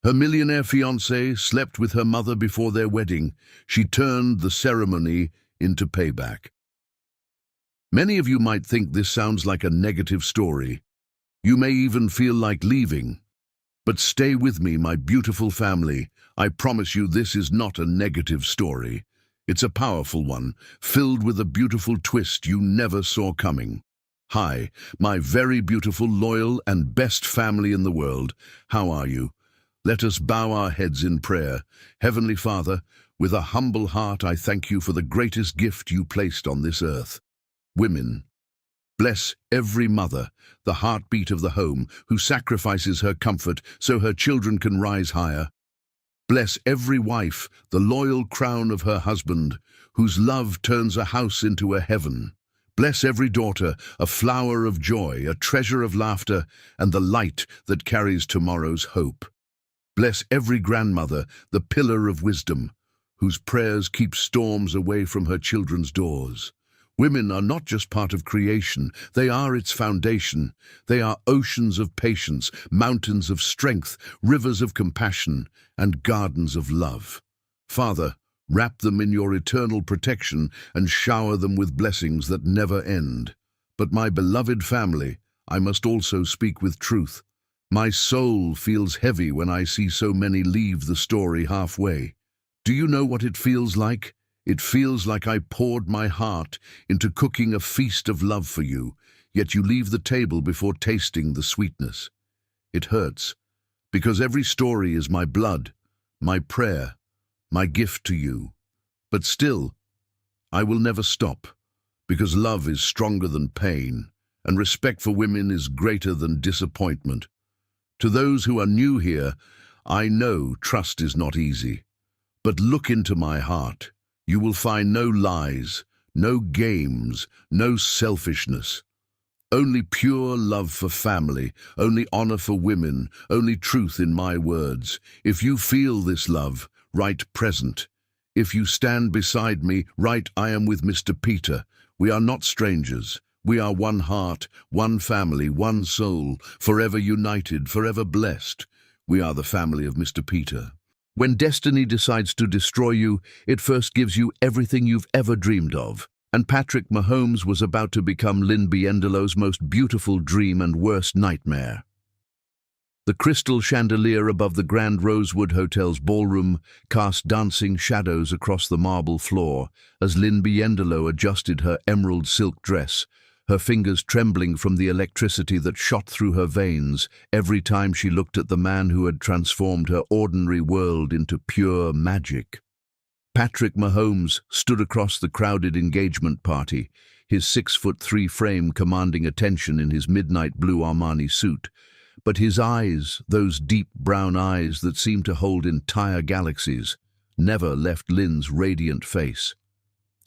Her millionaire fiancé slept with her mother before their wedding. She turned the ceremony into payback. Many of you might think this sounds like a negative story. You may even feel like leaving. But stay with me, my beautiful family. I promise you this is not a negative story. It's a powerful one, filled with a beautiful twist you never saw coming. Hi, my very beautiful, loyal, and best family in the world. How are you? Let us bow our heads in prayer. Heavenly Father, with a humble heart I thank you for the greatest gift you placed on this earth. Women. Bless every mother, the heartbeat of the home, who sacrifices her comfort so her children can rise higher. Bless every wife, the loyal crown of her husband, whose love turns a house into a heaven. Bless every daughter, a flower of joy, a treasure of laughter, and the light that carries tomorrow's hope. Bless every grandmother, the pillar of wisdom, whose prayers keep storms away from her children's doors. Women are not just part of creation, they are its foundation. They are oceans of patience, mountains of strength, rivers of compassion, and gardens of love. Father, wrap them in your eternal protection and shower them with blessings that never end. But my beloved family, I must also speak with truth. My soul feels heavy when I see so many leave the story halfway. Do you know what it feels like? It feels like I poured my heart into cooking a feast of love for you, yet you leave the table before tasting the sweetness. It hurts, because every story is my blood, my prayer, my gift to you. But still, I will never stop, because love is stronger than pain, and respect for women is greater than disappointment. To those who are new here, I know trust is not easy, but look into my heart. You will find no lies, no games, no selfishness. Only pure love for family, only honor for women, only truth in my words. If you feel this love, write present. If you stand beside me, write I am with Mr. Peter. We are not strangers. We are one heart, one family, one soul, forever united, forever blessed. We are the family of Mr. Peter. When destiny decides to destroy you, it first gives you everything you've ever dreamed of. And Patrick Mahomes was about to become Lynn Biendelow's most beautiful dream and worst nightmare. The crystal chandelier above the Grand Rosewood Hotel's ballroom cast dancing shadows across the marble floor as Lynn Biendelow adjusted her emerald silk dress, her fingers trembling from the electricity that shot through her veins every time she looked at the man who had transformed her ordinary world into pure magic. Patrick Mahomes stood across the crowded engagement party, his 6'3" frame commanding attention in his midnight blue Armani suit. But his eyes, those deep brown eyes that seemed to hold entire galaxies, never left Lynn's radiant face.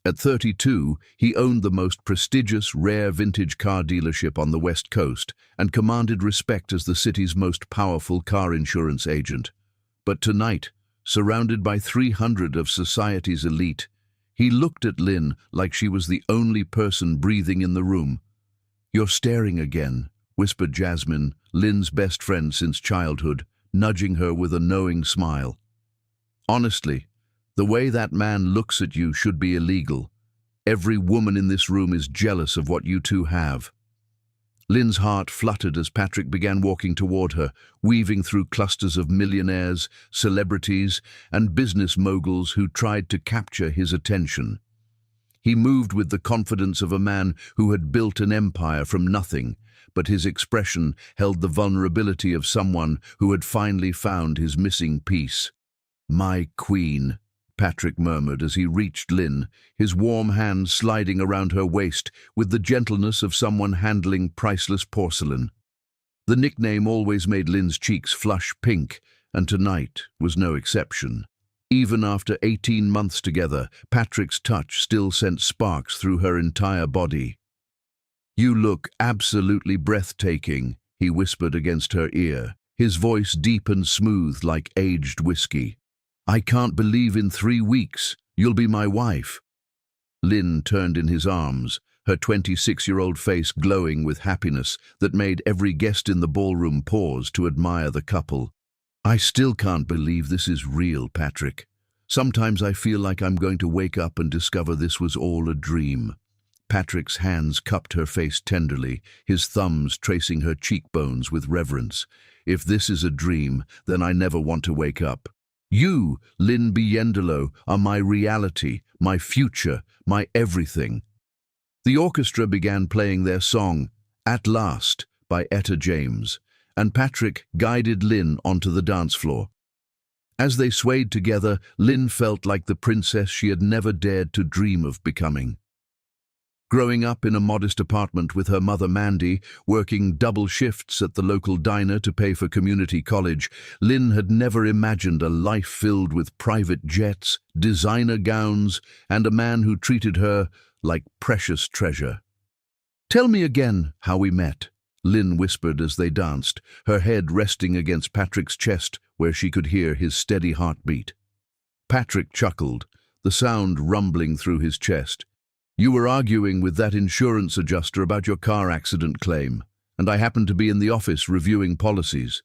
At 32, he owned the most prestigious, rare vintage car dealership on the West Coast and commanded respect as the city's most powerful car insurance agent. But tonight, surrounded by 300 of society's elite, he looked at Lynn like she was the only person breathing in the room. "You're staring again," whispered Jasmine, Lynn's best friend since childhood, nudging her with a knowing smile. "Honestly, the way that man looks at you should be illegal. Every woman in this room is jealous of what you two have." Lynn's heart fluttered as Patrick began walking toward her, weaving through clusters of millionaires, celebrities, and business moguls who tried to capture his attention. He moved with the confidence of a man who had built an empire from nothing, but his expression held the vulnerability of someone who had finally found his missing piece. "My queen," Patrick murmured as he reached Lynn, his warm hand sliding around her waist with the gentleness of someone handling priceless porcelain. The nickname always made Lynn's cheeks flush pink, and tonight was no exception. Even after 18 months together, Patrick's touch still sent sparks through her entire body. "You look absolutely breathtaking," he whispered against her ear, his voice deep and smooth like aged whiskey. "I can't believe in 3 weeks you'll be my wife." Lynn turned in his arms, her 26-year-old face glowing with happiness that made every guest in the ballroom pause to admire the couple. I still can't believe this is real, Patrick. Sometimes I feel like I'm going to wake up and discover this was all a dream. Patrick's hands cupped her face tenderly, his thumbs tracing her cheekbones with reverence. If this is a dream, then I never want to wake up. You, Lynn Biendolo, are my reality, my future, my everything. The orchestra began playing their song, At Last, by Etta James, and Patrick guided Lynn onto the dance floor. As they swayed together, Lynn felt like the princess she had never dared to dream of becoming. Growing up in a modest apartment with her mother Mandy, working double shifts at the local diner to pay for community college, Lynn had never imagined a life filled with private jets, designer gowns, and a man who treated her like precious treasure. "Tell me again how we met," Lynn whispered as they danced, her head resting against Patrick's chest where she could hear his steady heartbeat. Patrick chuckled, the sound rumbling through his chest. "You were arguing with that insurance adjuster about your car accident claim, and I happened to be in the office reviewing policies.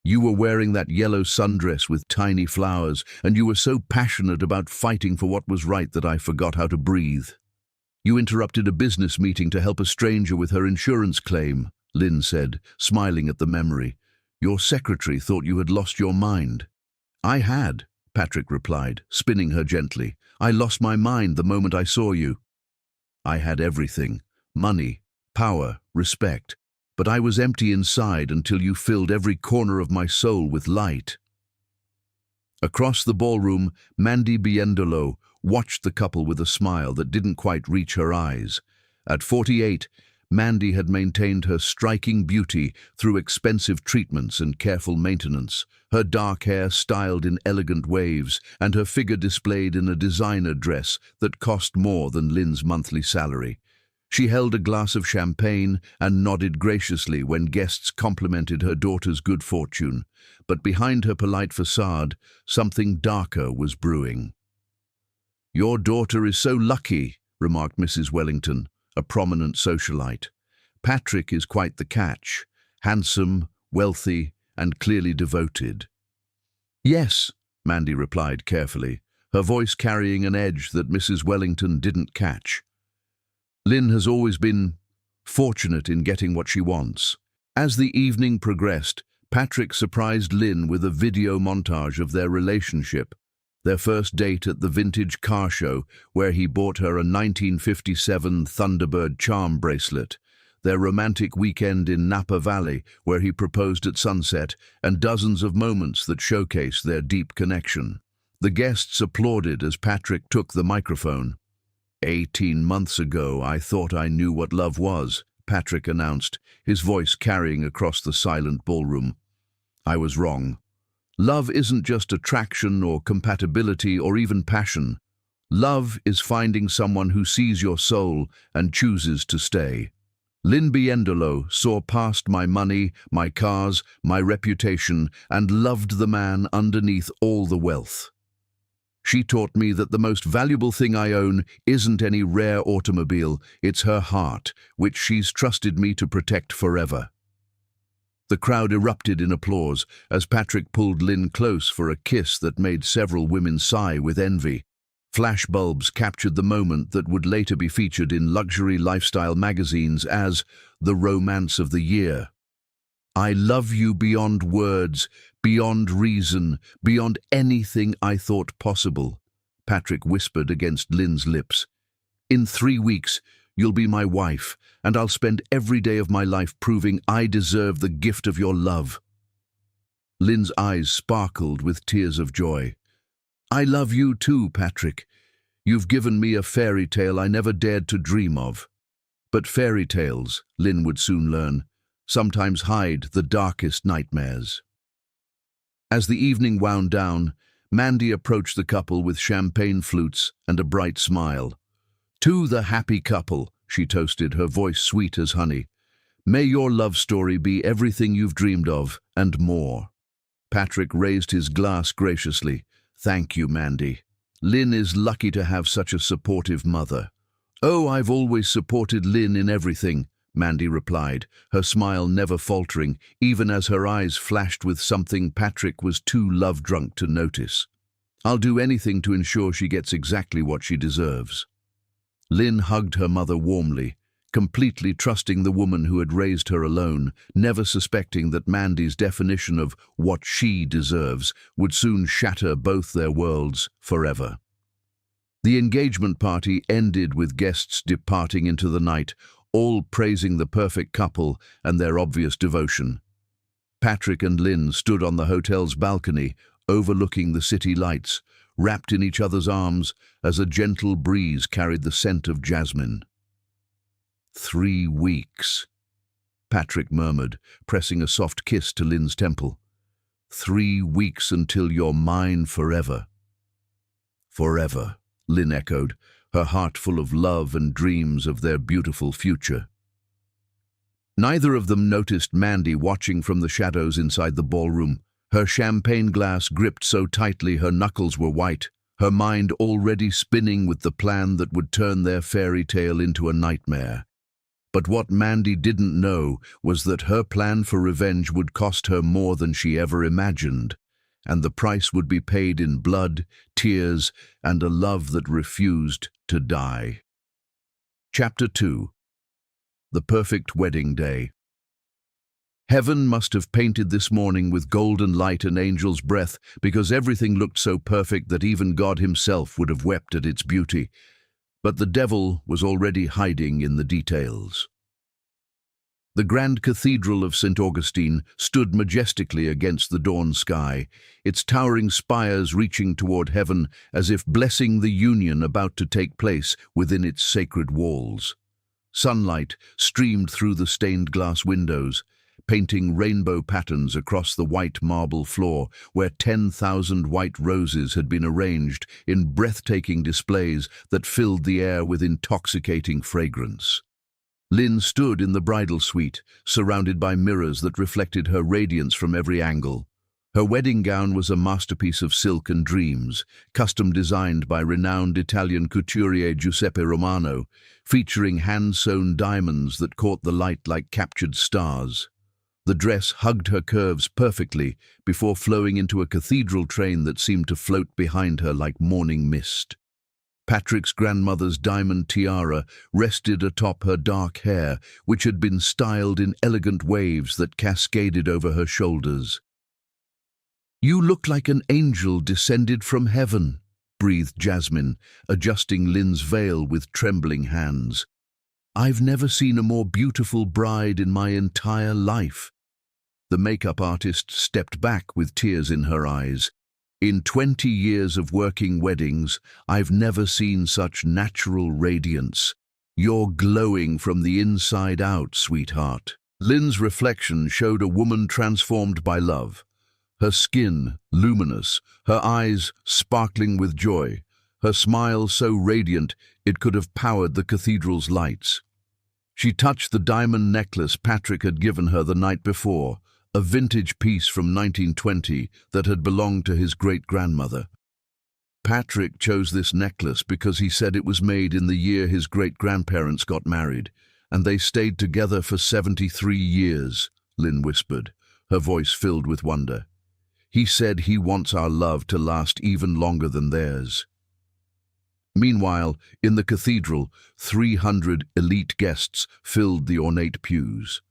You were wearing that yellow sundress with tiny flowers, and you were so passionate about fighting for what was right that I forgot how to breathe. You interrupted a business meeting to help a stranger with her insurance claim," Lynn said, smiling at the memory. "Your secretary thought you had lost your mind." "I had," Patrick replied, spinning her gently. "I lost my mind the moment I saw you. I had everything, money, power, respect, but I was empty inside until you filled every corner of my soul with light." Across the ballroom, Mandy Biendolo watched the couple with a smile that didn't quite reach her eyes. At 48, Mandy had maintained her striking beauty through expensive treatments and careful maintenance, her dark hair styled in elegant waves and her figure displayed in a designer dress that cost more than Lynn's monthly salary. She held a glass of champagne and nodded graciously when guests complimented her daughter's good fortune, but behind her polite facade, something darker was brewing. "Your daughter is so lucky," remarked Mrs. Wellington, a prominent socialite. "Patrick is quite the catch, handsome, wealthy, and clearly devoted." "Yes," Mandy replied carefully, her voice carrying an edge that Mrs. Wellington didn't catch. "Lynn has always been fortunate in getting what she wants." As the evening progressed, Patrick surprised Lynn with a video montage of their relationship. Their first date at the vintage car show, where he bought her a 1957 Thunderbird charm bracelet, their romantic weekend in Napa Valley, where he proposed at sunset, and dozens of moments that showcase their deep connection. The guests applauded as Patrick took the microphone. 18 months ago, I thought I knew what love was," Patrick announced, his voice carrying across the silent ballroom. "I was wrong. Love isn't just attraction or compatibility or even passion. Love is finding someone who sees your soul and chooses to stay. Lynn Biendolo saw past my money, my cars, my reputation, and loved the man underneath all the wealth. She taught me that the most valuable thing I own isn't any rare automobile, it's her heart, which she's trusted me to protect forever." The crowd erupted in applause as Patrick pulled Lynn close for a kiss that made several women sigh with envy. Flashbulbs captured the moment that would later be featured in luxury lifestyle magazines as the romance of the year. "I love you beyond words, beyond reason, beyond anything I thought possible," Patrick whispered against Lynn's lips. "In 3 weeks, you'll be my wife, and I'll spend every day of my life proving I deserve the gift of your love." Lynn's eyes sparkled with tears of joy. "I love you too, Patrick. You've given me a fairy tale I never dared to dream of." But fairy tales, Lynn would soon learn, sometimes hide the darkest nightmares. As the evening wound down, Mandy approached the couple with champagne flutes and a bright smile. "To the happy couple," she toasted, her voice sweet as honey. "May your love story be everything you've dreamed of, and more." Patrick raised his glass graciously. "Thank you, Mandy. Lynn is lucky to have such a supportive mother." "Oh, I've always supported Lynn in everything," Mandy replied, her smile never faltering, even as her eyes flashed with something Patrick was too love-drunk to notice. "I'll do anything to ensure she gets exactly what she deserves." Lynn hugged her mother warmly, completely trusting the woman who had raised her alone, never suspecting that Mandy's definition of what she deserves would soon shatter both their worlds forever. The engagement party ended with guests departing into the night, all praising the perfect couple and their obvious devotion. Patrick and Lynn stood on the hotel's balcony, overlooking the city lights, wrapped in each other's arms as a gentle breeze carried the scent of jasmine. 3 weeks, Patrick murmured, pressing a soft kiss to Lynn's temple. 3 weeks until you're mine forever. Forever, Lynn echoed, her heart full of love and dreams of their beautiful future. Neither of them noticed Mandy watching from the shadows inside the ballroom, her champagne glass gripped so tightly her knuckles were white, her mind already spinning with the plan that would turn their fairy tale into a nightmare. But what Mandy didn't know was that her plan for revenge would cost her more than she ever imagined, and the price would be paid in blood, tears, and a love that refused to die. Chapter 2. The Perfect Wedding Day. Heaven must have painted this morning with golden light and angel's breath, because everything looked so perfect that even God himself would have wept at its beauty. But the devil was already hiding in the details. The grand cathedral of St. Augustine stood majestically against the dawn sky, its towering spires reaching toward heaven as if blessing the union about to take place within its sacred walls. Sunlight streamed through the stained glass windows, painting rainbow patterns across the white marble floor where 10,000 white roses had been arranged in breathtaking displays that filled the air with intoxicating fragrance. Lynn stood in the bridal suite, surrounded by mirrors that reflected her radiance from every angle. Her wedding gown was a masterpiece of silk and dreams, custom designed by renowned Italian couturier Giuseppe Romano, featuring hand-sewn diamonds that caught the light like captured stars. The dress hugged her curves perfectly before flowing into a cathedral train that seemed to float behind her like morning mist. Patrick's grandmother's diamond tiara rested atop her dark hair, which had been styled in elegant waves that cascaded over her shoulders. "You look like an angel descended from heaven," breathed Jasmine, adjusting Lynn's veil with trembling hands. "I've never seen a more beautiful bride in my entire life." The makeup artist stepped back with tears in her eyes. "In 20 years of working weddings, I've never seen such natural radiance. You're glowing from the inside out, sweetheart." Lynn's reflection showed a woman transformed by love. Her skin luminous, her eyes sparkling with joy, her smile so radiant it could have powered the cathedral's lights. She touched the diamond necklace Patrick had given her the night before, a vintage piece from 1920 that had belonged to his great-grandmother. Patrick chose this necklace because he said it was made in the year his great-grandparents got married, and they stayed together for 73 years, Lynn whispered, her voice filled with wonder. "He said he wants our love to last even longer than theirs." Meanwhile, in the cathedral, 300 elite guests filled the ornate pews.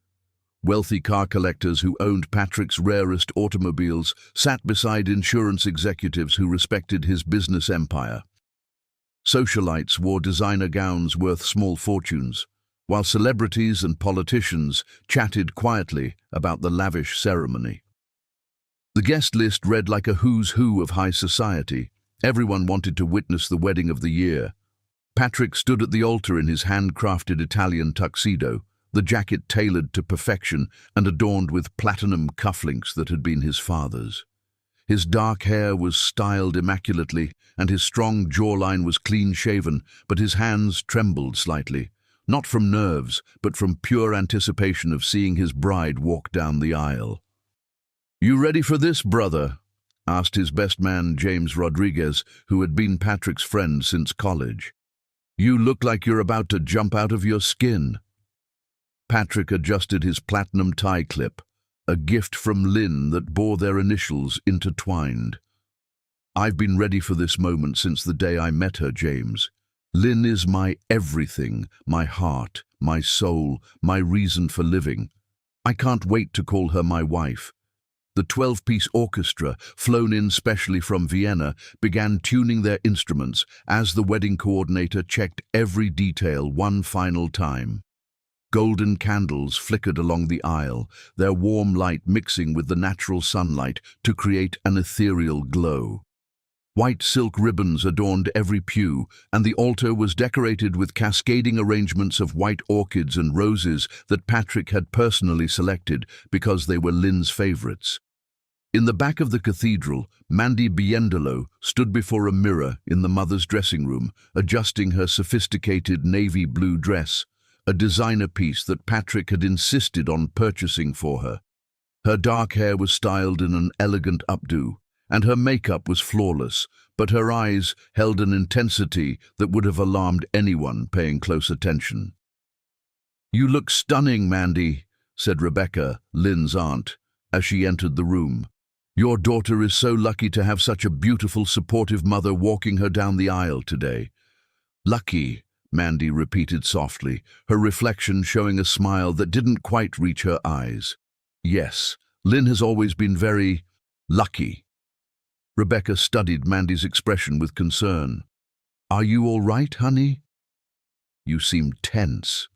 Wealthy car collectors who owned Patrick's rarest automobiles sat beside insurance executives who respected his business empire. Socialites wore designer gowns worth small fortunes, while celebrities and politicians chatted quietly about the lavish ceremony. The guest list read like a who's who of high society. Everyone wanted to witness the wedding of the year. Patrick stood at the altar in his handcrafted Italian tuxedo, the jacket tailored to perfection and adorned with platinum cufflinks that had been his father's. His dark hair was styled immaculately, and his strong jawline was clean-shaven, but his hands trembled slightly, not from nerves, but from pure anticipation of seeing his bride walk down the aisle. "You ready for this, brother?" asked his best man, James Rodriguez, who had been Patrick's friend since college. "You look like you're about to jump out of your skin." Patrick adjusted his platinum tie clip, a gift from Lynn that bore their initials intertwined. "I've been ready for this moment since the day I met her, James. Lynn is my everything, my heart, my soul, my reason for living. I can't wait to call her my wife." The 12-piece orchestra, flown in specially from Vienna, began tuning their instruments as the wedding coordinator checked every detail one final time. Golden candles flickered along the aisle, their warm light mixing with the natural sunlight to create an ethereal glow. White silk ribbons adorned every pew, and the altar was decorated with cascading arrangements of white orchids and roses that Patrick had personally selected because they were Lynn's favorites. In the back of the cathedral, Mandy Biendolo stood before a mirror in the mother's dressing room, adjusting her sophisticated navy blue dress, a designer piece that Patrick had insisted on purchasing for her. Her dark hair was styled in an elegant updo, and her makeup was flawless, but her eyes held an intensity that would have alarmed anyone paying close attention. "You look stunning, Mandy," said Rebecca, Lynn's aunt, as she entered the room. "Your daughter is so lucky to have such a beautiful, supportive mother walking her down the aisle today." "Lucky," Mandy repeated softly, her reflection showing a smile that didn't quite reach her eyes. "Yes, Lynn has always been very lucky." Rebecca studied Mandy's expression with concern. "Are you all right, honey?" "You seem tense."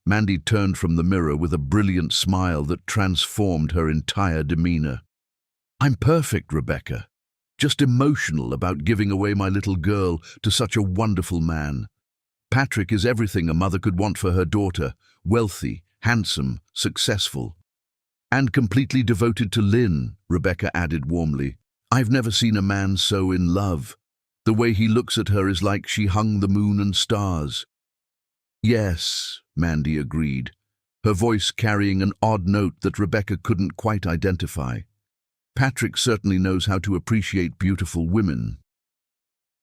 Mandy turned from the mirror with a brilliant smile that transformed her entire demeanor. "I'm perfect, Rebecca. Just emotional about giving away my little girl to such a wonderful man. Patrick is everything a mother could want for her daughter, wealthy, handsome, successful. And completely devoted to Lynn," Rebecca added warmly. "I've never seen a man so in love. The way he looks at her is like she hung the moon and stars." "Yes," Mandy agreed, her voice carrying an odd note that Rebecca couldn't quite identify. "Patrick certainly knows how to appreciate beautiful women."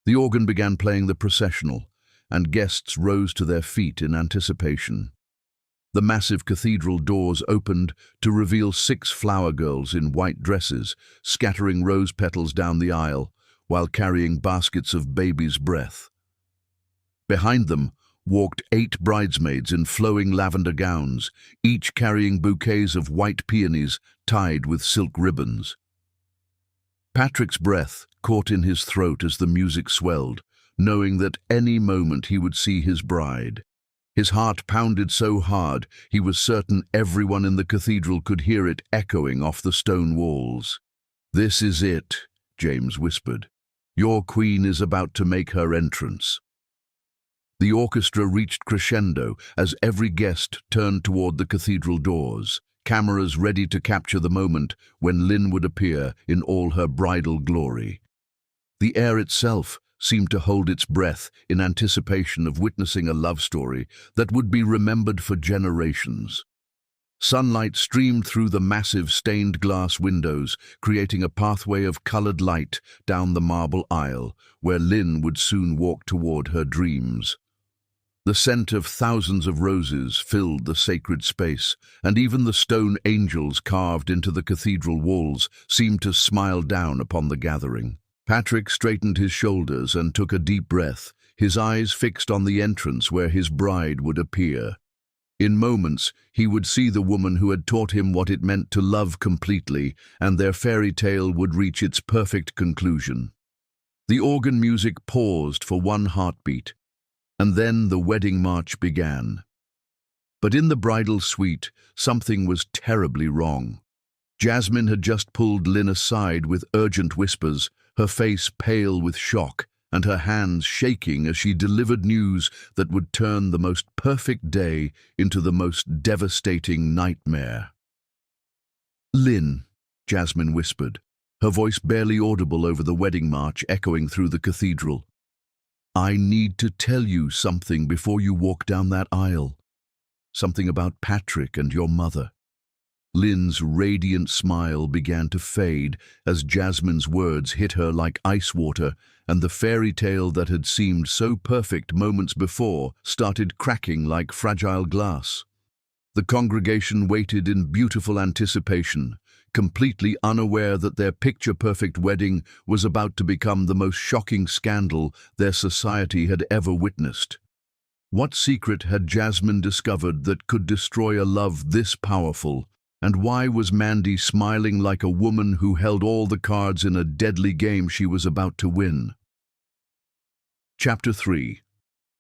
The organ began playing the processional, and guests rose to their feet in anticipation. The massive cathedral doors opened to reveal 6 flower girls in white dresses, scattering rose petals down the aisle while carrying baskets of baby's breath. Behind them walked 8 bridesmaids in flowing lavender gowns, each carrying bouquets of white peonies tied with silk ribbons. Patrick's breath caught in his throat as the music swelled, knowing that any moment he would see his bride. His heart pounded so hard he was certain everyone in the cathedral could hear it echoing off the stone walls. "This is it," James whispered. "Your queen is about to make her entrance." The orchestra reached crescendo as every guest turned toward the cathedral doors, cameras ready to capture the moment when Lynn would appear in all her bridal glory. The air itself seemed to hold its breath in anticipation of witnessing a love story that would be remembered for generations. Sunlight streamed through the massive stained glass windows, creating a pathway of colored light down the marble aisle, where Lynn would soon walk toward her dreams. The scent of thousands of roses filled the sacred space, and even the stone angels carved into the cathedral walls seemed to smile down upon the gathering. Patrick straightened his shoulders and took a deep breath, his eyes fixed on the entrance where his bride would appear. In moments, he would see the woman who had taught him what it meant to love completely, and their fairy tale would reach its perfect conclusion. The organ music paused for one heartbeat, and then the wedding march began. But in the bridal suite, something was terribly wrong. Jasmine had just pulled Lynn aside with urgent whispers, her face pale with shock and her hands shaking as she delivered news that would turn the most perfect day into the most devastating nightmare. "Lynn," Jasmine whispered, her voice barely audible over the wedding march echoing through the cathedral. "I need to tell you something before you walk down that aisle. Something about Patrick and your mother." Lynn's radiant smile began to fade as Jasmine's words hit her like ice water, and the fairy tale that had seemed so perfect moments before started cracking like fragile glass. The congregation waited in beautiful anticipation, completely unaware that their picture-perfect wedding was about to become the most shocking scandal their society had ever witnessed. What secret had Jasmine discovered that could destroy a love this powerful? And why was Mandy smiling like a woman who held all the cards in a deadly game she was about to win? Chapter 3.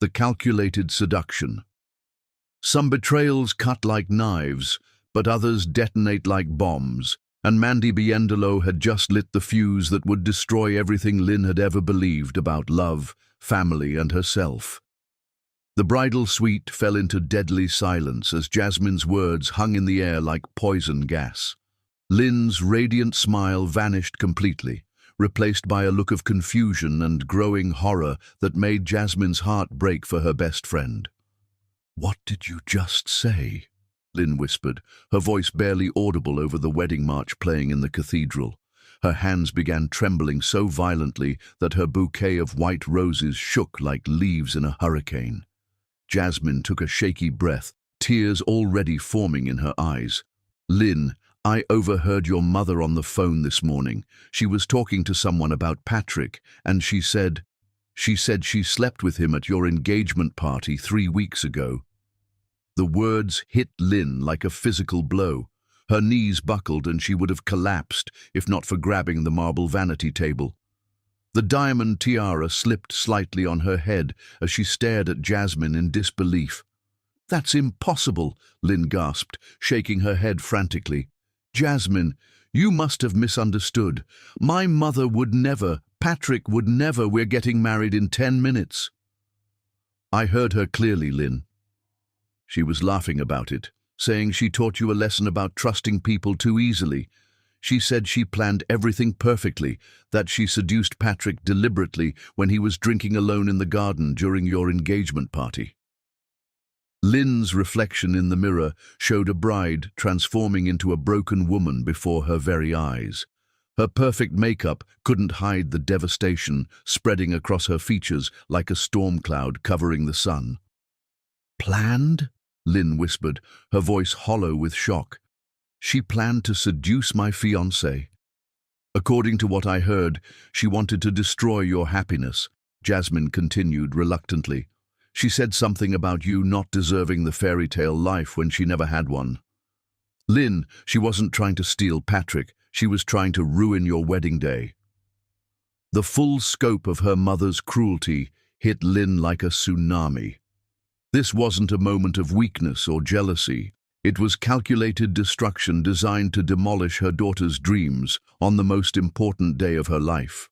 The Calculated Seduction. Some betrayals cut like knives, but others detonate like bombs, and Mandy Biendolo had just lit the fuse that would destroy everything Lynn had ever believed about love, family, and herself. The bridal suite fell into deadly silence as Jasmine's words hung in the air like poison gas. Lynn's radiant smile vanished completely, replaced by a look of confusion and growing horror that made Jasmine's heart break for her best friend. "What did you just say?" Lynn whispered, her voice barely audible over the wedding march playing in the cathedral. Her hands began trembling so violently that her bouquet of white roses shook like leaves in a hurricane. Jasmine took a shaky breath, tears already forming in her eyes. "Lynn, I overheard your mother on the phone this morning. She was talking to someone about Patrick, and she said she slept with him at your engagement party 3 weeks ago." The words hit Lynn like a physical blow. Her knees buckled and she would have collapsed if not for grabbing the marble vanity table. The diamond tiara slipped slightly on her head as she stared at Jasmine in disbelief. "That's impossible," Lynn gasped, shaking her head frantically. "Jasmine, you must have misunderstood. My mother would never, Patrick would never. We're getting married in 10 minutes. "I heard her clearly, Lynn. She was laughing about it, saying she taught you a lesson about trusting people too easily. She said she planned everything perfectly, that she seduced Patrick deliberately when he was drinking alone in the garden during your engagement party." Lynn's reflection in the mirror showed a bride transforming into a broken woman before her very eyes. Her perfect makeup couldn't hide the devastation spreading across her features like a storm cloud covering the sun. "Planned?" Lynn whispered, her voice hollow with shock. "She planned to seduce my fiancé. According to what I heard, she wanted to destroy your happiness," Jasmine continued reluctantly. "She said something about you not deserving the fairy tale life when she never had one. Lynn, she wasn't trying to steal Patrick, she was trying to ruin your wedding day." The full scope of her mother's cruelty hit Lynn like a tsunami. This wasn't a moment of weakness or jealousy. It was calculated destruction designed to demolish her daughter's dreams on the most important day of her life.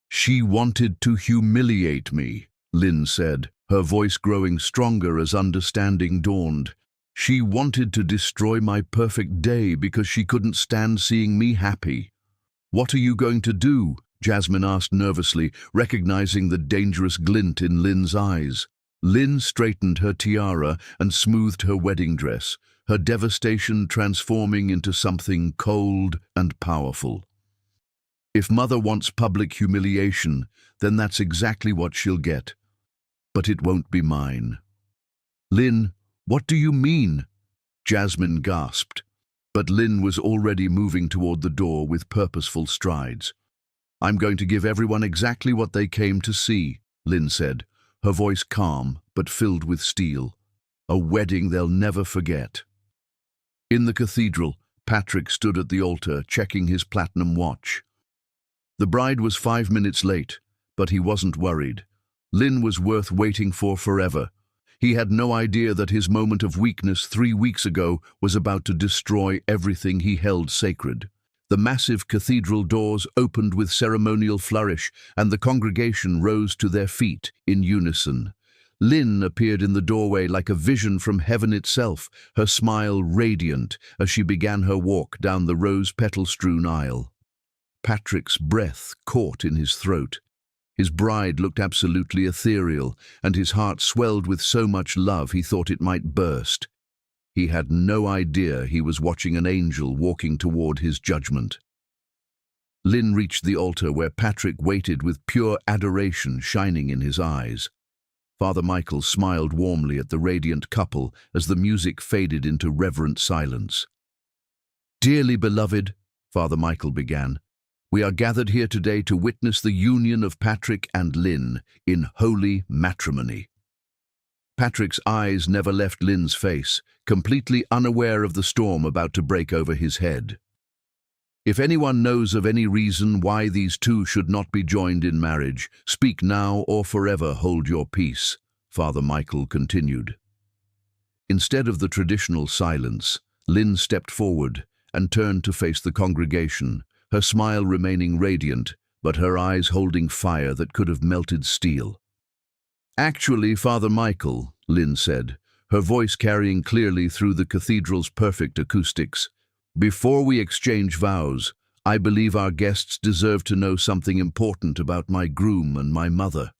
"She wanted to humiliate me," Lynn said, her voice growing stronger as understanding dawned. "She wanted to destroy my perfect day because she couldn't stand seeing me happy." "What are you going to do?" Jasmine asked nervously, recognizing the dangerous glint in Lynn's eyes. Lynn straightened her tiara and smoothed her wedding dress, her devastation transforming into something cold and powerful. "If Mother wants public humiliation, then that's exactly what she'll get. But it won't be mine." "Lynn, what do you mean?" Jasmine gasped, but Lynn was already moving toward the door with purposeful strides. "I'm going to give everyone exactly what they came to see," Lynn said, her voice calm but filled with steel. "A wedding they'll never forget." In the cathedral, Patrick stood at the altar checking his platinum watch. The bride was 5 minutes late, but he wasn't worried. Lynn was worth waiting for forever. He had no idea that his moment of weakness 3 weeks ago was about to destroy everything he held sacred. The massive cathedral doors opened with ceremonial flourish, and the congregation rose to their feet in unison. Lynn appeared in the doorway like a vision from heaven itself, her smile radiant as she began her walk down the rose-petal-strewn aisle. Patrick's breath caught in his throat. His bride looked absolutely ethereal, and his heart swelled with so much love he thought it might burst. He had no idea he was watching an angel walking toward his judgment. Lynn reached the altar where Patrick waited with pure adoration shining in his eyes. Father Michael smiled warmly at the radiant couple as the music faded into reverent silence. "Dearly beloved," Father Michael began, "we are gathered here today to witness the union of Patrick and Lynn in holy matrimony." Patrick's eyes never left Lynn's face, completely unaware of the storm about to break over his head. "If anyone knows of any reason why these two should not be joined in marriage, speak now or forever hold your peace," Father Michael continued. Instead of the traditional silence, Lynn stepped forward and turned to face the congregation, her smile remaining radiant, but her eyes holding fire that could have melted steel. "Actually, Father Michael," Lynn said, her voice carrying clearly through the cathedral's perfect acoustics, "before we exchange vows, I believe our guests deserve to know something important about my groom and my mother."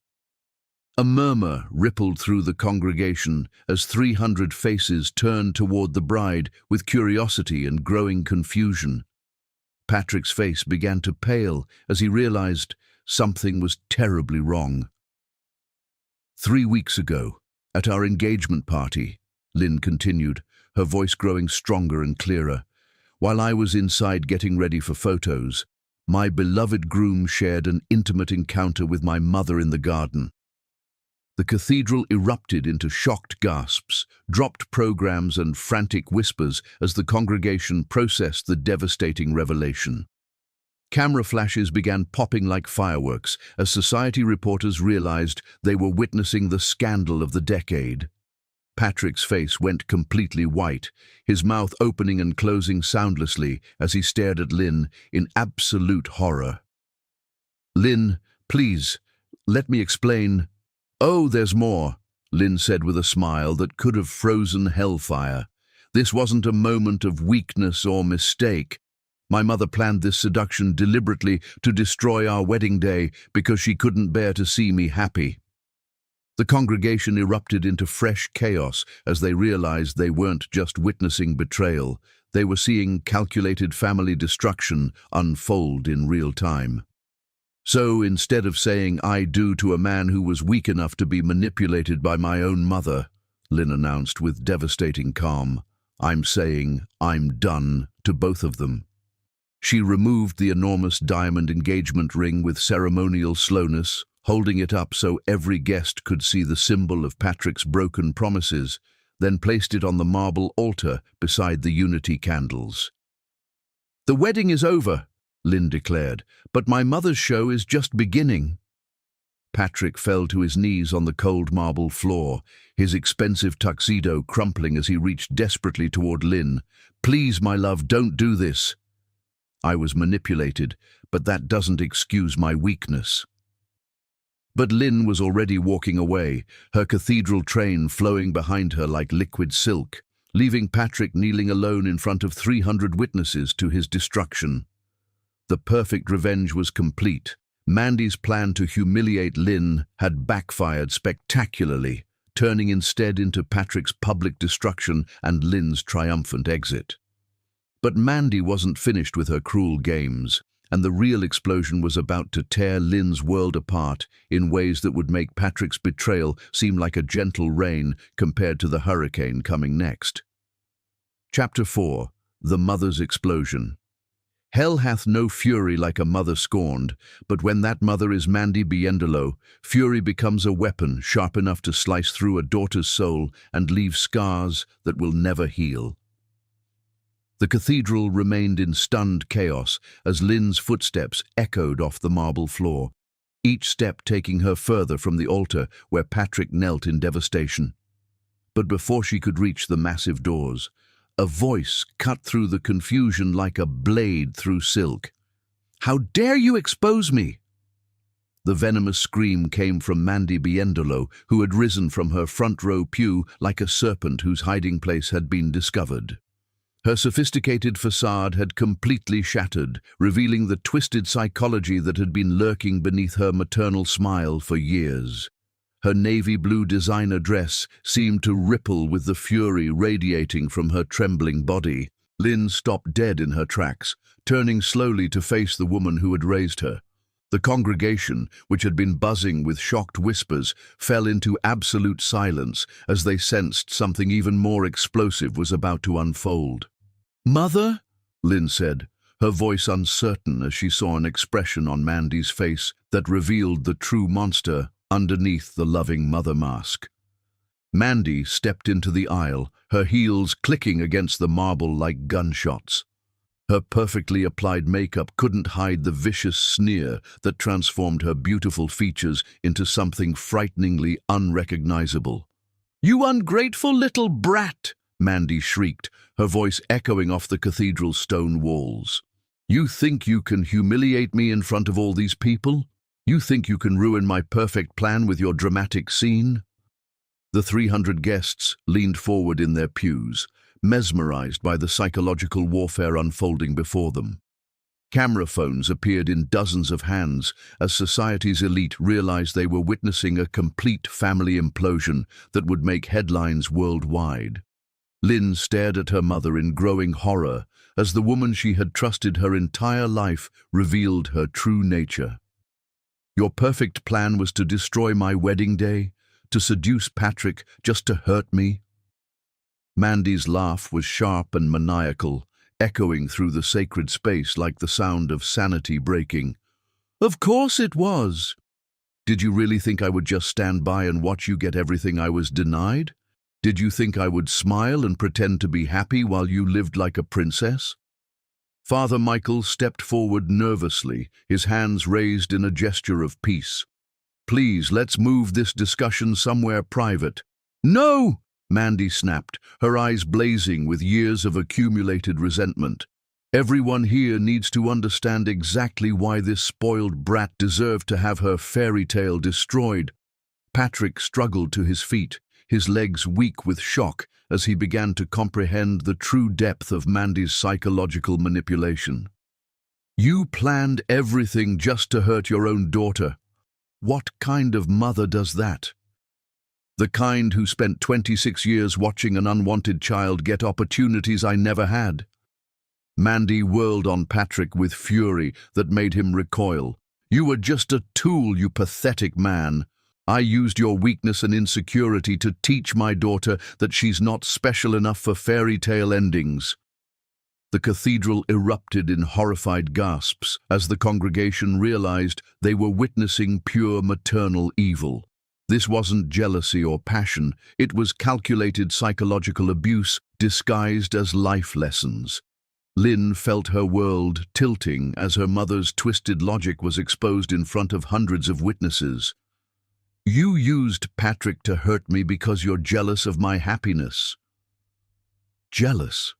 A murmur rippled through the congregation as 300 faces turned toward the bride with curiosity and growing confusion. Patrick's face began to pale as he realized something was terribly wrong. "3 weeks ago, at our engagement party," Lynn continued, her voice growing stronger and clearer, "while I was inside getting ready for photos, my beloved groom shared an intimate encounter with my mother in the garden." The cathedral erupted into shocked gasps, dropped programs and frantic whispers as the congregation processed the devastating revelation. Camera flashes began popping like fireworks as society reporters realized they were witnessing the scandal of the decade. Patrick's face went completely white, his mouth opening and closing soundlessly as he stared at Lynn in absolute horror. "Lynn, please, let me explain." "Oh, there's more," Lynn said with a smile that could have frozen hellfire. "This wasn't a moment of weakness or mistake. My mother planned this seduction deliberately to destroy our wedding day because she couldn't bear to see me happy." The congregation erupted into fresh chaos as they realized they weren't just witnessing betrayal, they were seeing calculated family destruction unfold in real time. "So instead of saying I do to a man who was weak enough to be manipulated by my own mother," Lynn announced with devastating calm, "I'm saying I'm done to both of them." She removed the enormous diamond engagement ring with ceremonial slowness, holding it up so every guest could see the symbol of Patrick's broken promises, then placed it on the marble altar beside the unity candles. "The wedding is over," Lynn declared, "but my mother's show is just beginning." Patrick fell to his knees on the cold marble floor, his expensive tuxedo crumpling as he reached desperately toward Lynn. "Please, my love, don't do this." "I was manipulated, but that doesn't excuse my weakness." But Lynn was already walking away, her cathedral train flowing behind her like liquid silk, leaving Patrick kneeling alone in front of 300 witnesses to his destruction. The perfect revenge was complete. Mandy's plan to humiliate Lynn had backfired spectacularly, turning instead into Patrick's public destruction and Lynn's triumphant exit. But Mandy wasn't finished with her cruel games, and the real explosion was about to tear Lynn's world apart in ways that would make Patrick's betrayal seem like a gentle rain compared to the hurricane coming next. Chapter 4. The Mother's Explosion. Hell hath no fury like a mother scorned, but when that mother is Mandy Biendolo, fury becomes a weapon sharp enough to slice through a daughter's soul and leave scars that will never heal. The cathedral remained in stunned chaos as Lynn's footsteps echoed off the marble floor, each step taking her further from the altar where Patrick knelt in devastation. But before she could reach the massive doors, a voice cut through the confusion like a blade through silk. "How dare you expose me?" The venomous scream came from Mandy Biendolo, who had risen from her front row pew like a serpent whose hiding place had been discovered. Her sophisticated facade had completely shattered, revealing the twisted psychology that had been lurking beneath her maternal smile for years. Her navy blue designer dress seemed to ripple with the fury radiating from her trembling body. Lynn stopped dead in her tracks, turning slowly to face the woman who had raised her. The congregation, which had been buzzing with shocked whispers, fell into absolute silence as they sensed something even more explosive was about to unfold. "Mother?" Lynn said, her voice uncertain as she saw an expression on Mandy's face that revealed the true monster underneath the loving mother mask. Mandy stepped into the aisle, her heels clicking against the marble like gunshots. Her perfectly applied makeup couldn't hide the vicious sneer that transformed her beautiful features into something frighteningly unrecognizable. "You ungrateful little brat!" Mandy shrieked, her voice echoing off the cathedral's stone walls. "You think you can humiliate me in front of all these people? You think you can ruin my perfect plan with your dramatic scene?" The 300 guests leaned forward in their pews, mesmerized by the psychological warfare unfolding before them. Camera phones appeared in dozens of hands as society's elite realized they were witnessing a complete family implosion that would make headlines worldwide. Lynn stared at her mother in growing horror as the woman she had trusted her entire life revealed her true nature. "Your perfect plan was to destroy my wedding day, to seduce Patrick just to hurt me?" Mandy's laugh was sharp and maniacal, echoing through the sacred space like the sound of sanity breaking. "Of course it was. Did you really think I would just stand by and watch you get everything I was denied? Did you think I would smile and pretend to be happy while you lived like a princess?" Father Michael stepped forward nervously, his hands raised in a gesture of peace. "Please, let's move this discussion somewhere private." "No!" Mandy snapped, her eyes blazing with years of accumulated resentment. "Everyone here needs to understand exactly why this spoiled brat deserved to have her fairy tale destroyed." Patrick struggled to his feet, his legs weak with shock as he began to comprehend the true depth of Mandy's psychological manipulation. "You planned everything just to hurt your own daughter. What kind of mother does that? The kind who spent 26 years watching an unwanted child get opportunities I never had." Mandy whirled on Patrick with fury that made him recoil. "You were just a tool, you pathetic man. I used your weakness and insecurity to teach my daughter that she's not special enough for fairy tale endings." The cathedral erupted in horrified gasps as the congregation realized they were witnessing pure maternal evil. This wasn't jealousy or passion, it was calculated psychological abuse disguised as life lessons. Lynn felt her world tilting as her mother's twisted logic was exposed in front of hundreds of witnesses. "You used Patrick to hurt me because you're jealous of my happiness." Jealous?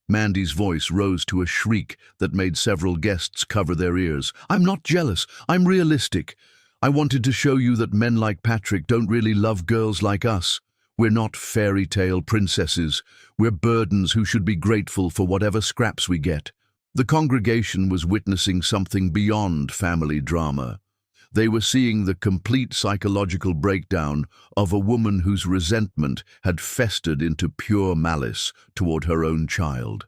Mandy's voice rose to a shriek that made several guests cover their ears. "I'm not jealous, I'm realistic. I wanted to show you that men like Patrick don't really love girls like us. We're not fairy tale princesses. We're burdens who should be grateful for whatever scraps we get." The congregation was witnessing something beyond family drama. They were seeing the complete psychological breakdown of a woman whose resentment had festered into pure malice toward her own child.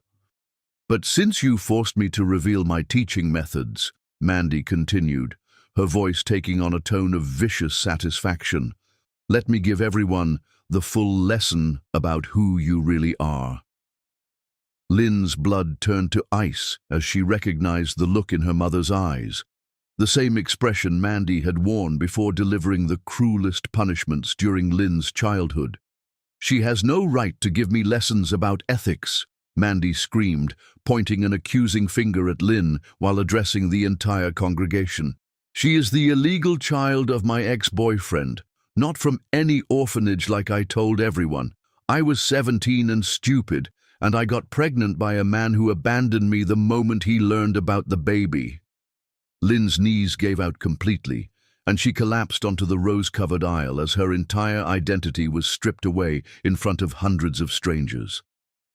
"But since you forced me to reveal my teaching methods," Mandy continued, her voice taking on a tone of vicious satisfaction, "let me give everyone the full lesson about who you really are." Lynn's blood turned to ice as she recognized the look in her mother's eyes, the same expression Mandy had worn before delivering the cruelest punishments during Lynn's childhood. "She has no right to give me lessons about ethics," Mandy screamed, pointing an accusing finger at Lynn while addressing the entire congregation. "She is the illegal child of my ex-boyfriend, not from any orphanage like I told everyone. I was 17 and stupid, and I got pregnant by a man who abandoned me the moment he learned about the baby." Lynn's knees gave out completely, and she collapsed onto the rose-covered aisle as her entire identity was stripped away in front of hundreds of strangers.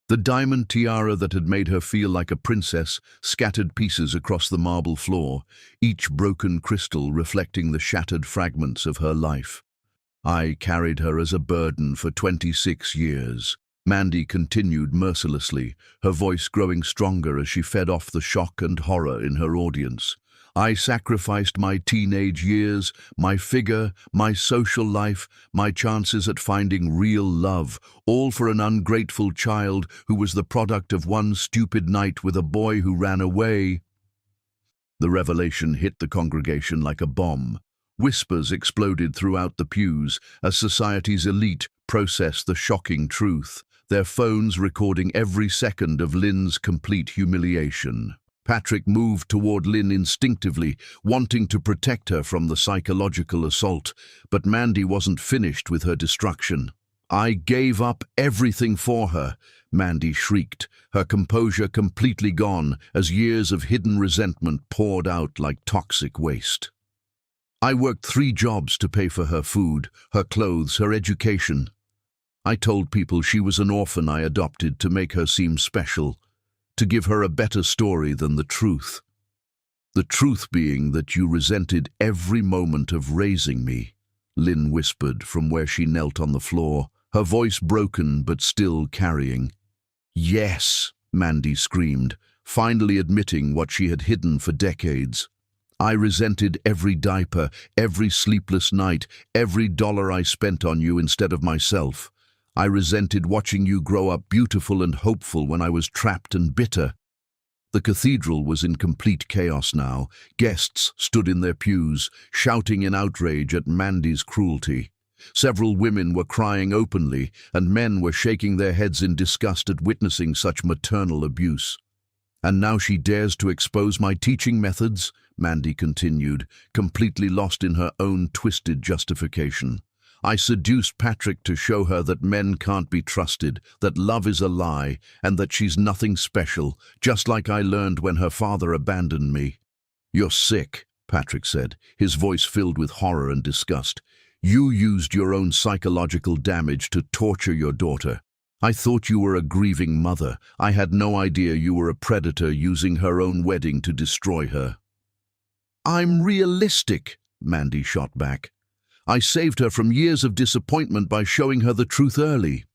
The diamond tiara that had made her feel like a princess scattered pieces across the marble floor, each broken crystal reflecting the shattered fragments of her life. "I carried her as a burden for 26 years. Mandy continued mercilessly, her voice growing stronger as she fed off the shock and horror in her audience. I sacrificed my teenage years, my figure, my social life, my chances at finding real love, all for an ungrateful child who was the product of one stupid night with a boy who ran away. The revelation hit the congregation like a bomb. Whispers exploded throughout the pews as society's elite processed the shocking truth, their phones recording every second of Lynn's complete humiliation. Patrick moved toward Lynn instinctively, wanting to protect her from the psychological assault, but Mandy wasn't finished with her destruction. "I gave up everything for her," Mandy shrieked, her composure completely gone as years of hidden resentment poured out like toxic waste. "I worked 3 jobs to pay for her food, her clothes, her education. I told people she was an orphan I adopted to make her seem special, to give her a better story than the truth. The truth being that you resented every moment of raising me," Lynn whispered from where she knelt on the floor, her voice broken but still carrying. "Yes," Mandy screamed, finally admitting what she had hidden for decades. "I resented every diaper, every sleepless night, every dollar I spent on you instead of myself. I resented watching you grow up beautiful and hopeful when I was trapped and bitter." The cathedral was in complete chaos now. Guests stood in their pews, shouting in outrage at Mandy's cruelty. Several women were crying openly, and men were shaking their heads in disgust at witnessing such maternal abuse. "And now she dares to expose my teaching methods?" Mandy continued, completely lost in her own twisted justification. "I seduced Patrick to show her that men can't be trusted, that love is a lie, and that she's nothing special, just like I learned when her father abandoned me." "You're sick," Patrick said, his voice filled with horror and disgust. "You used your own psychological damage to torture your daughter. I thought you were a grieving mother. I had no idea you were a predator using her own wedding to destroy her." "I'm realistic," Mandy shot back. "I saved her from years of disappointment by showing her the truth early.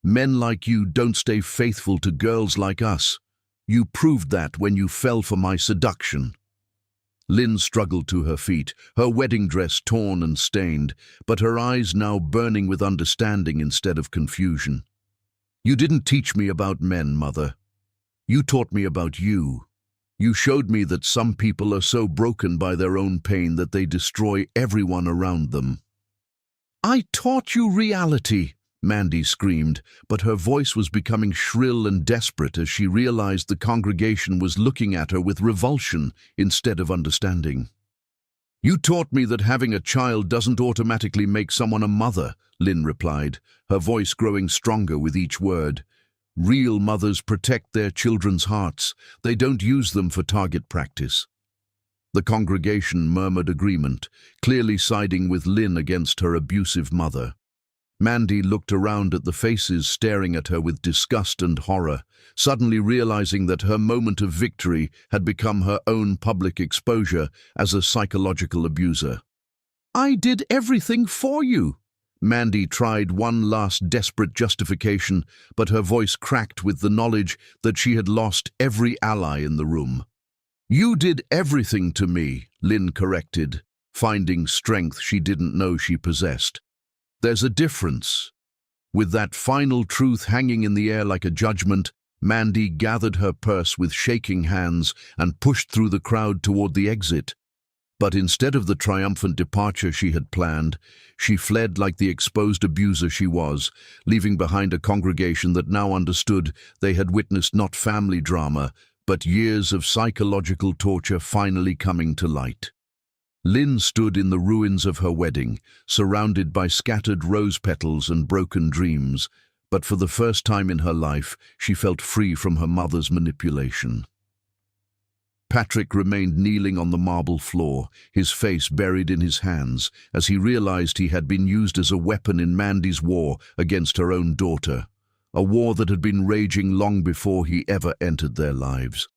Men like you don't stay faithful to girls like us. You proved that when you fell for my seduction." Lynn struggled to her feet, her wedding dress torn and stained, but her eyes now burning with understanding instead of confusion. "You didn't teach me about men, Mother. You taught me about you. You showed me that some people are so broken by their own pain that they destroy everyone around them." "I taught you reality," Mandy screamed, but her voice was becoming shrill and desperate as she realized the congregation was looking at her with revulsion instead of understanding. "You taught me that having a child doesn't automatically make someone a mother," Lynn replied, her voice growing stronger with each word. "Real mothers protect their children's hearts. They don't use them for target practice." The congregation murmured agreement, clearly siding with Lynn against her abusive mother. Mandy looked around at the faces staring at her with disgust and horror, suddenly realizing that her moment of victory had become her own public exposure as a psychological abuser. "I did everything for you." Mandy tried one last desperate justification, but her voice cracked with the knowledge that she had lost every ally in the room. "You did everything to me," Lynn corrected, finding strength she didn't know she possessed. "There's a difference." With that final truth hanging in the air like a judgment, Mandy gathered her purse with shaking hands and pushed through the crowd toward the exit. But instead of the triumphant departure she had planned, she fled like the exposed abuser she was, leaving behind a congregation that now understood they had witnessed not family drama, but years of psychological torture finally coming to light. Lynn stood in the ruins of her wedding, surrounded by scattered rose petals and broken dreams, but for the first time in her life, she felt free from her mother's manipulation. Patrick remained kneeling on the marble floor, his face buried in his hands, as he realized he had been used as a weapon in Mandy's war against her own daughter, a war that had been raging long before he ever entered their lives.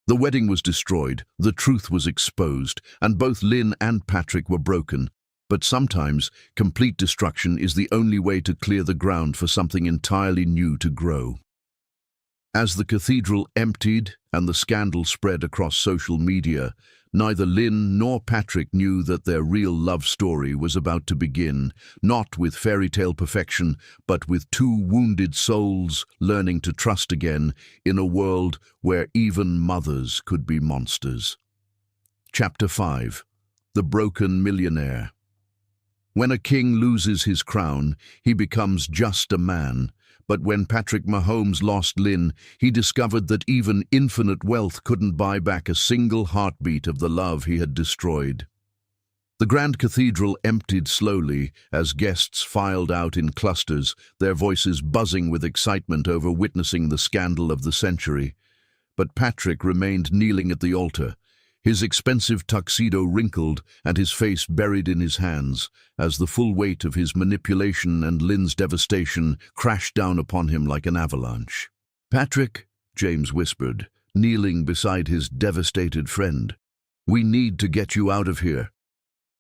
The wedding was destroyed, the truth was exposed, and both Lynn and Patrick were broken. But sometimes, complete destruction is the only way to clear the ground for something entirely new to grow. As the cathedral emptied and the scandal spread across social media, neither Lynn nor Patrick knew that their real love story was about to begin, not with fairy tale perfection, but with two wounded souls learning to trust again in a world where even mothers could be monsters. Chapter 5. The Broken Millionaire. When a king loses his crown, he becomes just a man. But when Patrick Mahomes lost Lynn, he discovered that even infinite wealth couldn't buy back a single heartbeat of the love he had destroyed. The grand cathedral emptied slowly as guests filed out in clusters, their voices buzzing with excitement over witnessing the scandal of the century. But Patrick remained kneeling at the altar, his expensive tuxedo wrinkled and his face buried in his hands, as the full weight of his manipulation and Lynn's devastation crashed down upon him like an avalanche. "Patrick," James whispered, kneeling beside his devastated friend, "we need to get you out of here.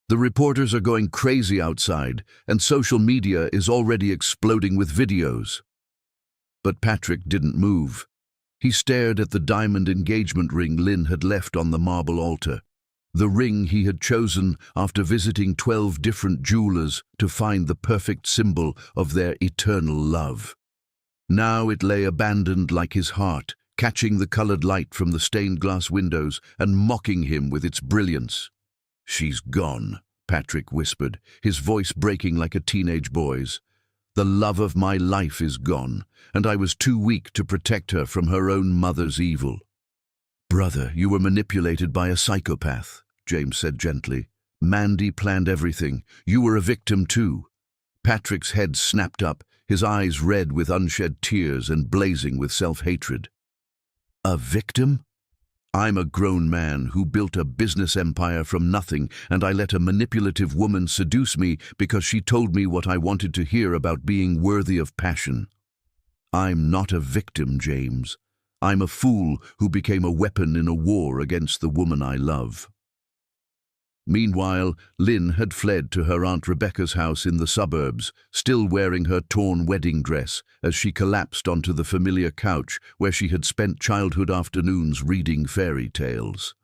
The reporters are going crazy outside, and social media is already exploding with videos." But Patrick didn't move. He stared at the diamond engagement ring Lynn had left on the marble altar, the ring he had chosen after visiting 12 different jewelers to find the perfect symbol of their eternal love. Now it lay abandoned like his heart, catching the colored light from the stained glass windows and mocking him with its brilliance. "She's gone," Patrick whispered, his voice breaking like a teenage boy's. "The love of my life is gone, and I was too weak to protect her from her own mother's evil." "Brother, you were manipulated by a psychopath," James said gently. "Mandy planned everything. You were a victim too." Patrick's head snapped up, his eyes red with unshed tears and blazing with self-hatred. "A victim? I'm a grown man who built a business empire from nothing, and I let a manipulative woman seduce me because she told me what I wanted to hear about being worthy of passion. I'm not a victim, James. I'm a fool who became a weapon in a war against the woman I love." Meanwhile, Lynn had fled to her Aunt Rebecca's house in the suburbs, still wearing her torn wedding dress, as she collapsed onto the familiar couch where she had spent childhood afternoons reading fairy tales.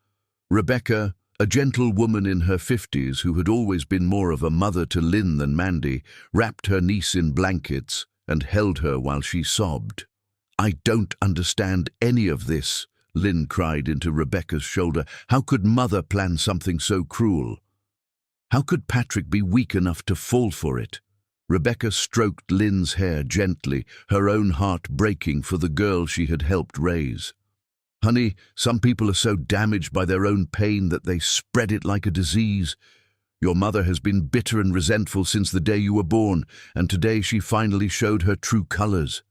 Rebecca, a gentle woman in her 50s who had always been more of a mother to Lynn than Mandy, wrapped her niece in blankets and held her while she sobbed. "I don't understand any of this," Lynn cried into Rebecca's shoulder. "How could Mother plan something so cruel? How could Patrick be weak enough to fall for it?" Rebecca stroked Lynn's hair gently, her own heart breaking for the girl she had helped raise. "Honey, some people are so damaged by their own pain that they spread it like a disease. Your mother has been bitter and resentful since the day you were born, and today she finally showed her true colors."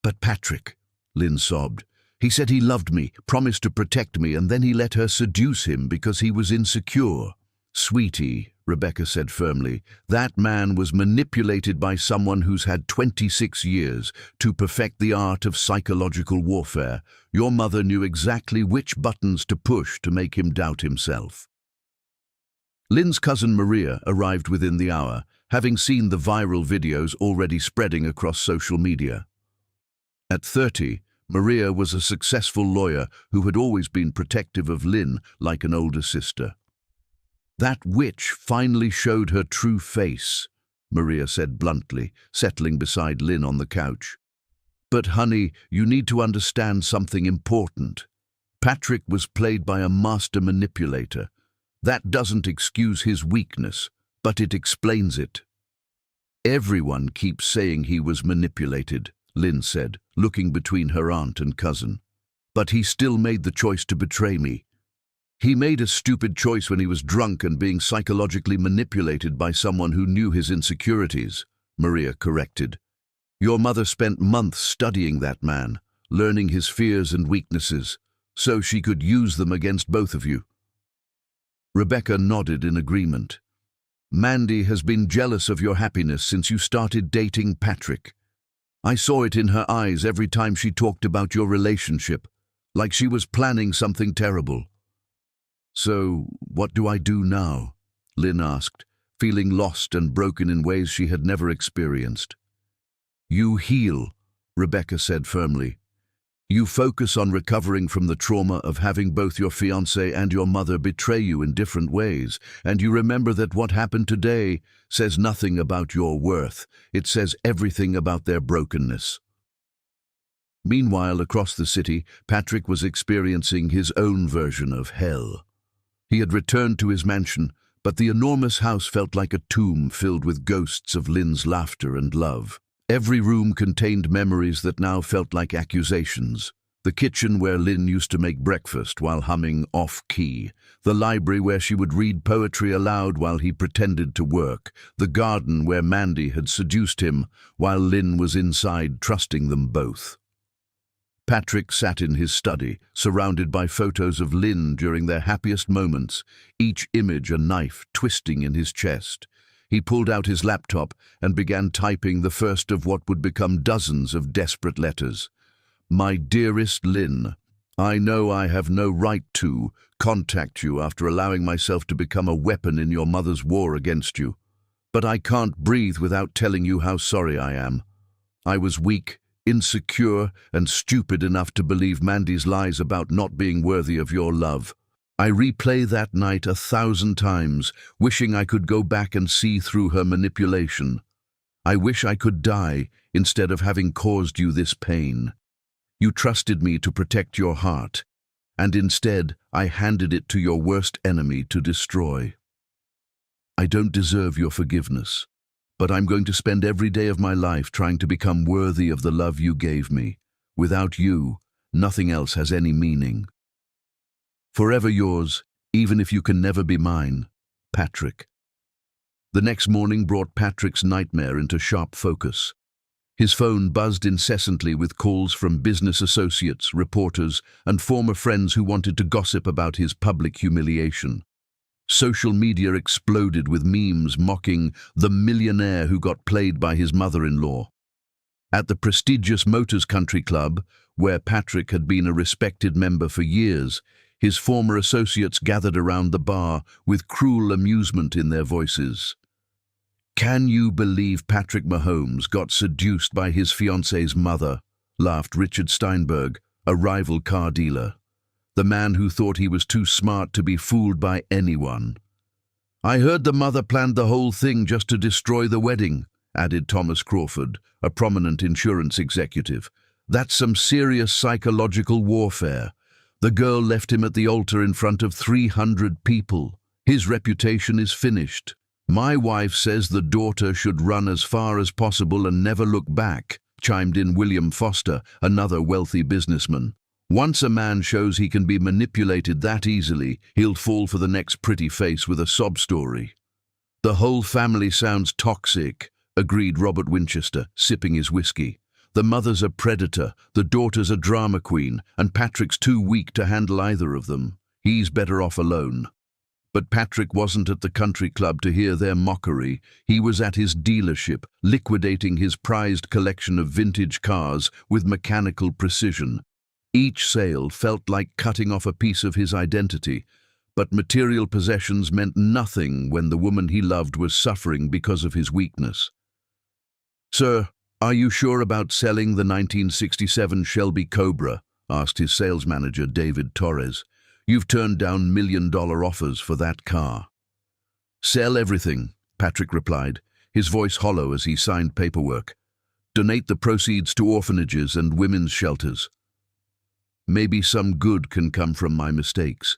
"But Patrick," Lynn sobbed, "he said he loved me, promised to protect me, and then he let her seduce him because he was insecure." "Sweetie," Rebecca said firmly, "that man was manipulated by someone who's had 26 years to perfect the art of psychological warfare. Your mother knew exactly which buttons to push to make him doubt himself." Lynn's cousin Maria arrived within the hour, having seen the viral videos already spreading across social media. At 30, Maria was a successful lawyer who had always been protective of Lynn like an older sister. "That witch finally showed her true face," Maria said bluntly, settling beside Lynn on the couch. "But honey, you need to understand something important. Patrick was played by a master manipulator. That doesn't excuse his weakness, but it explains it." "Everyone keeps saying he was manipulated," Lynn said, looking between her aunt and cousin. "But he still made the choice to betray me." "He made a stupid choice when he was drunk and being psychologically manipulated by someone who knew his insecurities," Maria corrected. "Your mother spent months studying that man, learning his fears and weaknesses, so she could use them against both of you." Rebecca nodded in agreement. "Mandy has been jealous of your happiness since you started dating Patrick. I saw it in her eyes every time she talked about your relationship, like she was planning something terrible." "So, what do I do now?" Lynn asked, feeling lost and broken in ways she had never experienced. "You heal," Rebecca said firmly. You focus on recovering from the trauma of having both your fiancé and your mother betray you in different ways, and you remember that what happened today says nothing about your worth. It says everything about their brokenness. Meanwhile, across the city, Patrick was experiencing his own version of hell. He had returned to his mansion, but the enormous house felt like a tomb filled with ghosts of Lynn's laughter and love. Every room contained memories that now felt like accusations. The kitchen where Lynn used to make breakfast while humming off-key. The library where she would read poetry aloud while he pretended to work. The garden where Mandy had seduced him while Lynn was inside trusting them both. Patrick sat in his study, surrounded by photos of Lynn during their happiest moments, each image a knife twisting in his chest. He pulled out his laptop and began typing the first of what would become dozens of desperate letters. My dearest Lynn, I know I have no right to contact you after allowing myself to become a weapon in your mother's war against you. But I can't breathe without telling you how sorry I am. I was weak, insecure, and stupid enough to believe Mandy's lies about not being worthy of your love. I replay that night 1,000 times, wishing I could go back and see through her manipulation. I wish I could die instead of having caused you this pain. You trusted me to protect your heart, and instead I handed it to your worst enemy to destroy. I don't deserve your forgiveness, but I'm going to spend every day of my life trying to become worthy of the love you gave me. Without you, nothing else has any meaning. Forever yours, even if you can never be mine, Patrick. The next morning brought Patrick's nightmare into sharp focus. His phone buzzed incessantly with calls from business associates, reporters, and former friends who wanted to gossip about his public humiliation. Social media exploded with memes mocking the millionaire who got played by his mother-in-law. At the prestigious Motors Country Club, where Patrick had been a respected member for years, his former associates gathered around the bar with cruel amusement in their voices. Can you believe Patrick Mahomes got seduced by his fiancée's mother? Laughed Richard Steinberg, a rival car dealer. The man who thought he was too smart to be fooled by anyone. I heard the mother planned the whole thing just to destroy the wedding, added Thomas Crawford, a prominent insurance executive. That's some serious psychological warfare. The girl left him at the altar in front of 300 people. His reputation is finished. My wife says the daughter should run as far as possible and never look back, chimed in William Foster, another wealthy businessman. Once a man shows he can be manipulated that easily, he'll fall for the next pretty face with a sob story. The whole family sounds toxic, agreed Robert Winchester, sipping his whiskey. The mother's a predator, the daughter's a drama queen, and Patrick's too weak to handle either of them. He's better off alone. But Patrick wasn't at the country club to hear their mockery. He was at his dealership, liquidating his prized collection of vintage cars with mechanical precision. Each sale felt like cutting off a piece of his identity, but material possessions meant nothing when the woman he loved was suffering because of his weakness. Sir, are you sure about selling the 1967 Shelby Cobra? Asked his sales manager, David Torres. You've turned down $1 million offers for that car. Sell everything, Patrick replied, his voice hollow as he signed paperwork. Donate the proceeds to orphanages and women's shelters. Maybe some good can come from my mistakes.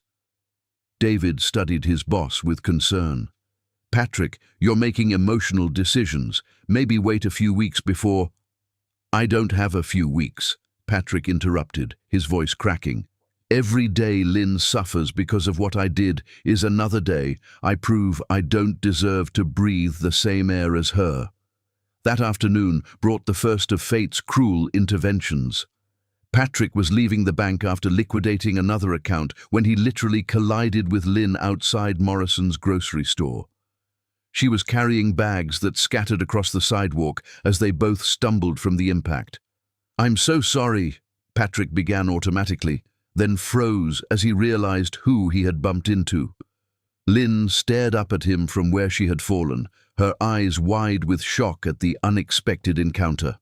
David studied his boss with concern. Patrick, you're making emotional decisions. Maybe wait a few weeks before... I don't have a few weeks, Patrick interrupted, his voice cracking. Every day Lynn suffers because of what I did is another day I prove I don't deserve to breathe the same air as her. That afternoon brought the first of fate's cruel interventions. Patrick was leaving the bank after liquidating another account when he literally collided with Lynn outside Morrison's grocery store. She was carrying bags that scattered across the sidewalk as they both stumbled from the impact. I'm so sorry, Patrick began automatically, then froze as he realized who he had bumped into. Lynn stared up at him from where she had fallen, her eyes wide with shock at the unexpected encounter.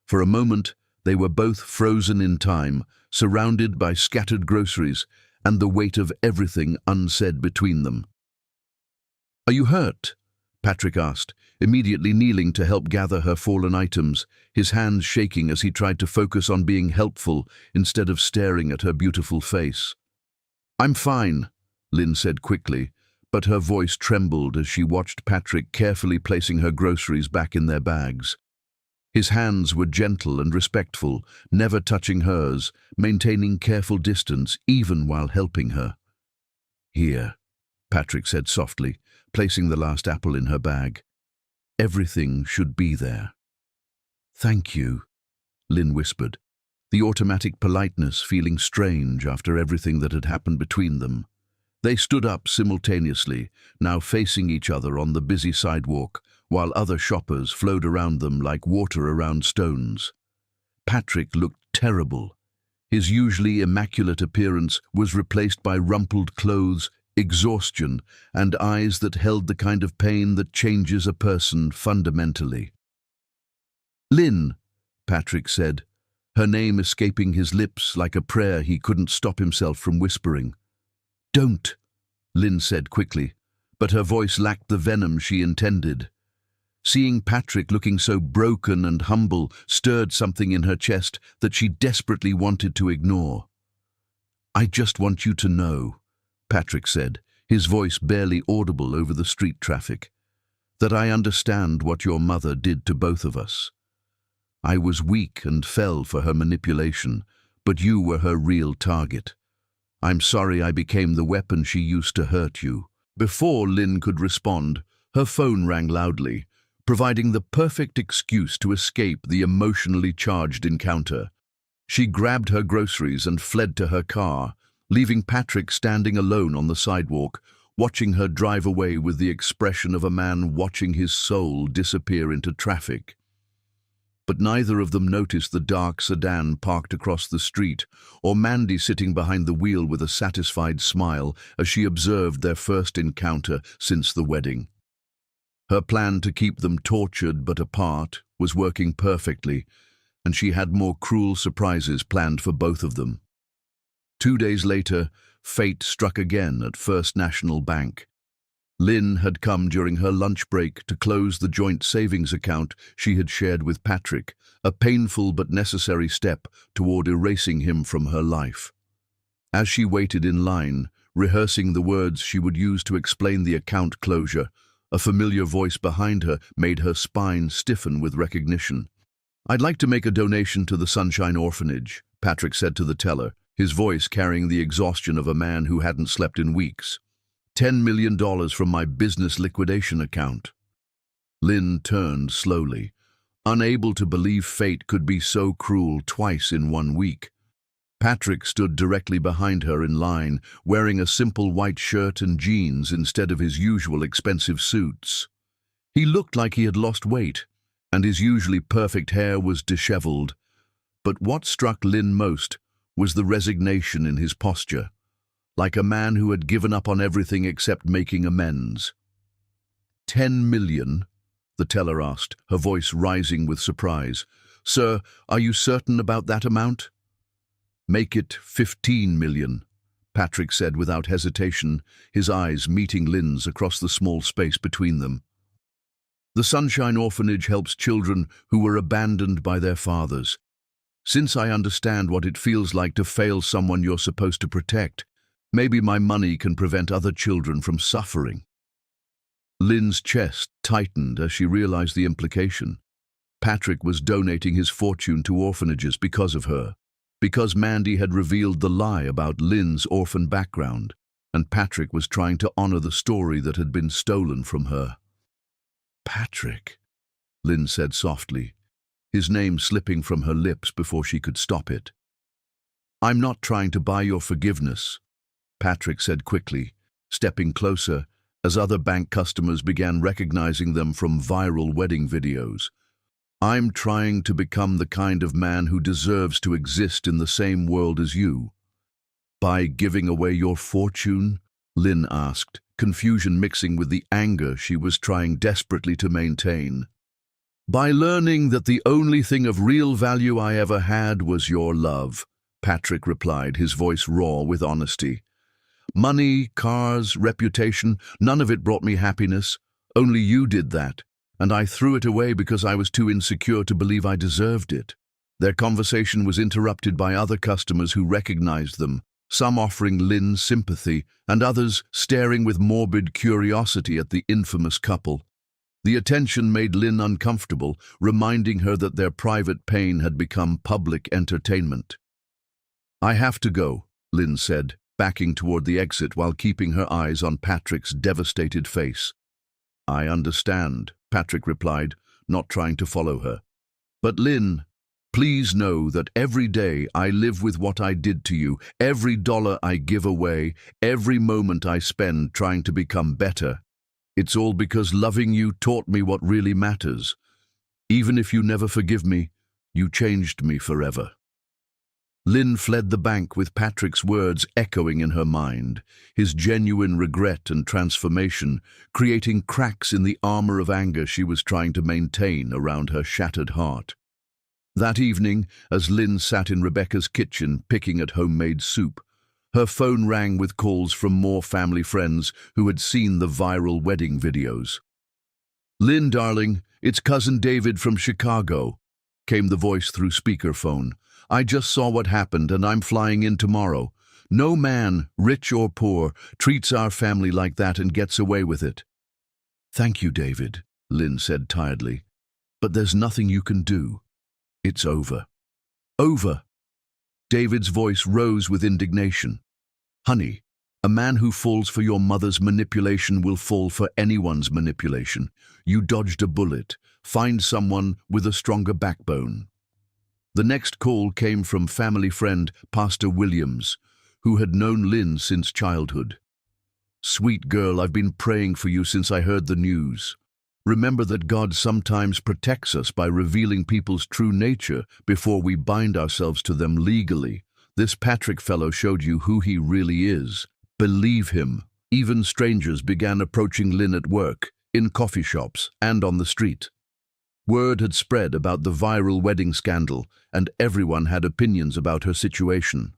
For a moment, They were both frozen in time, surrounded by scattered groceries and the weight of everything unsaid between them. "Are you hurt?" Patrick asked, immediately kneeling to help gather her fallen items, his hands shaking as he tried to focus on being helpful instead of staring at her beautiful face. "I'm fine," Lynn said quickly, but her voice trembled as she watched Patrick carefully placing her groceries back in their bags. His hands were gentle and respectful, never touching hers, maintaining careful distance even while helping her. "Here," Patrick said softly, placing the last apple in her bag. "Everything should be there." "Thank you," Lynn whispered, the automatic politeness feeling strange after everything that had happened between them. They stood up simultaneously, now facing each other on the busy sidewalk, while other shoppers flowed around them like water around stones. Patrick looked terrible. His usually immaculate appearance was replaced by rumpled clothes, exhaustion, and eyes that held the kind of pain that changes a person fundamentally. "Lynn," Patrick said, her name escaping his lips like a prayer he couldn't stop himself from whispering. "Don't," Lynn said quickly, but her voice lacked the venom she intended. Seeing Patrick looking so broken and humble stirred something in her chest that she desperately wanted to ignore. "I just want you to know," Patrick said, his voice barely audible over the street traffic, "that I understand what your mother did to both of us. I was weak and fell for her manipulation, but you were her real target. I'm sorry I became the weapon she used to hurt you." Before Lynn could respond, her phone rang loudly, providing the perfect excuse to escape the emotionally charged encounter. She grabbed her groceries and fled to her car, leaving Patrick standing alone on the sidewalk, watching her drive away with the expression of a man watching his soul disappear into traffic. But neither of them noticed the dark sedan parked across the street, or Mandy sitting behind the wheel with a satisfied smile as she observed their first encounter since the wedding. Her plan to keep them tortured but apart was working perfectly, and she had more cruel surprises planned for both of them. 2 days later, fate struck again at First National Bank. Lynn had come during her lunch break to close the joint savings account she had shared with Patrick, a painful but necessary step toward erasing him from her life. As she waited in line, rehearsing the words she would use to explain the account closure, a familiar voice behind her made her spine stiffen with recognition. "I'd like to make a donation to the Sunshine Orphanage," Patrick said to the teller, his voice carrying the exhaustion of a man who hadn't slept in weeks. $10 million from my business liquidation account." Lynn turned slowly, unable to believe fate could be so cruel twice in 1 week. Patrick stood directly behind her in line, wearing a simple white shirt and jeans instead of his usual expensive suits. He looked like he had lost weight, and his usually perfect hair was disheveled. But what struck Lynn most was the resignation in his posture, like a man who had given up on everything except making amends. "10 million?" the teller asked, her voice rising with surprise. "Sir, are you certain about that amount?" "Make it 15 million, Patrick said without hesitation, his eyes meeting Lynn's across the small space between them. The Sunshine Orphanage helps children who were abandoned by their fathers. Since I understand what it feels like to fail someone you're supposed to protect, maybe my money can prevent other children from suffering." Lynn's chest tightened as she realized the implication. Patrick was donating his fortune to orphanages because of her, because Mandy had revealed the lie about Lynn's orphan background, and Patrick was trying to honor the story that had been stolen from her. "Patrick," Lynn said softly, his name slipping from her lips before she could stop it. "I'm not trying to buy your forgiveness," Patrick said quickly, stepping closer as other bank customers began recognizing them from viral wedding videos. "I'm trying to become the kind of man who deserves to exist in the same world as you." "By giving away your fortune?" Lynn asked, confusion mixing with the anger she was trying desperately to maintain. By learning that the only thing of real value I ever had was your love, Patrick replied, his voice raw with honesty. Money, cars, reputation, none of it brought me happiness. Only you did that, and I threw it away because I was too insecure to believe I deserved it. Their conversation was interrupted by other customers who recognized them, some offering Lynn sympathy, and others staring with morbid curiosity at the infamous couple. The attention made Lynn uncomfortable, reminding her that their private pain had become public entertainment. I have to go, Lynn said, backing toward the exit while keeping her eyes on Patrick's devastated face. I understand, Patrick replied, not trying to follow her. But Lynn, please know that every day I live with what I did to you, every dollar I give away, every moment I spend trying to become better. It's all because loving you taught me what really matters. Even if you never forgive me, you changed me forever. Lynn fled the bank with Patrick's words echoing in her mind, his genuine regret and transformation creating cracks in the armor of anger she was trying to maintain around her shattered heart. That evening, as Lynn sat in Rebecca's kitchen picking at homemade soup, her phone rang with calls from more family friends who had seen the viral wedding videos. "Lynn, darling, it's Cousin David from Chicago," came the voice through speakerphone. "I just saw what happened and I'm flying in tomorrow. No man, rich or poor, treats our family like that and gets away with it." "Thank you, David," Lynn said tiredly. "But there's nothing you can do. It's over." "Over?" David's voice rose with indignation. "Honey, a man who falls for your mother's manipulation will fall for anyone's manipulation. You dodged a bullet. Find someone with a stronger backbone." The next call came from family friend Pastor Williams, who had known Lynn since childhood. "Sweet girl, I've been praying for you since I heard the news. Remember that God sometimes protects us by revealing people's true nature before we bind ourselves to them legally. This Patrick fellow showed you who he really is. Believe him." Even strangers began approaching Lynn at work, in coffee shops, and on the street. Word had spread about the viral wedding scandal, and everyone had opinions about her situation.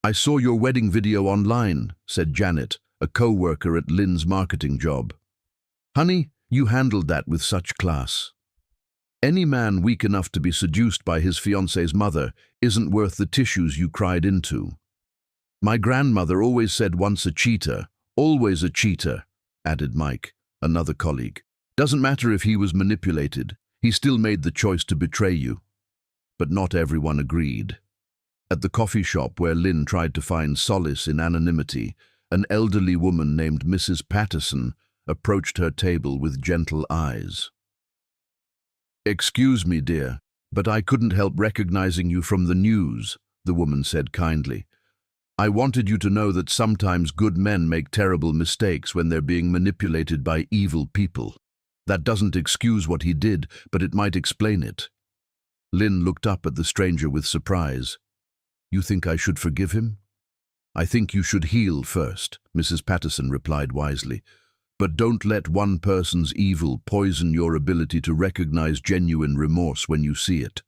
"I saw your wedding video online," said Janet, a co-worker at Lynn's marketing job. "Honey, you handled that with such class. Any man weak enough to be seduced by his fiancé's mother isn't worth the tissues you cried into." "My grandmother always said once a cheater, always a cheater," added Mike, another colleague. "Doesn't matter if he was manipulated, he still made the choice to betray you." But not everyone agreed. At the coffee shop where Lynn tried to find solace in anonymity, an elderly woman named Mrs. Patterson approached her table with gentle eyes. "Excuse me, dear, but I couldn't help recognizing you from the news," the woman said kindly. "I wanted you to know that sometimes good men make terrible mistakes when they're being manipulated by evil people. That doesn't excuse what he did, but it might explain it." Lynn looked up at the stranger with surprise. "You think I should forgive him?" "I think you should heal first," Mrs. Patterson replied wisely. "But don't let one person's evil poison your ability to recognize genuine remorse when you see it.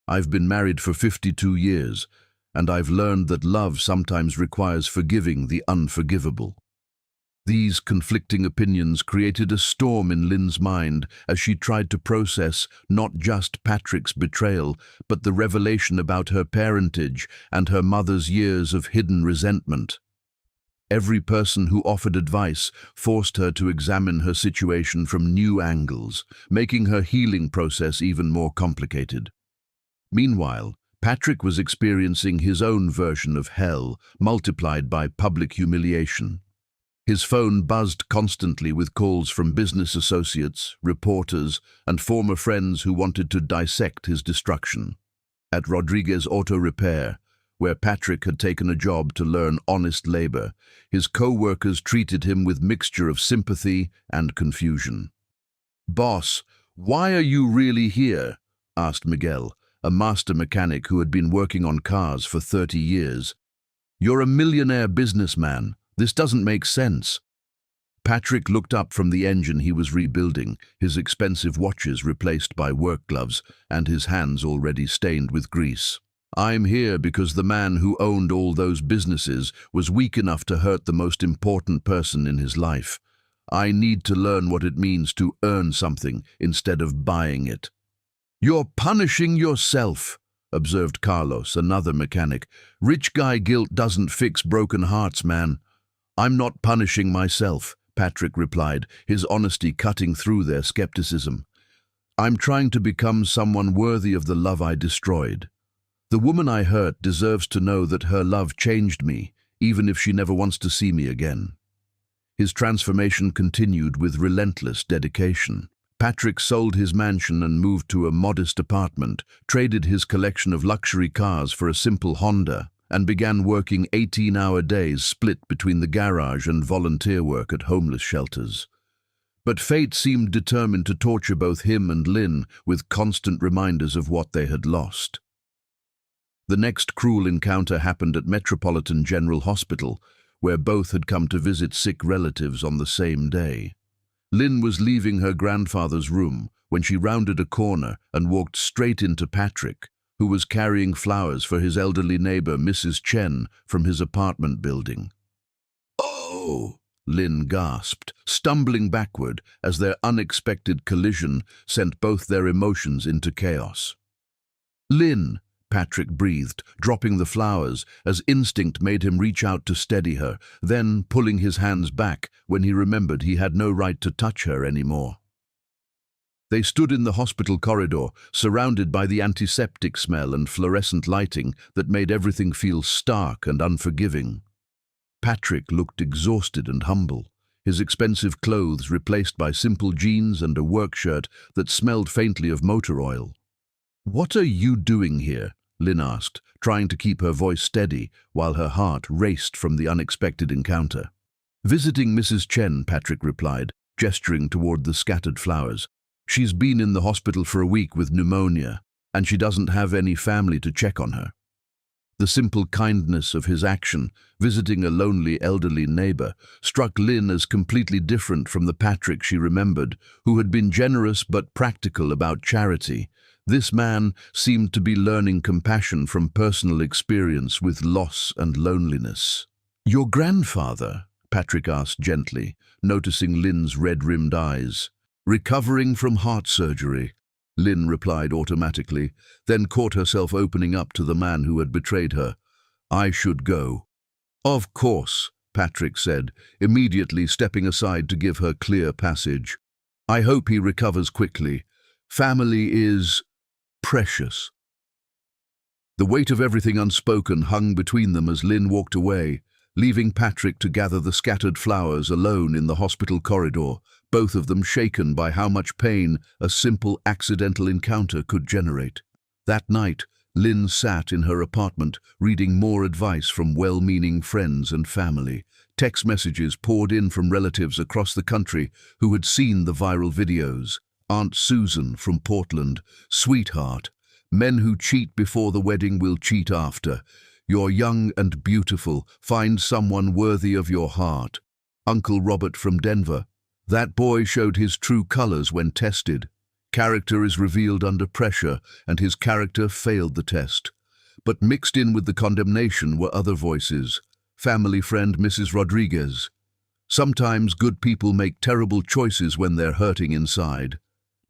I've been married for 52 years, and I've learned that love sometimes requires forgiving the unforgivable." These conflicting opinions created a storm in Lynn's mind as she tried to process not just Patrick's betrayal, but the revelation about her parentage and her mother's years of hidden resentment. Every person who offered advice forced her to examine her situation from new angles, making her healing process even more complicated. Meanwhile, Patrick was experiencing his own version of hell, multiplied by public humiliation. His phone buzzed constantly with calls from business associates, reporters, and former friends who wanted to dissect his destruction. At Rodriguez Auto Repair, where Patrick had taken a job to learn honest labor, his co-workers treated him with mixture of sympathy and confusion. "Boss, why are you really here?" asked Miguel, a master mechanic who had been working on cars for 30 years. "You're a millionaire businessman. This doesn't make sense." Patrick looked up from the engine he was rebuilding, his expensive watches replaced by work gloves and his hands already stained with grease. "I'm here because the man who owned all those businesses was weak enough to hurt the most important person in his life. I need to learn what it means to earn something instead of buying it." "You're punishing yourself," observed Carlos, another mechanic. "Rich guy guilt doesn't fix broken hearts, man." "I'm not punishing myself," Patrick replied, his honesty cutting through their skepticism. "I'm trying to become someone worthy of the love I destroyed. The woman I hurt deserves to know that her love changed me, even if she never wants to see me again." His transformation continued with relentless dedication. Patrick sold his mansion and moved to a modest apartment, traded his collection of luxury cars for a simple Honda, and began working 18-hour days split between the garage and volunteer work at homeless shelters. But fate seemed determined to torture both him and Lynn with constant reminders of what they had lost. The next cruel encounter happened at Metropolitan General Hospital, where both had come to visit sick relatives on the same day. Lynn was leaving her grandfather's room when she rounded a corner and walked straight into Patrick, who was carrying flowers for his elderly neighbor, Mrs. Chen, from his apartment building. "Oh!" Lynn gasped, stumbling backward as their unexpected collision sent both their emotions into chaos. "Lynn!" Patrick breathed, dropping the flowers as instinct made him reach out to steady her, then pulling his hands back when he remembered he had no right to touch her anymore. They stood in the hospital corridor, surrounded by the antiseptic smell and fluorescent lighting that made everything feel stark and unforgiving. Patrick looked exhausted and humble, his expensive clothes replaced by simple jeans and a work shirt that smelled faintly of motor oil. "What are you doing here?" Lynn asked, trying to keep her voice steady while her heart raced from the unexpected encounter. "Visiting Mrs. Chen," Patrick replied, gesturing toward the scattered flowers. "She's been in the hospital for a week with pneumonia, and she doesn't have any family to check on her." The simple kindness of his action, visiting a lonely elderly neighbor, struck Lynn as completely different from the Patrick she remembered, who had been generous but practical about charity. This man seemed to be learning compassion from personal experience with loss and loneliness. "Your grandfather?" Patrick asked gently, noticing Lynn's red-rimmed eyes. "Recovering from heart surgery," Lynn replied automatically, then caught herself opening up to the man who had betrayed her. "I should go." "Of course," Patrick said, immediately stepping aside to give her clear passage. "I hope he recovers quickly. Family is precious." The weight of everything unspoken hung between them as Lynn walked away, leaving Patrick to gather the scattered flowers alone in the hospital corridor, both of them shaken by how much pain a simple accidental encounter could generate. That night, Lynn sat in her apartment, reading more advice from well-meaning friends and family. Text messages poured in from relatives across the country who had seen the viral videos. Aunt Susan from Portland, "Sweetheart, men who cheat before the wedding will cheat after. You're young and beautiful. Find someone worthy of your heart." Uncle Robert from Denver, "That boy showed his true colors when tested. Character is revealed under pressure, and his character failed the test." But mixed in with the condemnation were other voices. Family friend Mrs. Rodriguez, "Sometimes good people make terrible choices when they're hurting inside.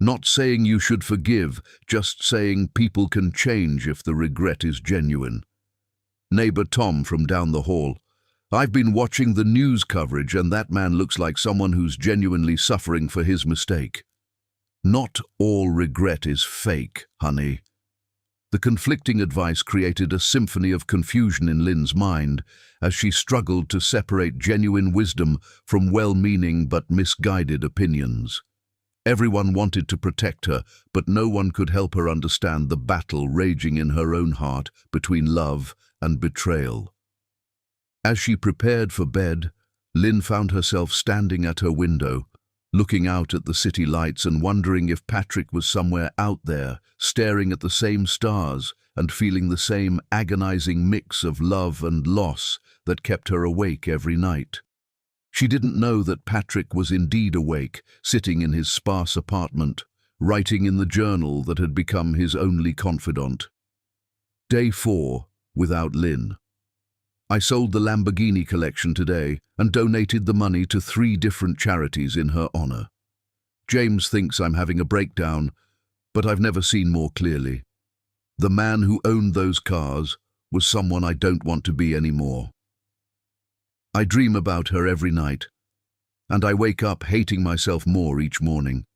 Not saying you should forgive, just saying people can change if the regret is genuine." Neighbor Tom from down the hall, "I've been watching the news coverage and that man looks like someone who's genuinely suffering for his mistake." "Not all regret is fake, honey." The conflicting advice created a symphony of confusion in Lynn's mind as she struggled to separate genuine wisdom from well-meaning but misguided opinions. Everyone wanted to protect her, but no one could help her understand the battle raging in her own heart between love and betrayal. As she prepared for bed, Lynn found herself standing at her window, looking out at the city lights and wondering if Patrick was somewhere out there, staring at the same stars and feeling the same agonizing mix of love and loss that kept her awake every night. She didn't know that Patrick was indeed awake, sitting in his sparse apartment, writing in the journal that had become his only confidant. Day 4, without Lynn. I sold the Lamborghini collection today and donated the money to 3 different charities in her honor. James thinks I'm having a breakdown, but I've never seen more clearly. The man who owned those cars was someone I don't want to be anymore. I dream about her every night, and I wake up hating myself more each morning.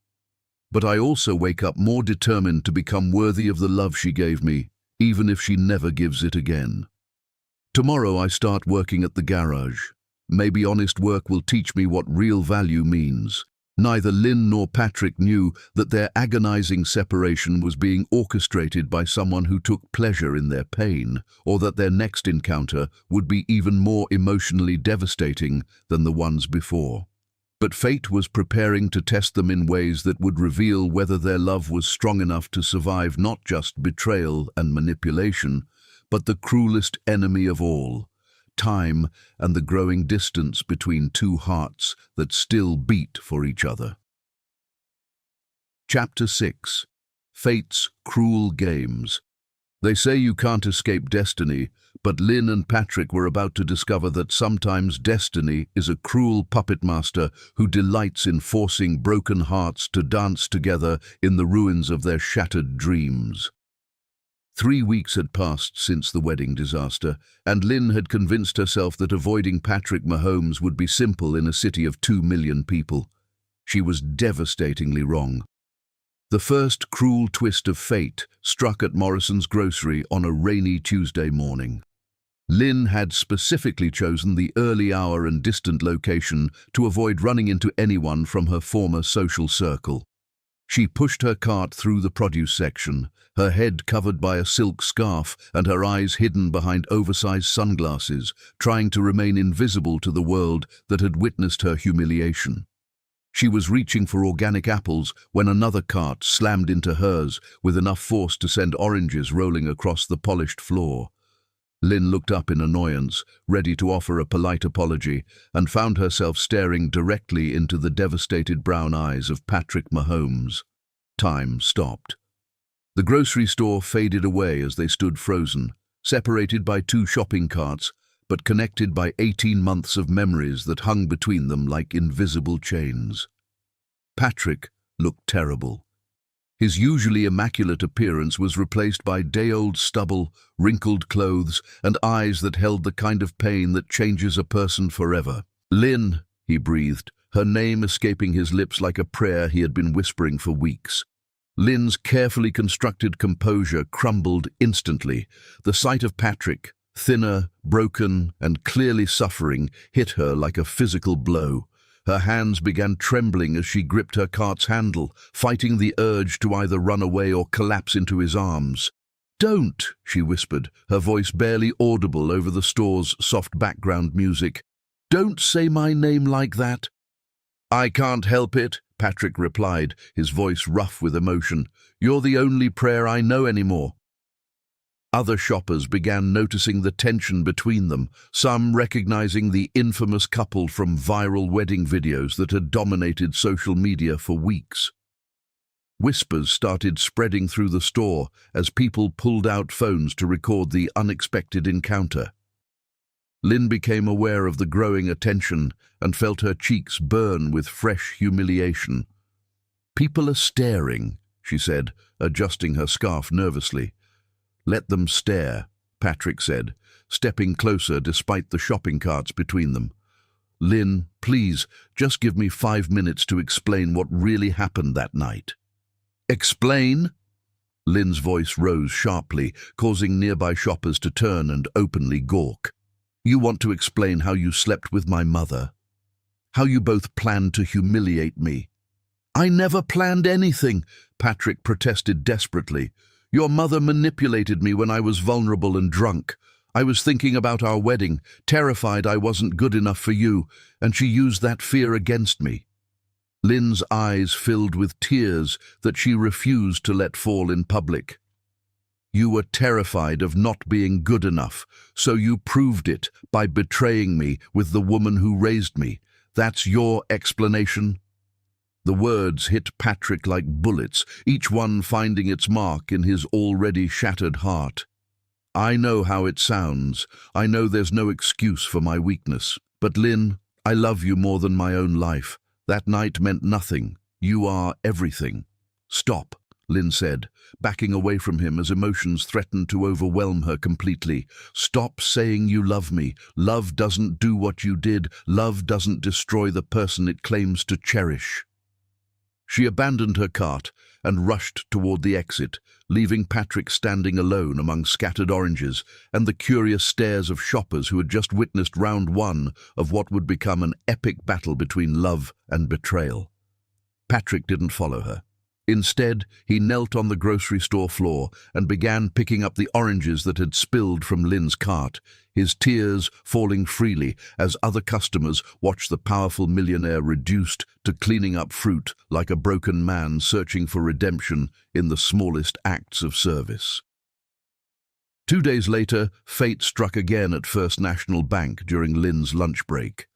But I also wake up more determined to become worthy of the love she gave me, even if she never gives it again. Tomorrow I start working at the garage. Maybe honest work will teach me what real value means. Neither Lynn nor Patrick knew that their agonizing separation was being orchestrated by someone who took pleasure in their pain, or that their next encounter would be even more emotionally devastating than the ones before. But fate was preparing to test them in ways that would reveal whether their love was strong enough to survive not just betrayal and manipulation, but the cruelest enemy of all, time and the growing distance between 2 hearts that still beat for each other. Chapter 6. Fate's Cruel Games. They say you can't escape destiny, but Lynn and Patrick were about to discover that sometimes destiny is a cruel puppet master who delights in forcing broken hearts to dance together in the ruins of their shattered dreams. 3 weeks had passed since the wedding disaster, and Lynn had convinced herself that avoiding Patrick Mahomes would be simple in a city of 2 million people. She was devastatingly wrong. The first cruel twist of fate struck at Morrison's grocery on a rainy Tuesday morning. Lynn had specifically chosen the early hour and distant location to avoid running into anyone from her former social circle. She pushed her cart through the produce section, her head covered by a silk scarf and her eyes hidden behind oversized sunglasses, trying to remain invisible to the world that had witnessed her humiliation. She was reaching for organic apples when another cart slammed into hers with enough force to send oranges rolling across the polished floor. Lynn looked up in annoyance, ready to offer a polite apology, and found herself staring directly into the devastated brown eyes of Patrick Mahomes. Time stopped. The grocery store faded away as they stood frozen, separated by 2 shopping carts, but connected by 18 months of memories that hung between them like invisible chains. Patrick looked terrible. His usually immaculate appearance was replaced by day-old stubble, wrinkled clothes, and eyes that held the kind of pain that changes a person forever. "Lynn," he breathed, her name escaping his lips like a prayer he had been whispering for weeks. Lynn's carefully constructed composure crumbled instantly. The sight of Patrick, thinner, broken, and clearly suffering, hit her like a physical blow. Her hands began trembling as she gripped her cart's handle, fighting the urge to either run away or collapse into his arms. "Don't," she whispered, her voice barely audible over the store's soft background music. "Don't say my name like that." "I can't help it," Patrick replied, his voice rough with emotion. "You're the only prayer I know anymore." Other shoppers began noticing the tension between them, some recognizing the infamous couple from viral wedding videos that had dominated social media for weeks. Whispers started spreading through the store as people pulled out phones to record the unexpected encounter. Lynn became aware of the growing attention and felt her cheeks burn with fresh humiliation. "People are staring," she said, adjusting her scarf nervously. "Let them stare," Patrick said, stepping closer despite the shopping carts between them. "Lynn, please, just give me 5 minutes to explain what really happened that night." "Explain?" Lynn's voice rose sharply, causing nearby shoppers to turn and openly gawk. "You want to explain how you slept with my mother? How you both planned to humiliate me?" "I never planned anything," Patrick protested desperately. "Your mother manipulated me when I was vulnerable and drunk. I was thinking about our wedding, terrified I wasn't good enough for you, and she used that fear against me." Lynn's eyes filled with tears that she refused to let fall in public. "You were terrified of not being good enough, so you proved it by betraying me with the woman who raised me. That's your explanation? The words hit Patrick like bullets, each one finding its mark in his already shattered heart. I know how it sounds. I know there's no excuse for my weakness. But Lynn, I love you more than my own life. That night meant nothing. You are everything. Stop, Lynn said, backing away from him as emotions threatened to overwhelm her completely. Stop saying you love me. Love doesn't do what you did. Love doesn't destroy the person it claims to cherish. She abandoned her cart and rushed toward the exit, leaving Patrick standing alone among scattered oranges and the curious stares of shoppers who had just witnessed round one of what would become an epic battle between love and betrayal. Patrick didn't follow her. Instead, he knelt on the grocery store floor and began picking up the oranges that had spilled from Lynn's cart, his tears falling freely as other customers watched the powerful millionaire reduced to cleaning up fruit like a broken man searching for redemption in the smallest acts of service. 2 days later, fate struck again at First National Bank during Lynn's lunch break.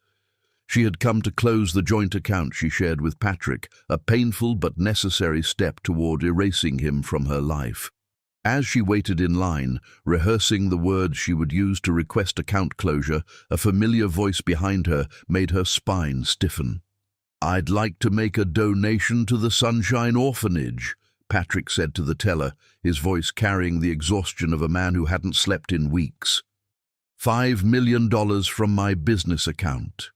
She had come to close the joint account she shared with Patrick, a painful but necessary step toward erasing him from her life. As she waited in line, rehearsing the words she would use to request account closure, a familiar voice behind her made her spine stiffen. "I'd like to make a donation to the Sunshine Orphanage," Patrick said to the teller, his voice carrying the exhaustion of a man who hadn't slept in weeks. $5 million from my business account."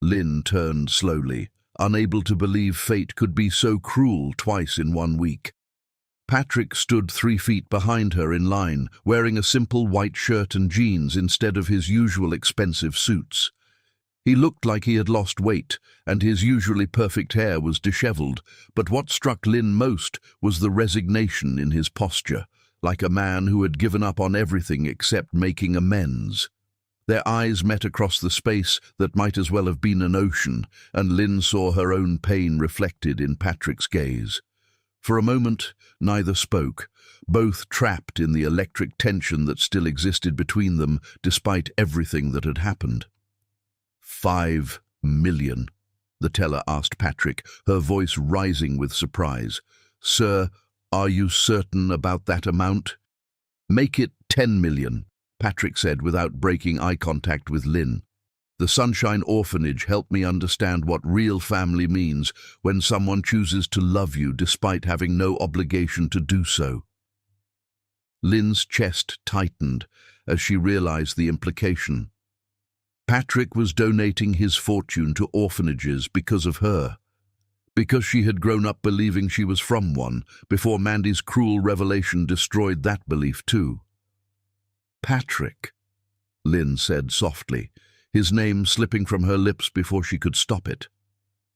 Lynn turned slowly, unable to believe fate could be so cruel twice in 1 week. Patrick stood 3 feet behind her in line, wearing a simple white shirt and jeans instead of his usual expensive suits. He looked like he had lost weight, and his usually perfect hair was disheveled, but what struck Lynn most was the resignation in his posture, like a man who had given up on everything except making amends. Their eyes met across the space that might as well have been an ocean, and Lynn saw her own pain reflected in Patrick's gaze. For a moment, neither spoke, both trapped in the electric tension that still existed between them despite everything that had happened. $5 million, the teller asked Patrick, her voice rising with surprise. "Sir, are you certain about that amount?" "Make it 10 million. Patrick said without breaking eye contact with Lynn. "The Sunshine Orphanage helped me understand what real family means when someone chooses to love you despite having no obligation to do so." Lynn's chest tightened as she realized the implication. Patrick was donating his fortune to orphanages because of her, because she had grown up believing she was from one, before Mandy's cruel revelation destroyed that belief too. "Patrick," Lynn said softly, his name slipping from her lips before she could stop it.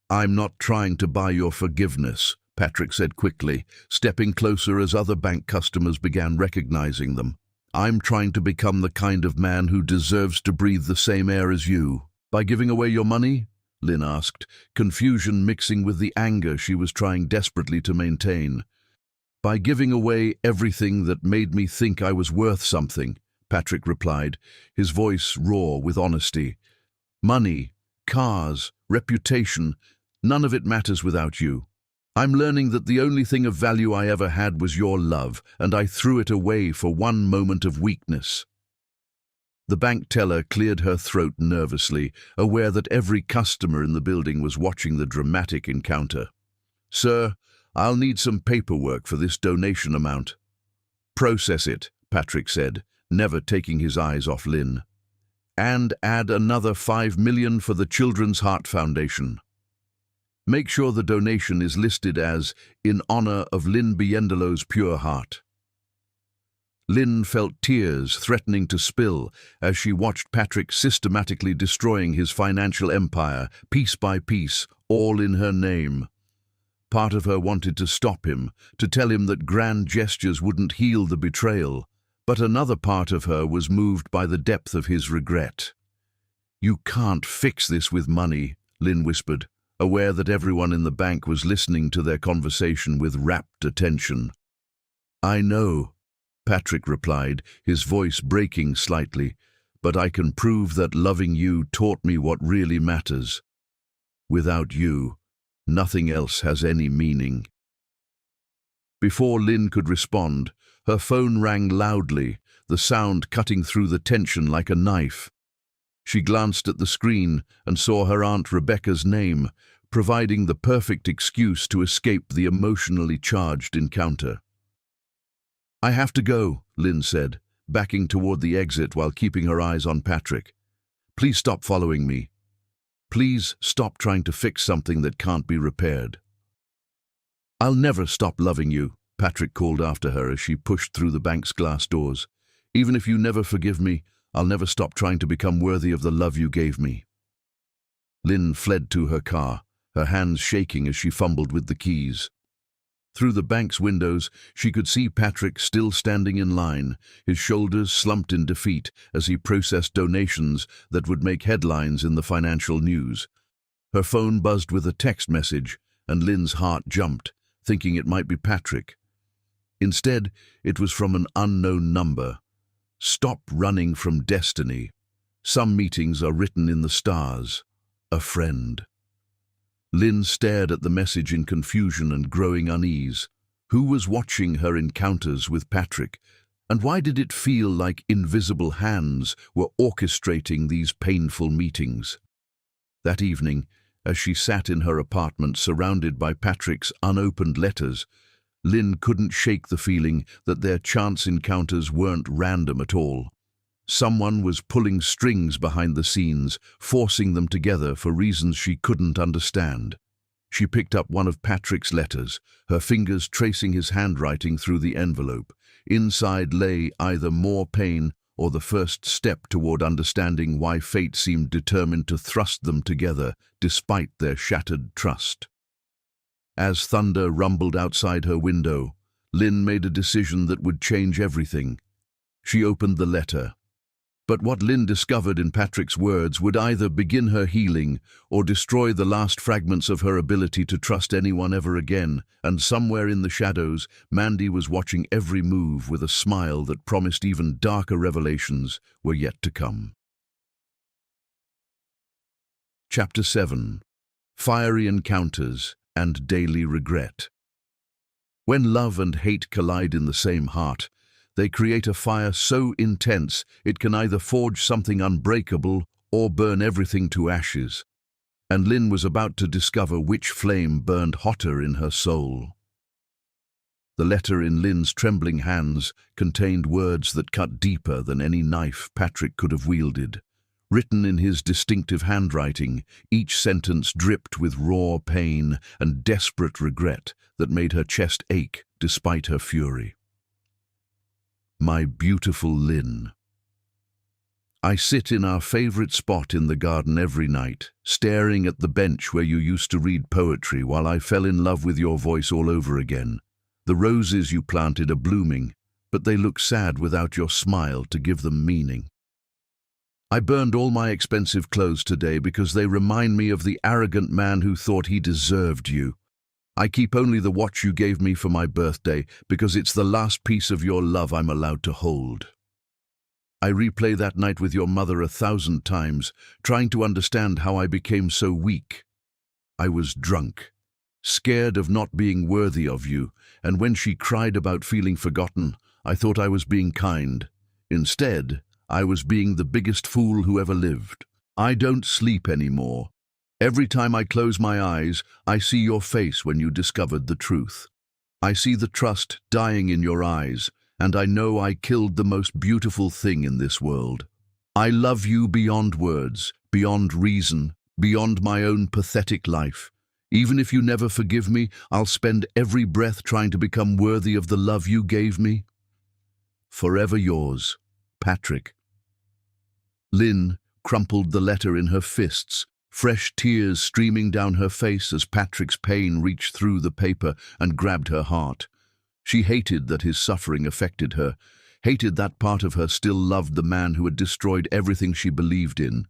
"I'm not trying to buy your forgiveness," Patrick said quickly, stepping closer as other bank customers began recognizing them. "I'm trying to become the kind of man who deserves to breathe the same air as you." "By giving away your money?" Lynn asked, confusion mixing with the anger she was trying desperately to maintain. "By giving away everything that made me think I was worth something," Patrick replied, his voice raw with honesty. "Money, cars, reputation, none of it matters without you. I'm learning that the only thing of value I ever had was your love, and I threw it away for one moment of weakness." The bank teller cleared her throat nervously, aware that every customer in the building was watching the dramatic encounter. "Sir, I'll need some paperwork for this donation amount." "Process it," Patrick said, never taking his eyes off Lynn. "And add another $5 million for the Children's Heart Foundation. Make sure the donation is listed as in honor of Lynn Biendelow's pure heart." Lynn felt tears threatening to spill as she watched Patrick systematically destroying his financial empire, piece by piece, all in her name. Part of her wanted to stop him, to tell him that grand gestures wouldn't heal the betrayal, but another part of her was moved by the depth of his regret. "You can't fix this with money," Lynn whispered, aware that everyone in the bank was listening to their conversation with rapt attention. "I know," Patrick replied, his voice breaking slightly, "but I can prove that loving you taught me what really matters. Without you, nothing else has any meaning. Before Lynn could respond, her phone rang loudly, the sound cutting through the tension like a knife. She glanced at the screen and saw her Aunt Rebecca's name, providing the perfect excuse to escape the emotionally charged encounter. "I have to go," Lynn said, backing toward the exit while keeping her eyes on Patrick. "Please stop following me. Please stop trying to fix something that can't be repaired." "I'll never stop loving you," Patrick called after her as she pushed through the bank's glass doors. "Even if you never forgive me, I'll never stop trying to become worthy of the love you gave me." Lynn fled to her car, her hands shaking as she fumbled with the keys. Through the bank's windows, she could see Patrick still standing in line, his shoulders slumped in defeat as he processed donations that would make headlines in the financial news. Her phone buzzed with a text message, and Lynn's heart jumped, thinking it might be Patrick. Instead, it was from an unknown number. "Stop running from destiny. Some meetings are written in the stars. A friend." Lynn stared at the message in confusion and growing unease. Who was watching her encounters with Patrick, and why did it feel like invisible hands were orchestrating these painful meetings? That evening, as she sat in her apartment surrounded by Patrick's unopened letters, Lynn couldn't shake the feeling that their chance encounters weren't random at all. Someone was pulling strings behind the scenes, forcing them together for reasons she couldn't understand. She picked up one of Patrick's letters, her fingers tracing his handwriting through the envelope. Inside lay either more pain or the first step toward understanding why fate seemed determined to thrust them together despite their shattered trust. As thunder rumbled outside her window, Lynn made a decision that would change everything. She opened the letter. But what Lynn discovered in Patrick's words would either begin her healing or destroy the last fragments of her ability to trust anyone ever again, and somewhere in the shadows, Mandy was watching every move with a smile that promised even darker revelations were yet to come. Chapter 7. Fiery Encounters and Daily Regret. When love and hate collide in the same heart, they create a fire so intense it can either forge something unbreakable or burn everything to ashes. And Lynn was about to discover which flame burned hotter in her soul. The letter in Lynn's trembling hands contained words that cut deeper than any knife Patrick could have wielded. Written in his distinctive handwriting, each sentence dripped with raw pain and desperate regret that made her chest ache despite her fury. My beautiful Lynn. I sit in our favorite spot in the garden every night, staring at the bench where you used to read poetry while I fell in love with your voice all over again. The roses you planted are blooming, but they look sad without your smile to give them meaning. I burned all my expensive clothes today because they remind me of the arrogant man who thought he deserved you. I keep only the watch you gave me for my birthday because it's the last piece of your love I'm allowed to hold. I replay that night with your mother 1,000 times, trying to understand how I became so weak. I was drunk, scared of not being worthy of you, and when she cried about feeling forgotten, I thought I was being kind. Instead, I was being the biggest fool who ever lived. I don't sleep anymore. Every time I close my eyes, I see your face when you discovered the truth. I see the trust dying in your eyes, and I know I killed the most beautiful thing in this world. I love you beyond words, beyond reason, beyond my own pathetic life. Even if you never forgive me, I'll spend every breath trying to become worthy of the love you gave me. Forever yours, Patrick. Lynn crumpled the letter in her fists, fresh tears streaming down her face as Patrick's pain reached through the paper and grabbed her heart. She hated that his suffering affected her, hated that part of her still loved the man who had destroyed everything she believed in.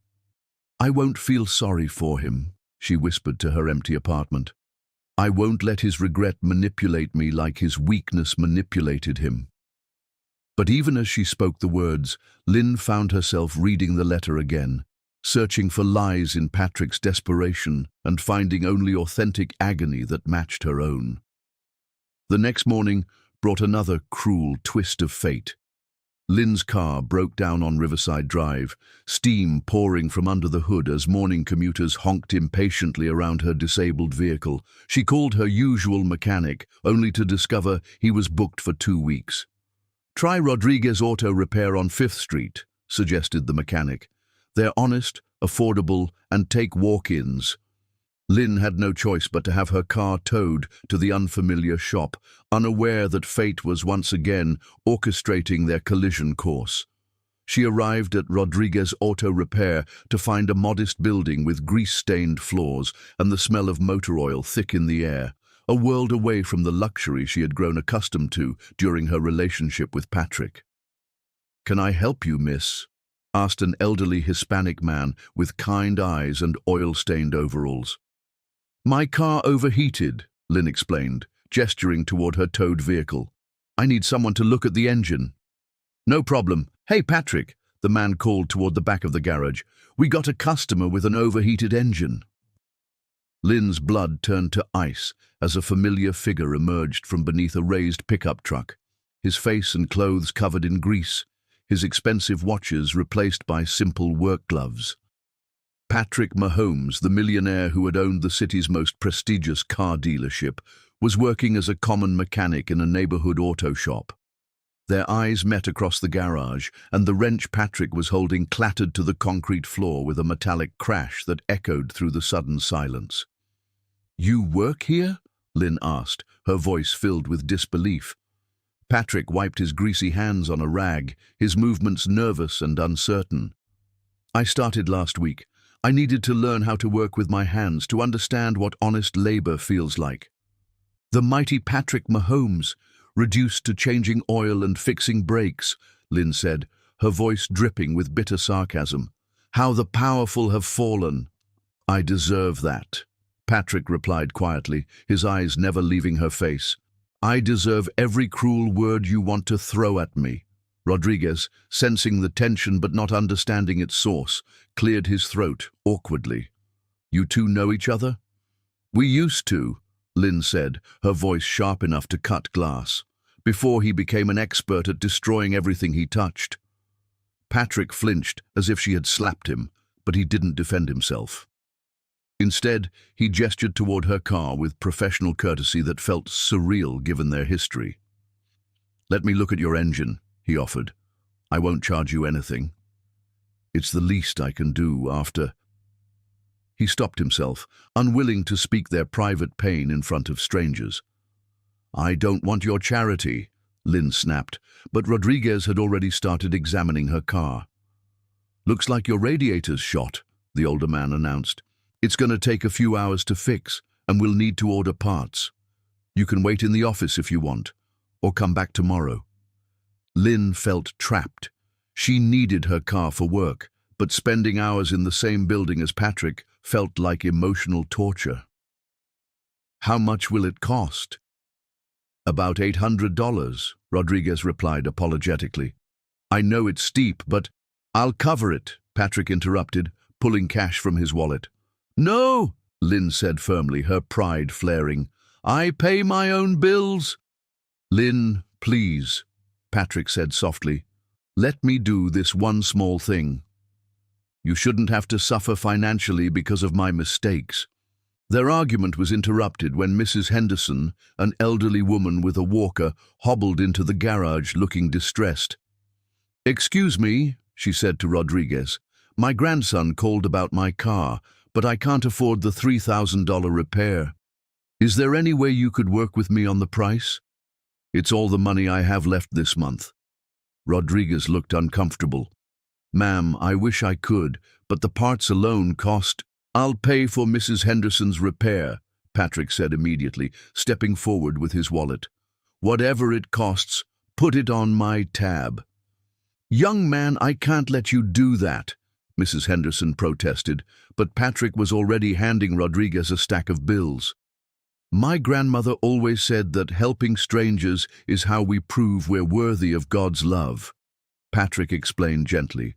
I won't feel sorry for him, she whispered to her empty apartment. I won't let his regret manipulate me like his weakness manipulated him. But even as she spoke the words, Lynn found herself reading the letter again, searching for lies in Patrick's desperation and finding only authentic agony that matched her own. The next morning brought another cruel twist of fate. Lynn's car broke down on Riverside Drive, steam pouring from under the hood as morning commuters honked impatiently around her disabled vehicle. She called her usual mechanic, only to discover he was booked for 2 weeks. "Try Rodriguez Auto Repair on 5th Street, suggested the mechanic. "They're honest, affordable, and take walk-ins." Lynn had no choice but to have her car towed to the unfamiliar shop, unaware that fate was once again orchestrating their collision course. She arrived at Rodriguez Auto Repair to find a modest building with grease-stained floors and the smell of motor oil thick in the air, a world away from the luxury she had grown accustomed to during her relationship with Patrick. "Can I help you, miss?" asked an elderly Hispanic man with kind eyes and oil-stained overalls. "My car overheated," Lynn explained, gesturing toward her towed vehicle. "I need someone to look at the engine." "No problem. Hey, Patrick," the man called toward the back of the garage. "We got a customer with an overheated engine." Lynn's blood turned to ice as a familiar figure emerged from beneath a raised pickup truck, his face and clothes covered in grease, his expensive watches replaced by simple work gloves. Patrick Mahomes, the millionaire who had owned the city's most prestigious car dealership, was working as a common mechanic in a neighborhood auto shop. Their eyes met across the garage, and the wrench Patrick was holding clattered to the concrete floor with a metallic crash that echoed through the sudden silence. "You work here?" Lynn asked, her voice filled with disbelief. Patrick wiped his greasy hands on a rag, his movements nervous and uncertain. "I started last week. I needed to learn how to work with my hands, to understand what honest labor feels like." "The mighty Patrick Mahomes, reduced to changing oil and fixing brakes," Lynn said, her voice dripping with bitter sarcasm. "How the powerful have fallen." "I deserve that," Patrick replied quietly, his eyes never leaving her face. "I deserve every cruel word you want to throw at me." Rodriguez, sensing the tension but not understanding its source, cleared his throat awkwardly. "You two know each other?" "We used to," Lynn said, her voice sharp enough to cut glass, "before he became an expert at destroying everything he touched." Patrick flinched as if she had slapped him, but he didn't defend himself. Instead, he gestured toward her car with professional courtesy that felt surreal given their history. "Let me look at your engine," he offered. "I won't charge you anything. It's the least I can do after—" He stopped himself, unwilling to speak their private pain in front of strangers. "I don't want your charity," Lynn snapped, but Rodriguez had already started examining her car. "Looks like your radiator's shot," the older man announced. "It's going to take a few hours to fix, and we'll need to order parts. You can wait in the office if you want, or come back tomorrow." Lynn felt trapped. She needed her car for work, but spending hours in the same building as Patrick felt like emotional torture. "How much will it cost?" "About $800, Rodriguez replied apologetically. "I know it's steep, but—" "I'll cover it," Patrick interrupted, pulling cash from his wallet. "No," Lynn said firmly, her pride flaring. "I pay my own bills." "Lynn, please," Patrick said softly. "Let me do this one small thing. You shouldn't have to suffer financially because of my mistakes." Their argument was interrupted when Mrs. Henderson, an elderly woman with a walker, hobbled into the garage looking distressed. "Excuse me," she said to Rodriguez. "My grandson called about my car, but I can't afford the $3,000 repair. Is there any way you could work with me on the price? It's all the money I have left this month." Rodriguez looked uncomfortable. "Ma'am, I wish I could, but the parts alone cost—" "I'll pay for Mrs. Henderson's repair," Patrick said immediately, stepping forward with his wallet. "Whatever it costs, put it on my tab." "Young man, I can't let you do that," Mrs. Henderson protested, but Patrick was already handing Rodriguez a stack of bills. "My grandmother always said that helping strangers is how we prove we're worthy of God's love," Patrick explained gently.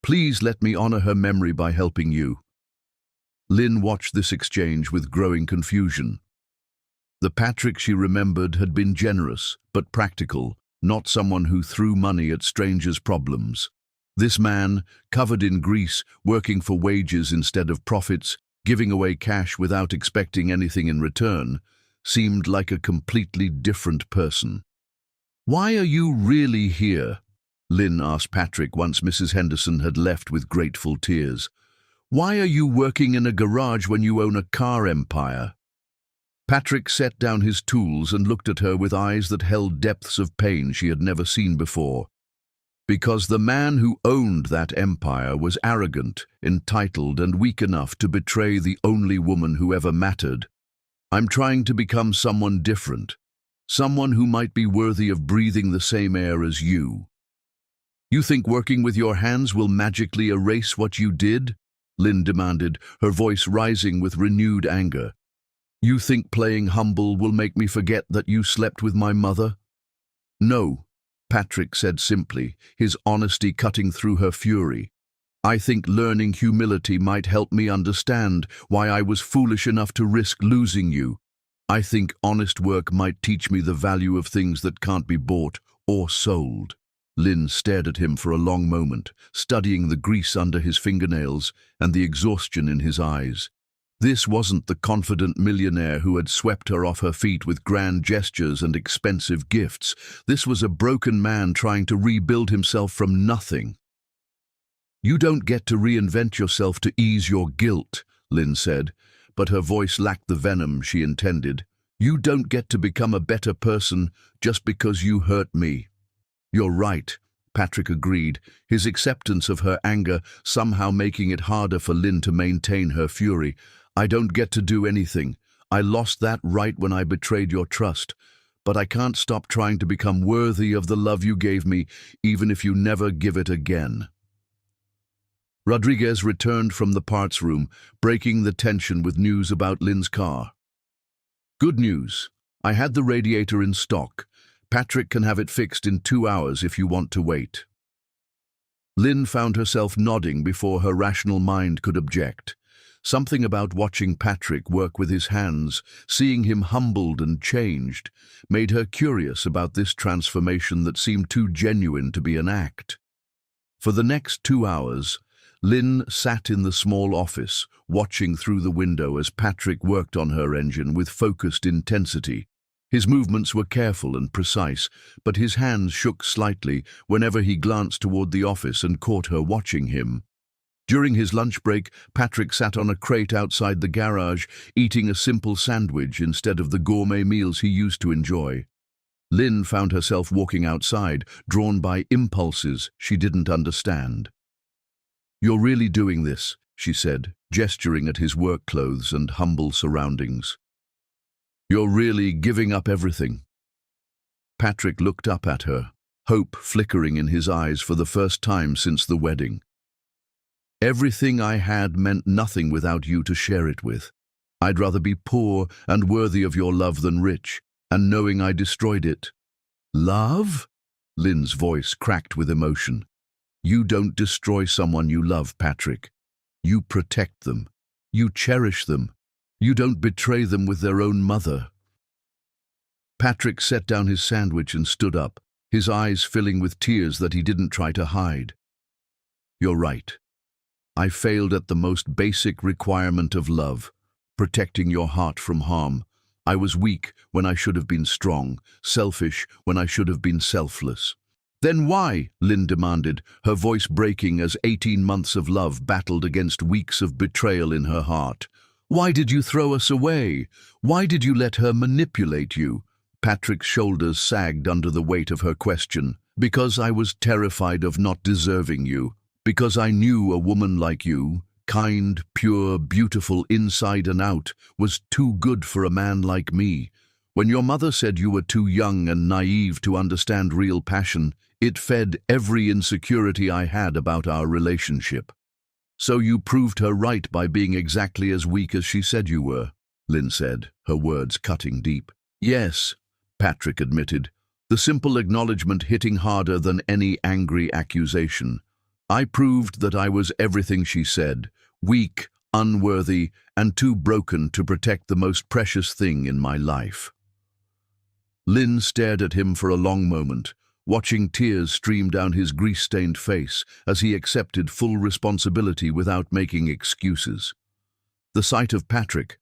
Please let me honor her memory by helping you." Lynn watched this exchange with growing confusion. The Patrick she remembered had been generous, but practical, not someone who threw money at strangers' problems. This man, covered in grease, working for wages instead of profits, giving away cash without expecting anything in return, seemed like a completely different person. "Why are you really here?" Lynn asked Patrick once Mrs. Henderson had left with grateful tears. "Why are you working in a garage when you own a car empire?" Patrick set down his tools and looked at her with eyes that held depths of pain she had never seen before. "Because the man who owned that empire was arrogant, entitled, and weak enough to betray the only woman who ever mattered. I'm trying to become someone different, someone who might be worthy of breathing the same air as you." "You think working with your hands will magically erase what you did?" Lynn demanded, her voice rising with renewed anger. "You think playing humble will make me forget that you slept with my mother?" "No," Patrick said simply, his honesty cutting through her fury. "I think learning humility might help me understand why I was foolish enough to risk losing you. I think honest work might teach me the value of things that can't be bought or sold." Lynn stared at him for a long moment, studying the grease under his fingernails and the exhaustion in his eyes. This wasn't the confident millionaire who had swept her off her feet with grand gestures and expensive gifts. This was a broken man trying to rebuild himself from nothing. "You don't get to reinvent yourself to ease your guilt," Lynn said, but her voice lacked the venom she intended. "You don't get to become a better person just because you hurt me." "You're right," Patrick agreed, his acceptance of her anger somehow making it harder for Lynn to maintain her fury. "I don't get to do anything. I lost that right when I betrayed your trust. But I can't stop trying to become worthy of the love you gave me, even if you never give it again." Rodriguez returned from the parts room, breaking the tension with news about Lynn's car. "Good news. I had the radiator in stock. Patrick can have it fixed in 2 hours if you want to wait." Lynn found herself nodding before her rational mind could object. Something about watching Patrick work with his hands, seeing him humbled and changed, made her curious about this transformation that seemed too genuine to be an act. For the next 2 hours, Lynn sat in the small office, watching through the window as Patrick worked on her engine with focused intensity. His movements were careful and precise, but his hands shook slightly whenever he glanced toward the office and caught her watching him. During his lunch break, Patrick sat on a crate outside the garage, eating a simple sandwich instead of the gourmet meals he used to enjoy. Lynn found herself walking outside, drawn by impulses she didn't understand. "You're really doing this," she said, gesturing at his work clothes and humble surroundings. "You're really giving up everything." Patrick looked up at her, hope flickering in his eyes for the first time since the wedding. "Everything I had meant nothing without you to share it with. I'd rather be poor and worthy of your love than rich, and knowing I destroyed it." "Love?" Lynn's voice cracked with emotion. "You don't destroy someone you love, Patrick. You protect them. You cherish them. You don't betray them with their own mother." Patrick set down his sandwich and stood up, his eyes filling with tears that he didn't try to hide. "You're right. I failed at the most basic requirement of love, protecting your heart from harm. I was weak when I should have been strong, selfish when I should have been selfless." "Then why?" Lynn demanded, her voice breaking as 18 months of love battled against weeks of betrayal in her heart. "Why did you throw us away? Why did you let her manipulate you?" Patrick's shoulders sagged under the weight of her question. "Because I was terrified of not deserving you. Because I knew a woman like you, kind, pure, beautiful inside and out, was too good for a man like me. When your mother said you were too young and naive to understand real passion, it fed every insecurity I had about our relationship. So you proved her right by being exactly as weak as she said you were," Lynn said, her words cutting deep. "Yes," Patrick admitted, the simple acknowledgement hitting harder than any angry accusation. I proved that I was everything she said, weak, unworthy, and too broken to protect the most precious thing in my life. Lynn stared at him for a long moment, watching tears stream down his grease-stained face as he accepted full responsibility without making excuses. The sight of Patrick,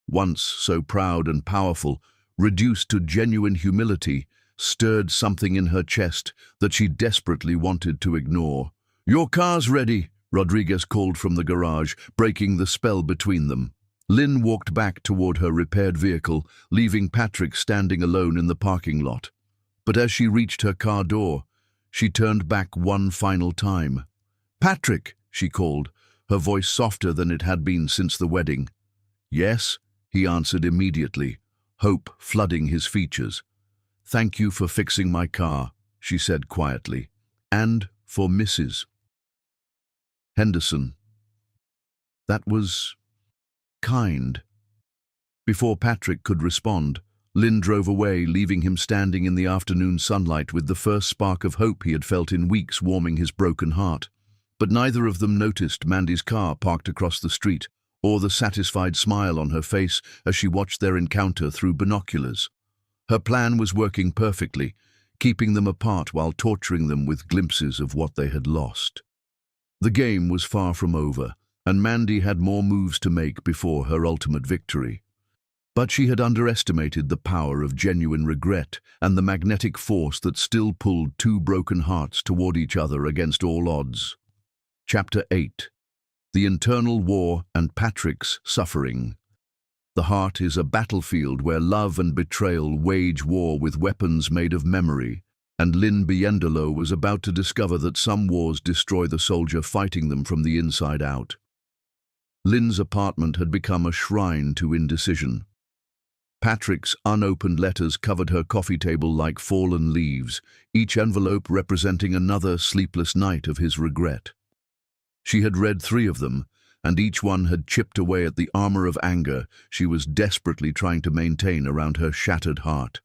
once so proud and powerful, reduced to genuine humility, stirred something in her chest that she desperately wanted to ignore. "Your car's ready," Rodriguez called from the garage, breaking the spell between them. Lynn walked back toward her repaired vehicle, leaving Patrick standing alone in the parking lot. But as she reached her car door, she turned back one final time. "Patrick," she called, her voice softer than it had been since the wedding. "Yes," he answered immediately, hope flooding his features. "Thank you for fixing my car," she said quietly, "and for Mrs. Henderson. That was kind." Before Patrick could respond, Lynn drove away, leaving him standing in the afternoon sunlight with the first spark of hope he had felt in weeks warming his broken heart. But neither of them noticed Mandy's car parked across the street, or the satisfied smile on her face as she watched their encounter through binoculars. Her plan was working perfectly, keeping them apart while torturing them with glimpses of what they had lost. The game was far from over, and Mandy had more moves to make before her ultimate victory. But she had underestimated the power of genuine regret and the magnetic force that still pulled two broken hearts toward each other against all odds. Chapter 8. The Internal War and Patrick's Suffering. The heart is a battlefield where love and betrayal wage war with weapons made of memory, and Lynn Biendolo was about to discover that some wars destroy the soldier fighting them from the inside out. Lynn's apartment had become a shrine to indecision. Patrick's unopened letters covered her coffee table like fallen leaves, each envelope representing another sleepless night of his regret. She had read 3 of them, and each one had chipped away at the armor of anger she was desperately trying to maintain around her shattered heart.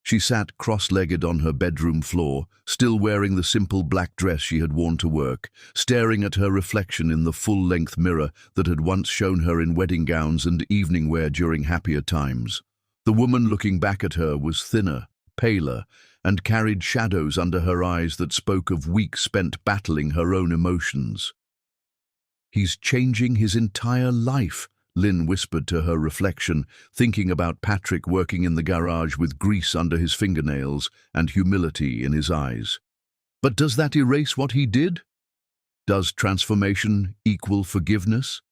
She sat cross-legged on her bedroom floor, still wearing the simple black dress she had worn to work, staring at her reflection in the full-length mirror that had once shown her in wedding gowns and evening wear during happier times. The woman looking back at her was thinner, paler, and carried shadows under her eyes that spoke of weeks spent battling her own emotions. "He's changing his entire life," Lynn whispered to her reflection, thinking about Patrick working in the garage with grease under his fingernails and humility in his eyes. But does that erase what he did? Does transformation equal forgiveness?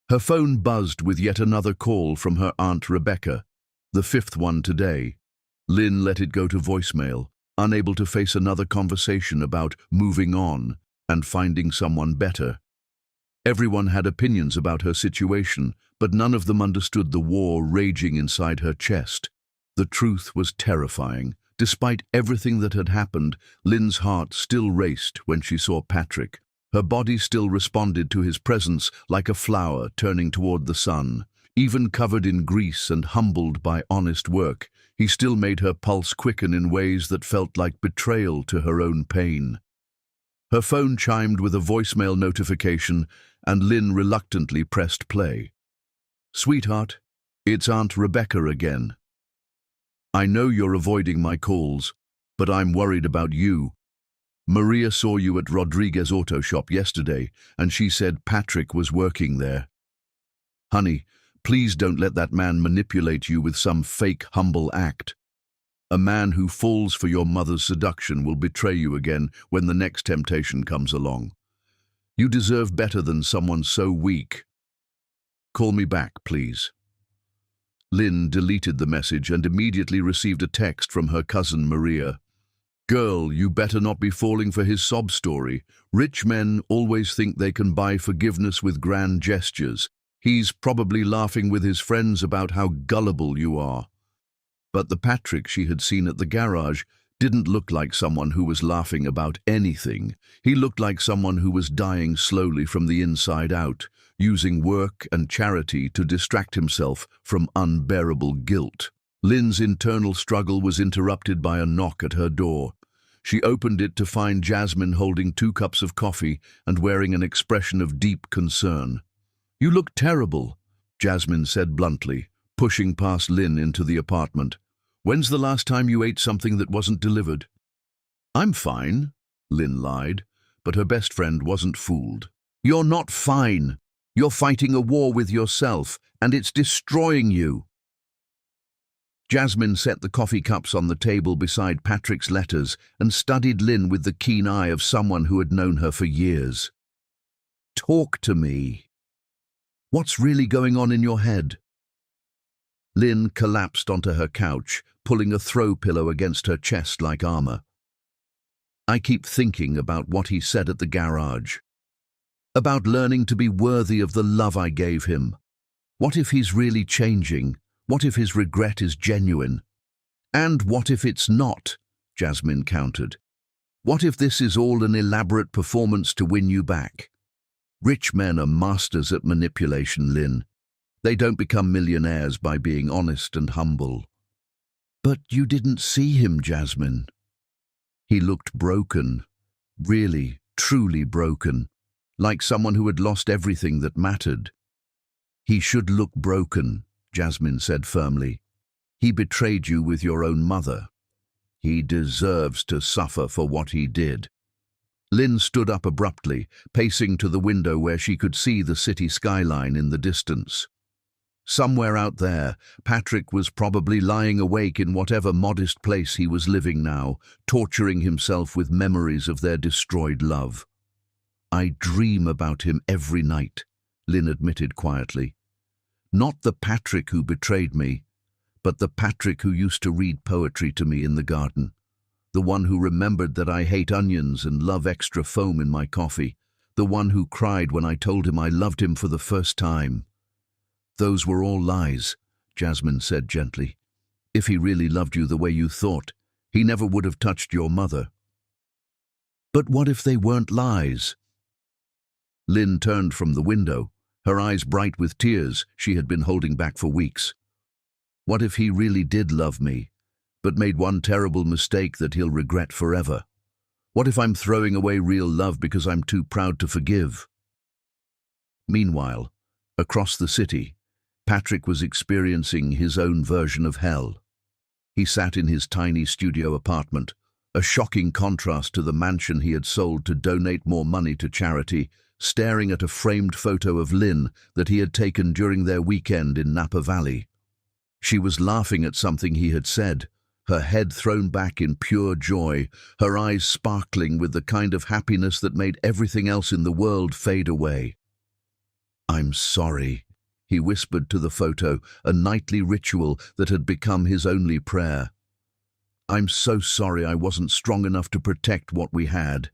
Her phone buzzed with yet another call from her Aunt Rebecca, the 5th one today. Lynn let it go to voicemail, unable to face another conversation about moving on and finding someone better. Everyone had opinions about her situation, but none of them understood the war raging inside her chest. The truth was terrifying. Despite everything that had happened, Lynn's heart still raced when she saw Patrick. Her body still responded to his presence like a flower turning toward the sun. Even covered in grease and humbled by honest work, he still made her pulse quicken in ways that felt like betrayal to her own pain. Her phone chimed with a voicemail notification, and Lynn reluctantly pressed play. "Sweetheart, it's Aunt Rebecca again. I know you're avoiding my calls, but I'm worried about you. Maria saw you at Rodriguez Auto Shop yesterday, and she said Patrick was working there. Honey, please don't let that man manipulate you with some fake humble act. A man who falls for your mother's seduction will betray you again when the next temptation comes along. You deserve better than someone so weak. Call me back, please." Lynn deleted the message and immediately received a text from her cousin Maria. "Girl, you better not be falling for his sob story. Rich men always think they can buy forgiveness with grand gestures. He's probably laughing with his friends about how gullible you are." But the Patrick she had seen at the garage didn't look like someone who was laughing about anything. He looked like someone who was dying slowly from the inside out, using work and charity to distract himself from unbearable guilt. Lynn's internal struggle was interrupted by a knock at her door. She opened it to find Jasmine holding 2 cups of coffee and wearing an expression of deep concern. "You look terrible," Jasmine said bluntly, pushing past Lynn into the apartment. "When's the last time you ate something that wasn't delivered?" "I'm fine," Lynn lied, but her best friend wasn't fooled. "You're not fine. You're fighting a war with yourself, and it's destroying you." Jasmine set the coffee cups on the table beside Patrick's letters and studied Lynn with the keen eye of someone who had known her for years. "Talk to me. What's really going on in your head?" Lynn collapsed onto her couch, pulling a throw pillow against her chest like armor. "I keep thinking about what he said at the garage. About learning to be worthy of the love I gave him. What if he's really changing? What if his regret is genuine? And what if it's not?" Jasmine countered. "What if this is all an elaborate performance to win you back? Rich men are masters at manipulation, Lynn. They don't become millionaires by being honest and humble." "But you didn't see him, Jasmine." "He looked broken. Really, truly broken. Like someone who had lost everything that mattered." "He should look broken," Jasmine said firmly. "He betrayed you with your own mother. He deserves to suffer for what he did." Lynn stood up abruptly, pacing to the window where she could see the city skyline in the distance. Somewhere out there, Patrick was probably lying awake in whatever modest place he was living now, torturing himself with memories of their destroyed love. "I dream about him every night," Lynn admitted quietly. "Not the Patrick who betrayed me, but the Patrick who used to read poetry to me in the garden. The one who remembered that I hate onions and love extra foam in my coffee. The one who cried when I told him I loved him for the first time." "Those were all lies," Jasmine said gently. "If he really loved you the way you thought, he never would have touched your mother." "But what if they weren't lies?" Lynn turned from the window, her eyes bright with tears she had been holding back for weeks. "What if he really did love me, but made one terrible mistake that he'll regret forever? What if I'm throwing away real love because I'm too proud to forgive?" Meanwhile, across the city, Patrick was experiencing his own version of hell. He sat in his tiny studio apartment, a shocking contrast to the mansion he had sold to donate more money to charity, staring at a framed photo of Lynn that he had taken during their weekend in Napa Valley. She was laughing at something he had said, her head thrown back in pure joy, her eyes sparkling with the kind of happiness that made everything else in the world fade away. "I'm sorry," he whispered to the photo, a nightly ritual that had become his only prayer. "I'm so sorry I wasn't strong enough to protect what we had."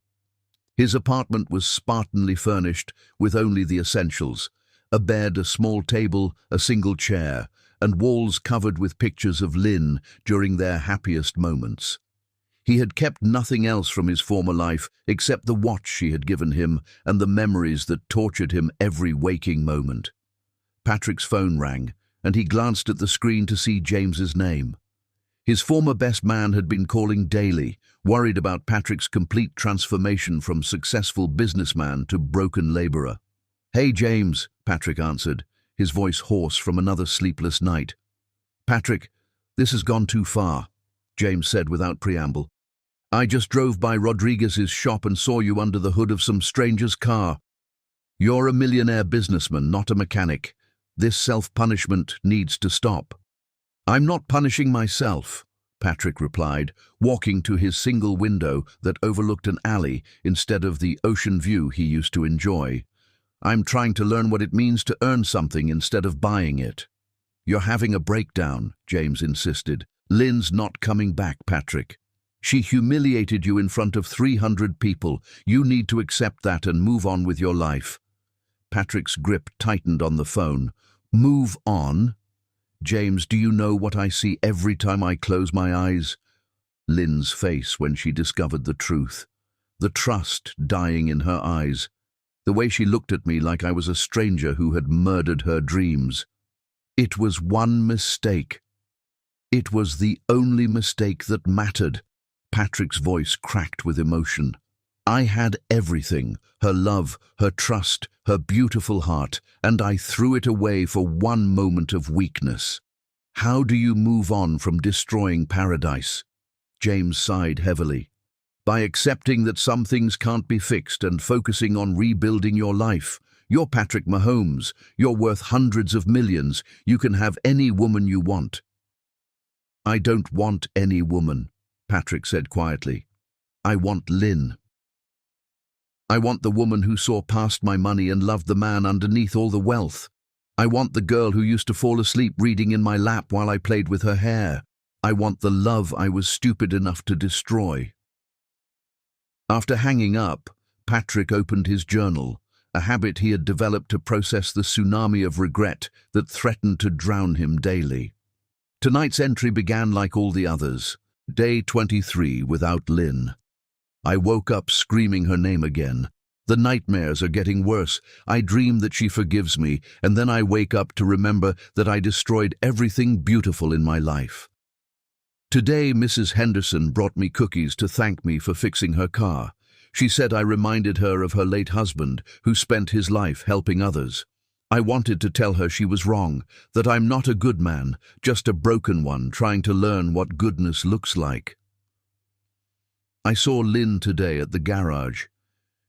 His apartment was spartanly furnished with only the essentials: a bed, a small table, a single chair, and walls covered with pictures of Lynn during their happiest moments. He had kept nothing else from his former life except the watch she had given him and the memories that tortured him every waking moment. Patrick's phone rang, and he glanced at the screen to see James's name. His former best man had been calling daily, worried about Patrick's complete transformation from successful businessman to broken laborer. "Hey, James," Patrick answered, his voice hoarse from another sleepless night. "Patrick, this has gone too far," James said without preamble. "I just drove by Rodriguez's shop and saw you under the hood of some stranger's car. You're a millionaire businessman, not a mechanic. This self-punishment needs to stop." "I'm not punishing myself," Patrick replied, walking to his single window that overlooked an alley instead of the ocean view he used to enjoy. "I'm trying to learn what it means to earn something instead of buying it." "You're having a breakdown," James insisted. "Lynn's not coming back, Patrick. She humiliated you in front of 300 people. You need to accept that and move on with your life." Patrick's grip tightened on the phone. "Move on? James, do you know what I see every time I close my eyes?" Lynn's face when she discovered the truth. The trust dying in her eyes. The way she looked at me like I was a stranger who had murdered her dreams. It was one mistake. It was the only mistake that mattered. Patrick's voice cracked with emotion. I had everything, her love, her trust, her beautiful heart, and I threw it away for one moment of weakness. How do you move on from destroying paradise? James sighed heavily. By accepting that some things can't be fixed and focusing on rebuilding your life. You're Patrick Mahomes. You're worth hundreds of millions. You can have any woman you want. I don't want any woman, Patrick said quietly. I want Lynn. I want the woman who saw past my money and loved the man underneath all the wealth. I want the girl who used to fall asleep reading in my lap while I played with her hair. I want the love I was stupid enough to destroy. After hanging up, Patrick opened his journal, a habit he had developed to process the tsunami of regret that threatened to drown him daily. Tonight's entry began like all the others. Day 23 without Lynn. I woke up screaming her name again. The nightmares are getting worse. I dream that she forgives me, and then I wake up to remember that I destroyed everything beautiful in my life. Today, Mrs. Henderson brought me cookies to thank me for fixing her car. She said I reminded her of her late husband, who spent his life helping others. I wanted to tell her she was wrong, that I'm not a good man, just a broken one trying to learn what goodness looks like. I saw Lynn today at the garage.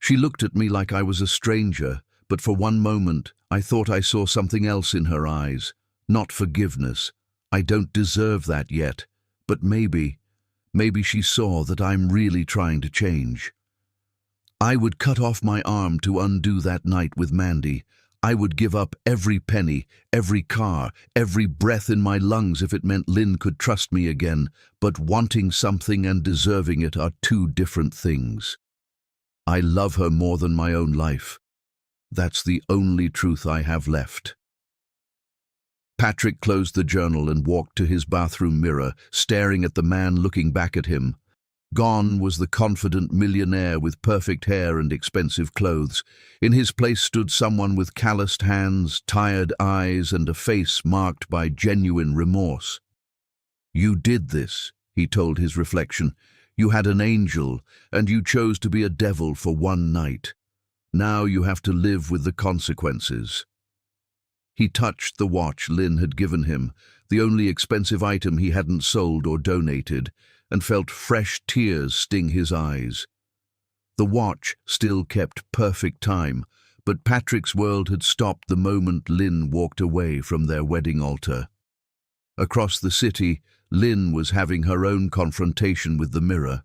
She looked at me like I was a stranger, but for one moment I thought I saw something else in her eyes. Not forgiveness. I don't deserve that yet, but maybe she saw that I'm really trying to change. I would cut off my arm to undo that night with Mandy. I would give up every penny, every car, every breath in my lungs if it meant Lynn could trust me again, but wanting something and deserving it are two different things. I love her more than my own life. That's the only truth I have left. Patrick closed the journal and walked to his bathroom mirror, staring at the man looking back at him. Gone was the confident millionaire with perfect hair and expensive clothes. In his place stood someone with calloused hands, tired eyes, and a face marked by genuine remorse. You did this, he told his reflection. You had an angel, and you chose to be a devil for one night. Now you have to live with the consequences. He touched the watch Lynn had given him, the only expensive item he hadn't sold or donated, and felt fresh tears sting his eyes. The watch still kept perfect time, but Patrick's world had stopped the moment Lynn walked away from their wedding altar. Across the city, Lynn was having her own confrontation with the mirror.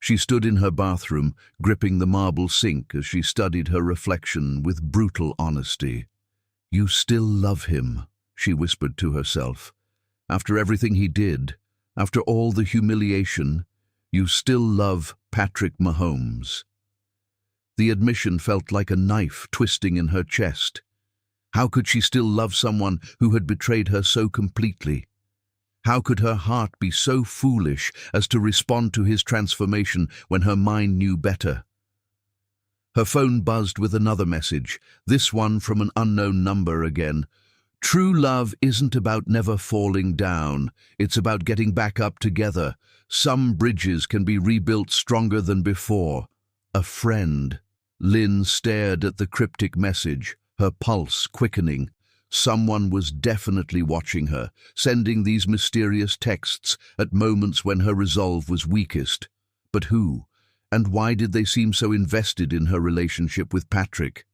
She stood in her bathroom, gripping the marble sink as she studied her reflection with brutal honesty. You still love him, she whispered to herself. After everything he did, after all the humiliation, you still love Patrick Mahomes. The admission felt like a knife twisting in her chest. How could she still love someone who had betrayed her so completely? How could her heart be so foolish as to respond to his transformation when her mind knew better? Her phone buzzed with another message, this one from an unknown number again. True love isn't about never falling down. It's about getting back up together. Some bridges can be rebuilt stronger than before. A friend. Lynn stared at the cryptic message, her pulse quickening. Someone was definitely watching her, sending these mysterious texts at moments when her resolve was weakest. But who? And why did they seem so invested in her relationship with Patrick?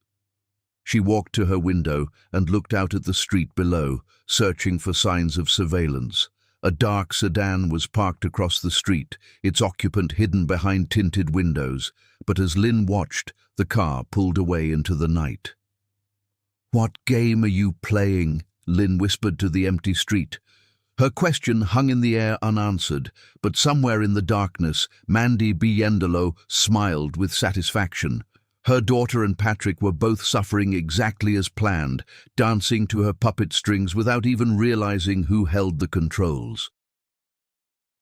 She walked to her window and looked out at the street below, searching for signs of surveillance. A dark sedan was parked across the street, its occupant hidden behind tinted windows, but as Lynn watched, the car pulled away into the night. What game are you playing? Lynn whispered to the empty street. Her question hung in the air unanswered, but somewhere in the darkness, Mandy Biendolo smiled with satisfaction. Her daughter and Patrick were both suffering exactly as planned, dancing to her puppet strings without even realizing who held the controls.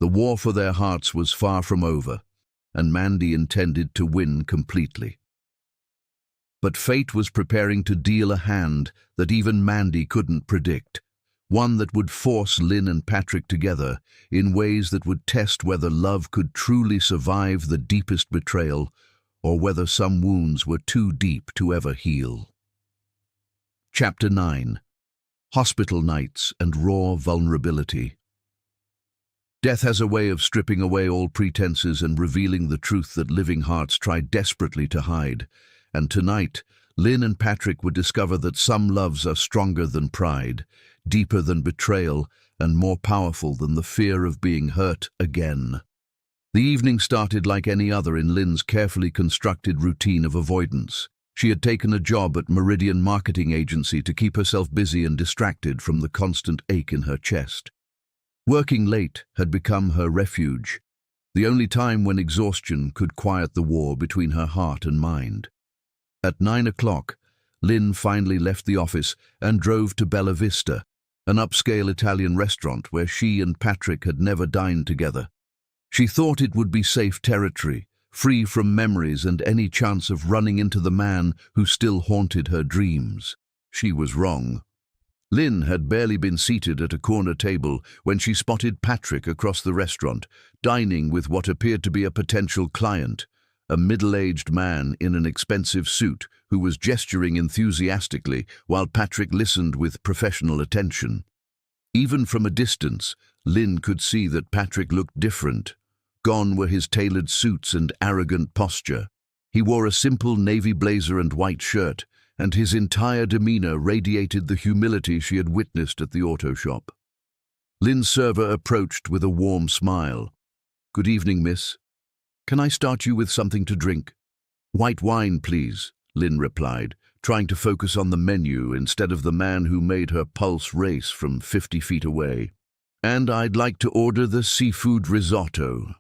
The war for their hearts was far from over, and Mandy intended to win completely. But fate was preparing to deal a hand that even Mandy couldn't predict. one that would force Lynn and Patrick together in ways that would test whether love could truly survive the deepest betrayal or whether some wounds were too deep to ever heal. Chapter 9. Hospital Nights and Raw Vulnerability. Death has a way of stripping away all pretenses and revealing the truth that living hearts try desperately to hide. And tonight, Lynn and Patrick would discover that some loves are stronger than pride, deeper than betrayal, and more powerful than the fear of being hurt again. The evening started like any other in Lynn's carefully constructed routine of avoidance. She had taken a job at Meridian Marketing Agency to keep herself busy and distracted from the constant ache in her chest. Working late had become her refuge, the only time when exhaustion could quiet the war between her heart and mind. At 9 o'clock, Lynn finally left the office and drove to Bella Vista, an upscale Italian restaurant where she and Patrick had never dined together. She thought it would be safe territory, free from memories and any chance of running into the man who still haunted her dreams. She was wrong. Lynn had barely been seated at a corner table when she spotted Patrick across the restaurant, dining with what appeared to be a potential client, a middle-aged man in an expensive suit who was gesturing enthusiastically while Patrick listened with professional attention. Even from a distance, Lynn could see that Patrick looked different. Gone were his tailored suits and arrogant posture. He wore a simple navy blazer and white shirt, and his entire demeanor radiated the humility she had witnessed at the auto shop. Lynn's server approached with a warm smile. "Good evening, miss. Can I start you with something to drink?" "White wine, please," Lynn replied, trying to focus on the menu instead of the man who made her pulse race from 50 feet away. "And I'd like to order the seafood risotto."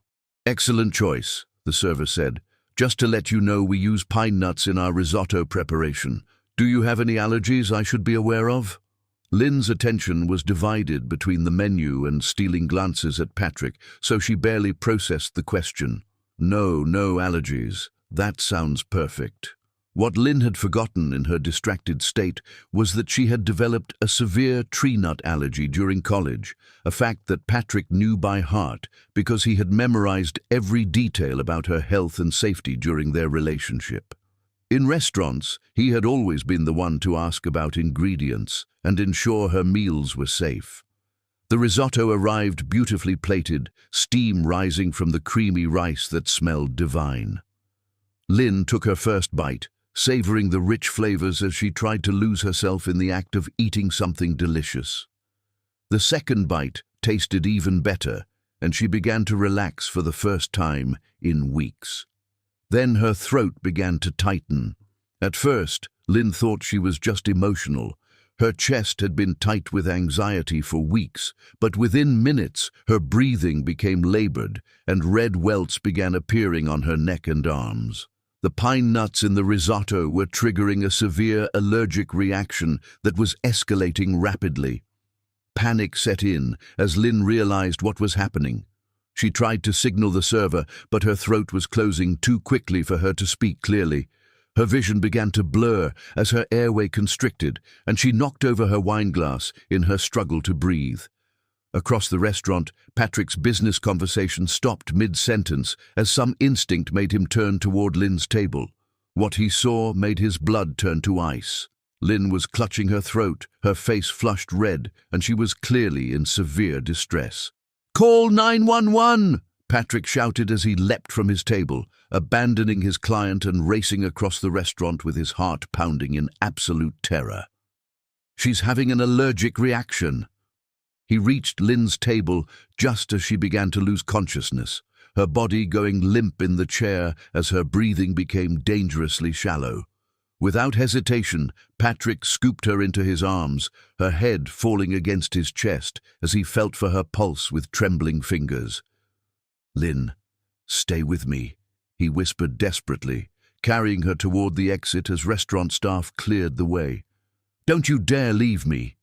"Excellent choice," the server said. "Just to let you know, we use pine nuts in our risotto preparation. Do you have any allergies I should be aware of?" Lynn's attention was divided between the menu and stealing glances at Patrick, so she barely processed the question. No allergies. That sounds perfect. What Lynn had forgotten in her distracted state was that she had developed a severe tree nut allergy during college, a fact that Patrick knew by heart because he had memorized every detail about her health and safety during their relationship. In restaurants, he had always been the one to ask about ingredients and ensure her meals were safe. The risotto arrived beautifully plated, steam rising from the creamy rice that smelled divine. Lynn took her first bite, savoring the rich flavors as she tried to lose herself in the act of eating something delicious. The second bite tasted even better, and she began to relax for the first time in weeks. Then her throat began to tighten. At first, Lynn thought she was just emotional. Her chest had been tight with anxiety for weeks, but within minutes her breathing became labored and red welts began appearing on her neck and arms. The pine nuts in the risotto were triggering a severe allergic reaction that was escalating rapidly. Panic set in as Lynn realized what was happening. She tried to signal the server, but her throat was closing too quickly for her to speak clearly. Her vision began to blur as her airway constricted, and she knocked over her wineglass in her struggle to breathe. Across the restaurant, Patrick's business conversation stopped mid-sentence as some instinct made him turn toward Lynn's table. What he saw made his blood turn to ice. Lynn was clutching her throat, her face flushed red, and she was clearly in severe distress. "Call 911!" Patrick shouted as he leapt from his table, abandoning his client and racing across the restaurant with his heart pounding in absolute terror. "She's having an allergic reaction." He reached Lynn's table just as she began to lose consciousness, her body going limp in the chair as her breathing became dangerously shallow. Without hesitation, Patrick scooped her into his arms, her head falling against his chest as he felt for her pulse with trembling fingers. "Lynn, stay with me," he whispered desperately, carrying her toward the exit as restaurant staff cleared the way. "Don't you dare leave me.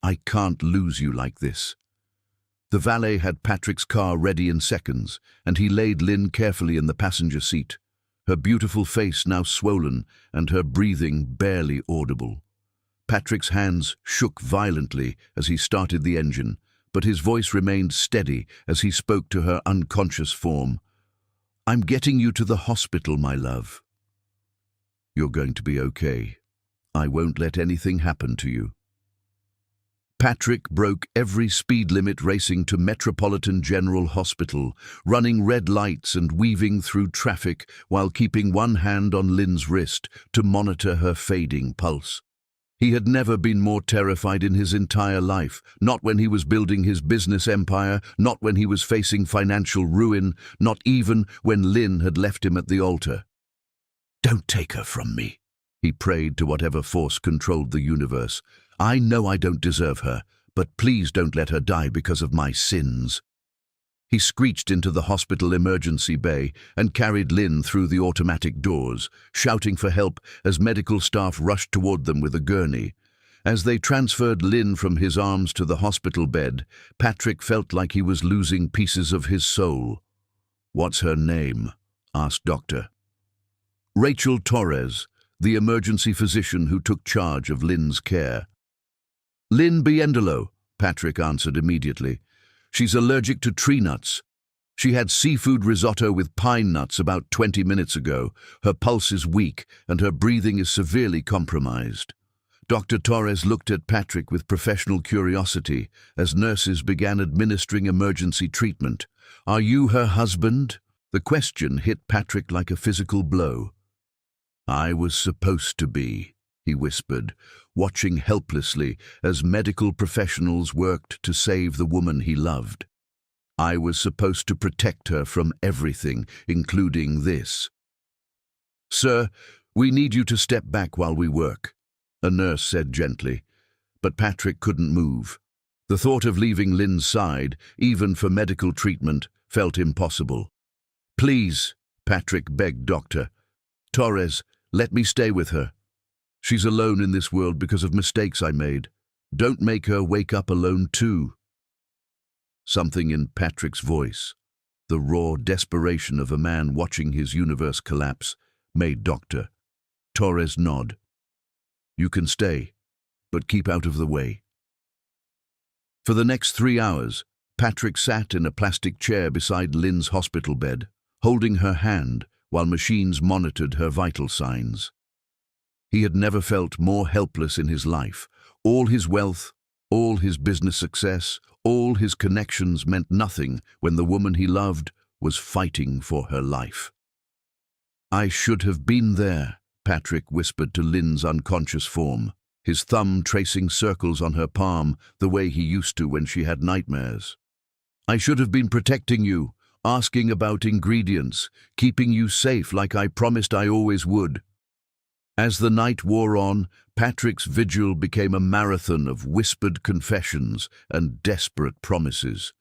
I can't lose you like this." The valet had Patrick's car ready in seconds, and he laid Lynn carefully in the passenger seat, her beautiful face now swollen and her breathing barely audible. Patrick's hands shook violently as he started the engine, but his voice remained steady as he spoke to her unconscious form. "I'm getting you to the hospital, my love. You're going to be okay. I won't let anything happen to you." Patrick broke every speed limit racing to Metropolitan General Hospital, running red lights and weaving through traffic while keeping one hand on Lynn's wrist to monitor her fading pulse. He had never been more terrified in his entire life, not when he was building his business empire, not when he was facing financial ruin, not even when Lynn had left him at the altar. "Don't take her from me," he prayed to whatever force controlled the universe. "I know I don't deserve her, but please don't let her die because of my sins." He screeched into the hospital emergency bay and carried Lynn through the automatic doors, shouting for help as medical staff rushed toward them with a gurney. As they transferred Lynn from his arms to the hospital bed, Patrick felt like he was losing pieces of his soul. "What's her name?" asked Doctor. "Rachel Torres, the emergency physician who took charge of Lynn's care." "Lynn Biendolo," Patrick answered immediately. "She's allergic to tree nuts. She had seafood risotto with pine nuts about 20 minutes ago. Her pulse is weak and her breathing is severely compromised." Dr. Torres looked at Patrick with professional curiosity as nurses began administering emergency treatment. "Are you her husband?" The question hit Patrick like a physical blow. "I was supposed to be," he whispered, watching helplessly as medical professionals worked to save the woman he loved. "I was supposed to protect her from everything, including this." "Sir, we need you to step back while we work," a nurse said gently, but Patrick couldn't move. The thought of leaving Lynn's side, even for medical treatment, felt impossible. "Please," Patrick begged Dr. Torres, "let me stay with her. She's alone in this world because of mistakes I made. Don't make her wake up alone too." Something in Patrick's voice, the raw desperation of a man watching his universe collapse, made Dr. Torres nod. "You can stay, but keep out of the way." For the next 3 hours, Patrick sat in a plastic chair beside Lynn's hospital bed, holding her hand while machines monitored her vital signs. He had never felt more helpless in his life. All his wealth, all his business success, all his connections meant nothing when the woman he loved was fighting for her life. "I should have been there," Patrick whispered to Lynn's unconscious form, his thumb tracing circles on her palm the way he used to when she had nightmares. "I should have been protecting you, asking about ingredients, keeping you safe like I promised I always would." As the night wore on, Patrick's vigil became a marathon of whispered confessions and desperate promises.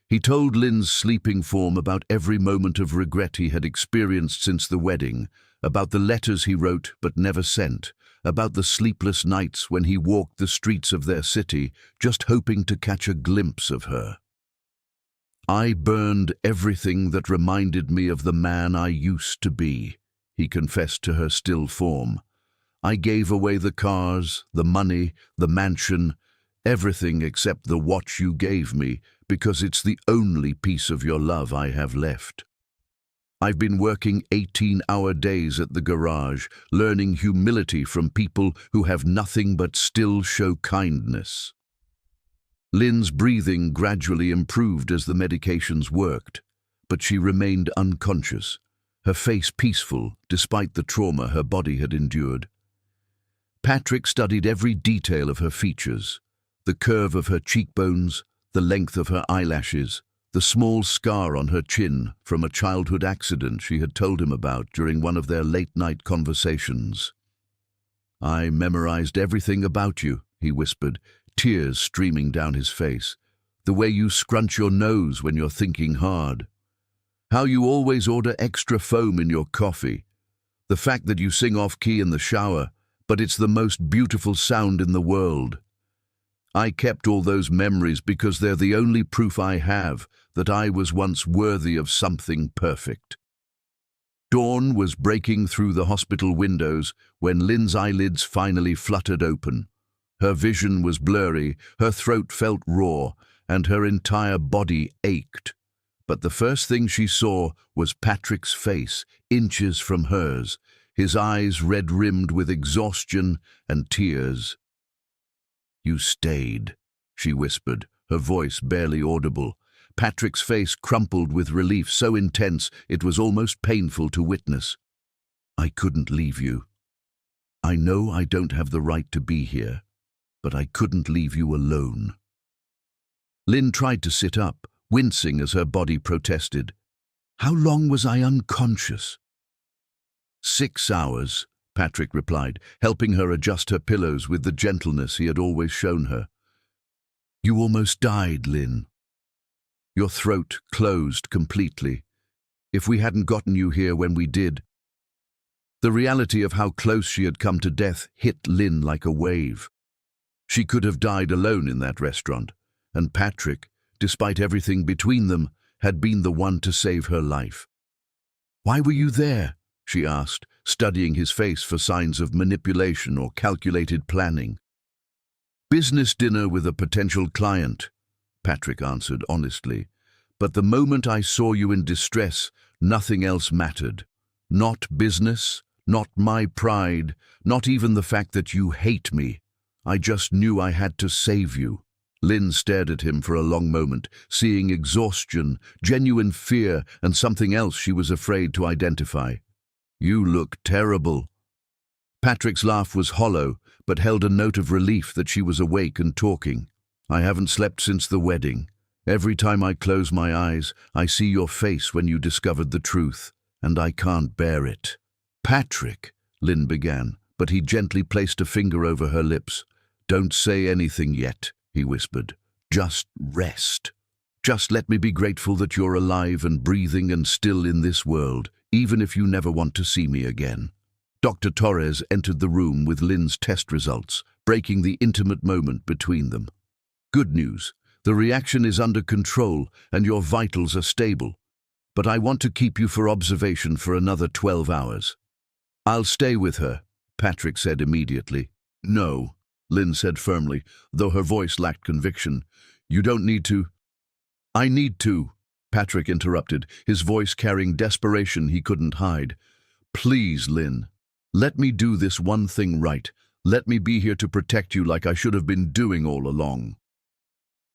He told Lynn's sleeping form about every moment of regret he had experienced since the wedding, about the letters he wrote but never sent, about the sleepless nights when he walked the streets of their city just hoping to catch a glimpse of her. "I burned everything that reminded me of the man I used to be," he confessed to her still form. "I gave away the cars, the money, the mansion, everything except the watch you gave me, because it's the only piece of your love I have left. I've been working 18-hour days at the garage, learning humility from people who have nothing but still show kindness." Lynn's breathing gradually improved as the medications worked, but she remained unconscious, her face peaceful despite the trauma her body had endured. Patrick studied every detail of her features, the curve of her cheekbones, the length of her eyelashes, the small scar on her chin from a childhood accident she had told him about during one of their late-night conversations. "I memorized everything about you," he whispered, tears streaming down his face. "The way you scrunch your nose when you're thinking hard. How you always order extra foam in your coffee. The fact that you sing off-key in the shower, but it's the most beautiful sound in the world. I kept all those memories because they're the only proof I have that I was once worthy of something perfect." Dawn was breaking through the hospital windows when Lynn's eyelids finally fluttered open, Her vision was blurry, her throat felt raw, and her entire body ached. But the first thing she saw was Patrick's face, inches from hers, his eyes red-rimmed with exhaustion and tears. "You stayed," she whispered, her voice barely audible. Patrick's face crumpled with relief so intense it was almost painful to witness. "I couldn't leave you. I know I don't have the right to be here, but I couldn't leave you alone." Lynn tried to sit up, wincing as her body protested. "How long was I unconscious?" 6 hours, Patrick replied, helping her adjust her pillows with the gentleness he had always shown her. "You almost died, Lynn. Your throat closed completely. If we hadn't gotten you here when we did..." The reality of how close she had come to death hit Lynn like a wave. She could have died alone in that restaurant, and Patrick, despite everything between them, had been the one to save her life. "Why were you there?" she asked, studying his face for signs of manipulation or calculated planning. "Business dinner with a potential client," Patrick answered honestly. "But the moment I saw you in distress, nothing else mattered. Not business, not my pride, not even the fact that you hate me. I just knew I had to save you." Lynn stared at him for a long moment, seeing exhaustion, genuine fear, and something else she was afraid to identify. "You look terrible." Patrick's laugh was hollow, but held a note of relief that she was awake and talking. "I haven't slept since the wedding. Every time I close my eyes, I see your face when you discovered the truth, and I can't bear it." "Patrick," Lynn began, but he gently placed a finger over her lips. "Don't say anything yet," he whispered. "Just rest. Just let me be grateful that you're alive and breathing and still in this world, even if you never want to see me again." Dr. Torres entered the room with Lynn's test results, breaking the intimate moment between them. "Good news. The reaction is under control and your vitals are stable. But I want to keep you for observation for another 12 hours. "I'll stay with her," Patrick said immediately. "No," Lynn said firmly, though her voice lacked conviction. "You don't need to." "I need to," Patrick interrupted, his voice carrying desperation he couldn't hide. "Please, Lynn, let me do this one thing right. Let me be here to protect you like I should have been doing all along."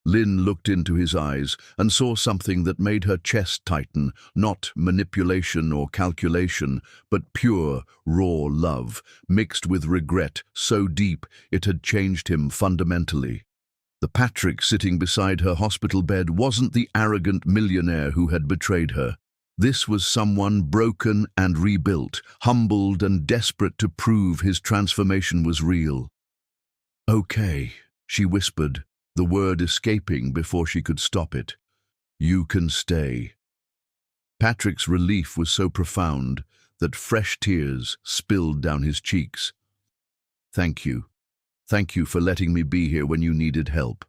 Lynn looked into his eyes and saw something that made her chest tighten, not manipulation or calculation, but pure, raw love, mixed with regret so deep it had changed him fundamentally. The Patrick sitting beside her hospital bed wasn't the arrogant millionaire who had betrayed her. This was someone broken and rebuilt, humbled and desperate to prove his transformation was real. "Okay," she whispered, the word escaping before she could stop it. "You can stay." Patrick's relief was so profound that fresh tears spilled down his cheeks. "Thank you. Thank you for letting me be here when you needed help."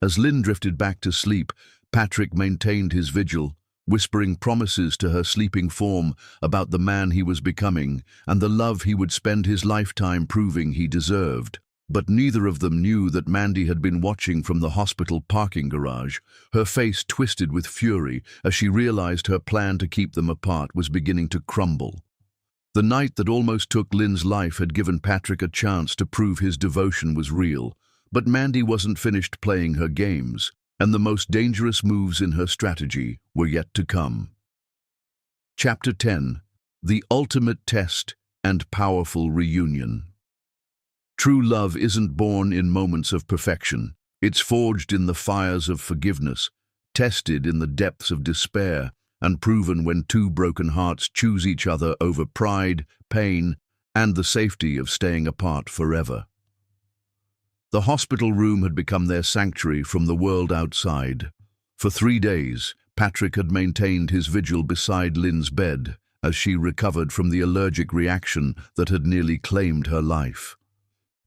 As Lynn drifted back to sleep, Patrick maintained his vigil, whispering promises to her sleeping form about the man he was becoming and the love he would spend his lifetime proving he deserved. But neither of them knew that Mandy had been watching from the hospital parking garage, her face twisted with fury as she realized her plan to keep them apart was beginning to crumble. The night that almost took Lynn's life had given Patrick a chance to prove his devotion was real, but Mandy wasn't finished playing her games, and the most dangerous moves in her strategy were yet to come. Chapter 10: The Ultimate Test and Powerful Reunion. True love isn't born in moments of perfection. It's forged in the fires of forgiveness, tested in the depths of despair, and proven when two broken hearts choose each other over pride, pain, and the safety of staying apart forever. The hospital room had become their sanctuary from the world outside. For 3 days, Patrick had maintained his vigil beside Lynn's bed as she recovered from the allergic reaction that had nearly claimed her life.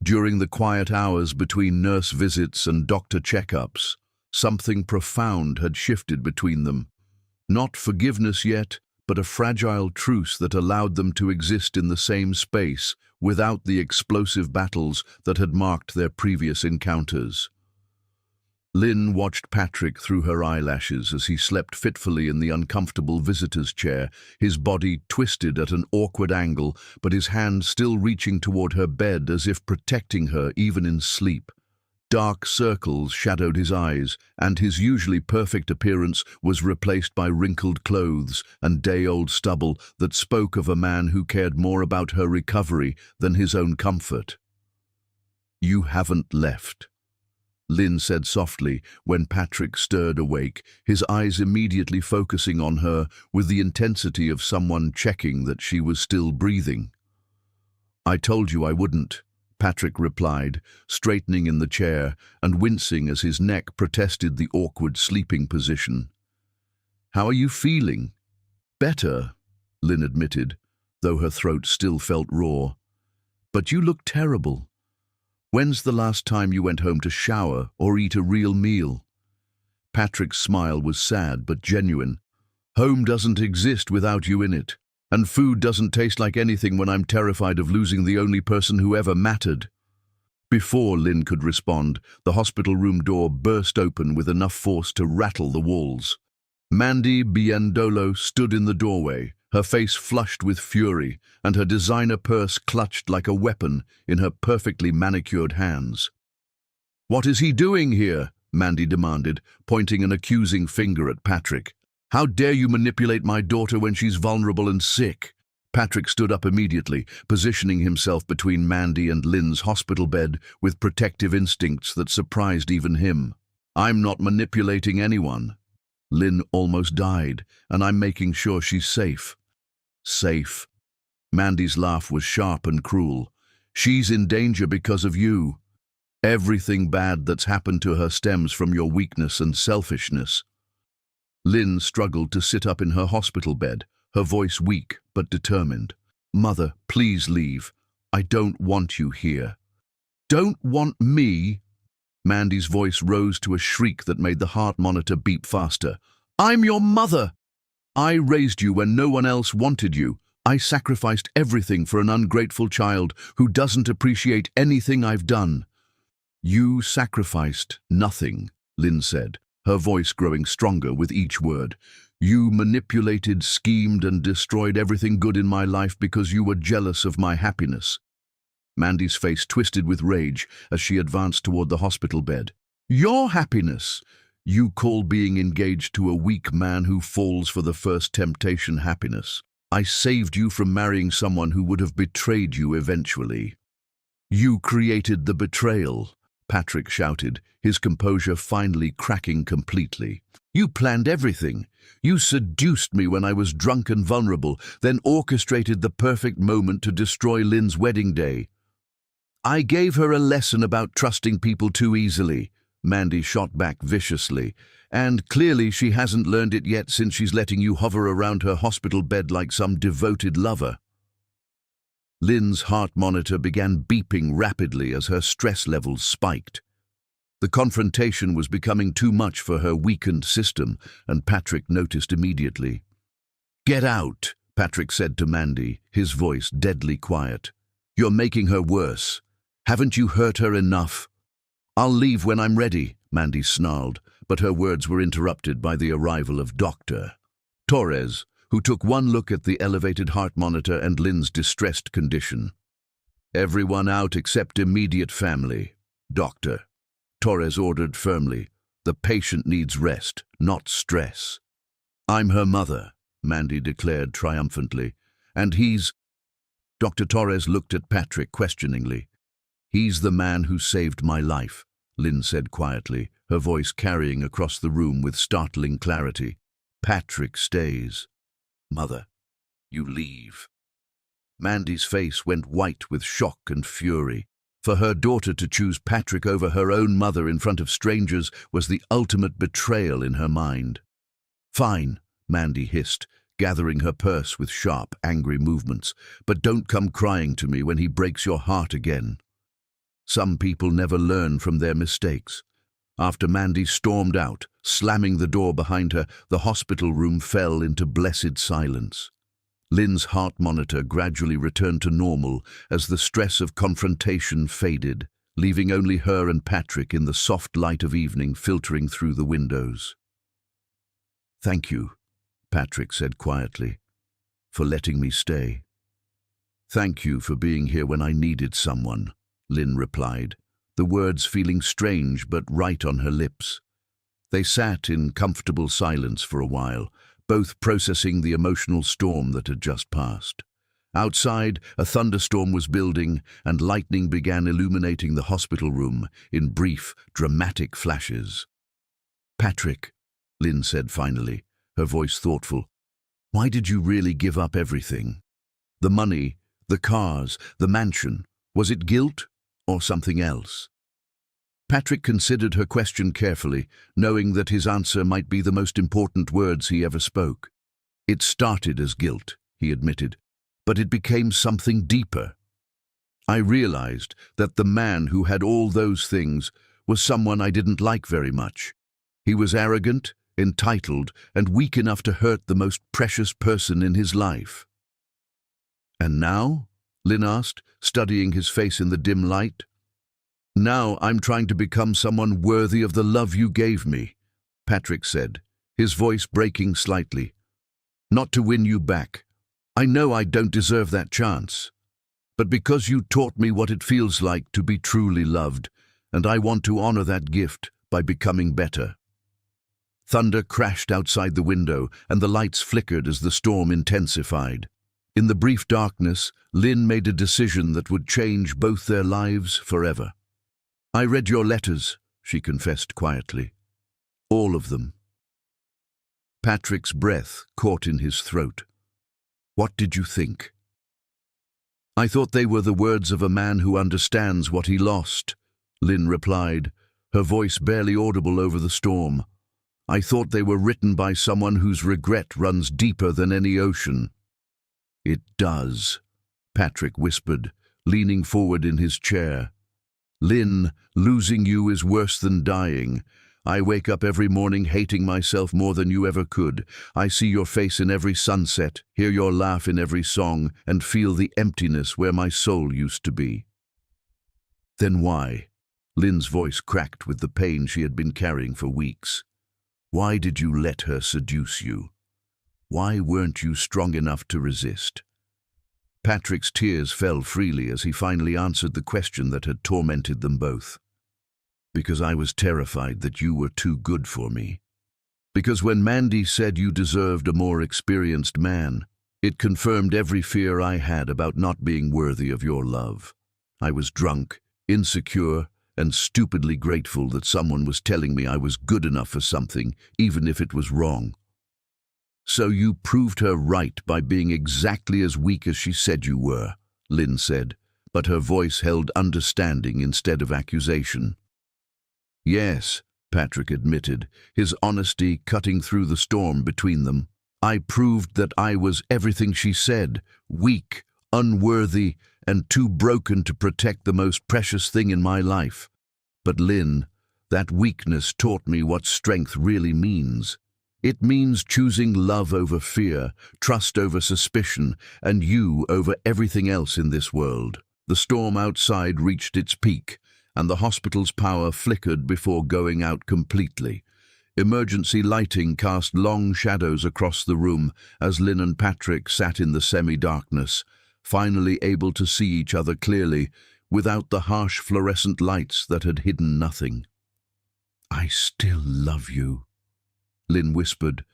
During the quiet hours between nurse visits and doctor checkups, something profound had shifted between them. Not forgiveness yet, but a fragile truce that allowed them to exist in the same space without the explosive battles that had marked their previous encounters. Lynn watched Patrick through her eyelashes as he slept fitfully in the uncomfortable visitor's chair, his body twisted at an awkward angle, but his hand still reaching toward her bed as if protecting her even in sleep. Dark circles shadowed his eyes, and his usually perfect appearance was replaced by wrinkled clothes and day-old stubble that spoke of a man who cared more about her recovery than his own comfort. "You haven't left," Lynn said softly when Patrick stirred awake, his eyes immediately focusing on her with the intensity of someone checking that she was still breathing. "I told you I wouldn't," Patrick replied, straightening in the chair and wincing as his neck protested the awkward sleeping position. "How are you feeling?" "Better," Lynn admitted, though her throat still felt raw. "But you look terrible. When's the last time you went home to shower or eat a real meal?" Patrick's smile was sad but genuine. "Home doesn't exist without you in it. And food doesn't taste like anything when I'm terrified of losing the only person who ever mattered." Before Lynn could respond, the hospital room door burst open with enough force to rattle the walls. Mandy Biandolo stood in the doorway, her face flushed with fury and her designer purse clutched like a weapon in her perfectly manicured hands. "What is he doing here?" Mandy demanded, pointing an accusing finger at Patrick. "How dare you manipulate my daughter when she's vulnerable and sick?" Patrick stood up immediately, positioning himself between Mandy and Lynn's hospital bed with protective instincts that surprised even him. "I'm not manipulating anyone. Lynn almost died, and I'm making sure she's safe." "Safe?" Mandy's laugh was sharp and cruel. "She's in danger because of you. Everything bad that's happened to her stems from your weakness and selfishness." Lynn struggled to sit up in her hospital bed, her voice weak but determined. "Mother, please leave. I don't want you here." "Don't want me?" Mandy's voice rose to a shriek that made the heart monitor beep faster. "I'm your mother! I raised you when no one else wanted you. I sacrificed everything for an ungrateful child who doesn't appreciate anything I've done." "You sacrificed nothing," Lynn said, her voice growing stronger with each word. "You manipulated, schemed, and destroyed everything good in my life because you were jealous of my happiness." Mandy's face twisted with rage as she advanced toward the hospital bed. "Your happiness? You call being engaged to a weak man who falls for the first temptation happiness. I saved you from marrying someone who would have betrayed you eventually." "You created the betrayal," Patrick shouted, his composure finally cracking completely. "You planned everything. You seduced me when I was drunk and vulnerable, then orchestrated the perfect moment to destroy Lynn's wedding day." "I gave her a lesson about trusting people too easily," Mandy shot back viciously, "and clearly she hasn't learned it yet since she's letting you hover around her hospital bed like some devoted lover." Lynn's heart monitor began beeping rapidly as her stress levels spiked. The confrontation was becoming too much for her weakened system, and Patrick noticed immediately. "Get out," Patrick said to Mandy, his voice deadly quiet. "You're making her worse. Haven't you hurt her enough?" "I'll leave when I'm ready," Mandy snarled, but her words were interrupted by the arrival of Dr. Torres, who took one look at the elevated heart monitor and Lynn's distressed condition. "Everyone out except immediate family, Doctor," Torres ordered firmly. "The patient needs rest, not stress." "I'm her mother," Mandy declared triumphantly. "And he's—" Dr. Torres looked at Patrick questioningly. "He's the man who saved my life," Lynn said quietly, her voice carrying across the room with startling clarity. "Patrick stays. Mother, you leave." Mandy's face went white with shock and fury. For her daughter to choose Patrick over her own mother in front of strangers was the ultimate betrayal in her mind. "Fine," Mandy hissed, gathering her purse with sharp, angry movements, "but don't come crying to me when he breaks your heart again." Some people never learn from their mistakes. After Mandy stormed out, Slamming the door behind her, the hospital room fell into blessed silence. Lynn's heart monitor gradually returned to normal as the stress of confrontation faded, leaving only her and Patrick in the soft light of evening filtering through the windows. "Thank you," Patrick said quietly, "for letting me stay." "Thank you for being here when I needed someone," Lynn replied, the words feeling strange but right on her lips. They sat in comfortable silence for a while, both processing the emotional storm that had just passed. Outside, a thunderstorm was building, and lightning began illuminating the hospital room in brief, dramatic flashes. "Patrick," Lynn said finally, her voice thoughtful, "why did you really give up everything? The money, the cars, the mansion, was it guilt or something else?" Patrick considered her question carefully, knowing that his answer might be the most important words he ever spoke. "It started as guilt," he admitted, "but it became something deeper. I realized that the man who had all those things was someone I didn't like very much. He was arrogant, entitled, and weak enough to hurt the most precious person in his life." "And now?" Lynn asked, studying his face in the dim light. "Now I'm trying to become someone worthy of the love you gave me," Patrick said, his voice breaking slightly. "Not to win you back. I know I don't deserve that chance. But because you taught me what it feels like to be truly loved, and I want to honor that gift by becoming better." Thunder crashed outside the window, and the lights flickered as the storm intensified. In the brief darkness, Lynn made a decision that would change both their lives forever. "I read your letters," she confessed quietly. "All of them." Patrick's breath caught in his throat. "What did you think?" "I thought they were the words of a man who understands what he lost," Lynn replied, her voice barely audible over the storm. "I thought they were written by someone whose regret runs deeper than any ocean." "It does," Patrick whispered, leaning forward in his chair. "Lynn, losing you is worse than dying. I wake up every morning hating myself more than you ever could. I see your face in every sunset, hear your laugh in every song, and feel the emptiness where my soul used to be." "Then why?" Lynn's voice cracked with the pain she had been carrying for weeks. "Why did you let her seduce you? Why weren't you strong enough to resist?" Patrick's tears fell freely as he finally answered the question that had tormented them both. "Because I was terrified that you were too good for me. Because when Mandy said you deserved a more experienced man, it confirmed every fear I had about not being worthy of your love. I was drunk, insecure, and stupidly grateful that someone was telling me I was good enough for something, even if it was wrong. So you proved her right by being exactly as weak as she said you were," Lynn said, but her voice held understanding instead of accusation. "Yes," Patrick admitted, his honesty cutting through the storm between them. "I proved that I was everything she said, weak, unworthy, and too broken to protect the most precious thing in my life. But Lynn, that weakness taught me what strength really means. It means choosing love over fear, trust over suspicion, and you over everything else in this world." The storm outside reached its peak, and the hospital's power flickered before going out completely. Emergency lighting cast long shadows across the room as Lynn and Patrick sat in the semi-darkness, finally able to see each other clearly, without the harsh fluorescent lights that had hidden nothing. "I still love you," Lynn whispered,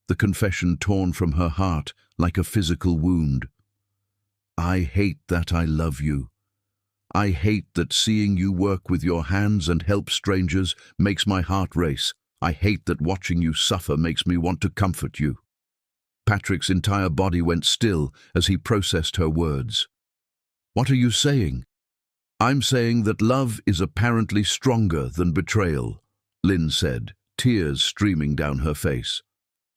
the confession torn from her heart like a physical wound. "I hate that I love you. I hate that seeing you work with your hands and help strangers makes my heart race. I hate that watching you suffer makes me want to comfort you." Patrick's entire body went still as he processed her words. "What are you saying?" "I'm saying that love is apparently stronger than betrayal," Lynn said, tears streaming down her face.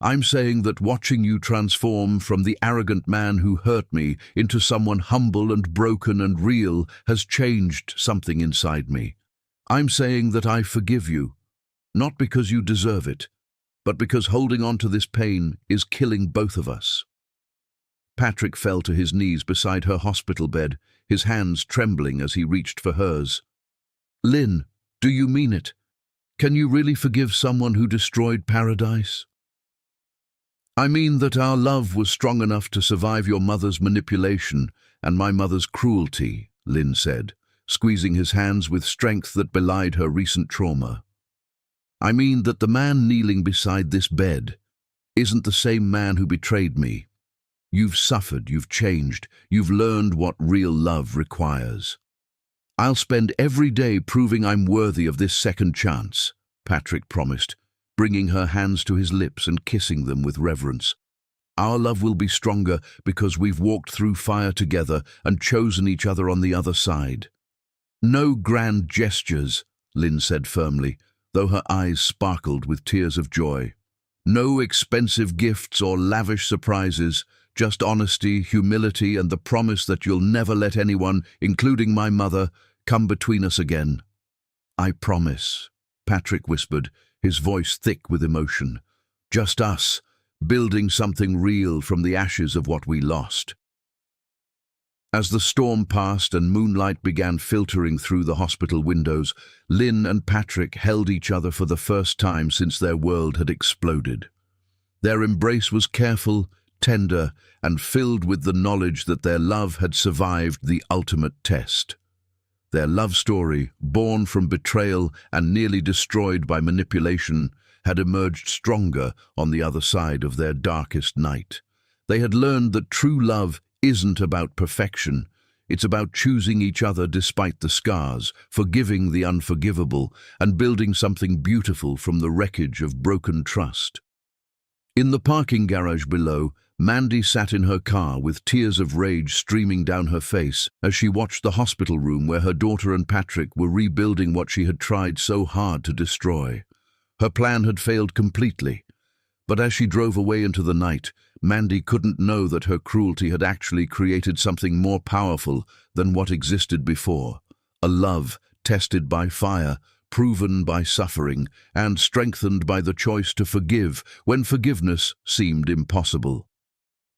"I'm saying that watching you transform from the arrogant man who hurt me into someone humble and broken and real has changed something inside me. I'm saying that I forgive you. Not because you deserve it, but because holding on to this pain is killing both of us." Patrick fell to his knees beside her hospital bed, his hands trembling as he reached for hers. "Lynn, do you mean it? Can you really forgive someone who destroyed paradise?" "I mean that our love was strong enough to survive your mother's manipulation and my mother's cruelty," Lynn said, squeezing his hands with strength that belied her recent trauma. "I mean that the man kneeling beside this bed isn't the same man who betrayed me. You've suffered, you've changed, you've learned what real love requires. I'll spend every day proving I'm worthy of this second chance," Patrick promised, bringing her hands to his lips and kissing them with reverence. "Our love will be stronger because we've walked through fire together and chosen each other on the other side." "No grand gestures," Lynn said firmly, though her eyes sparkled with tears of joy. "No expensive gifts or lavish surprises, just honesty, humility, and the promise that you'll never let anyone, including my mother, come between us again." "I promise," Patrick whispered, his voice thick with emotion. "Just us, building something real from the ashes of what we lost." As the storm passed and moonlight began filtering through the hospital windows, Lynn and Patrick held each other for the first time since their world had exploded. Their embrace was careful, tender, and filled with the knowledge that their love had survived the ultimate test. Their love story, born from betrayal and nearly destroyed by manipulation, had emerged stronger on the other side of their darkest night. They had learned that true love isn't about perfection. It's about choosing each other despite the scars, forgiving the unforgivable, and building something beautiful from the wreckage of broken trust. In the parking garage below, Mandy sat in her car with tears of rage streaming down her face as she watched the hospital room where her daughter and Patrick were rebuilding what she had tried so hard to destroy. Her plan had failed completely, but as she drove away into the night, Mandy couldn't know that her cruelty had actually created something more powerful than what existed before. A love tested by fire, proven by suffering, and strengthened by the choice to forgive when forgiveness seemed impossible.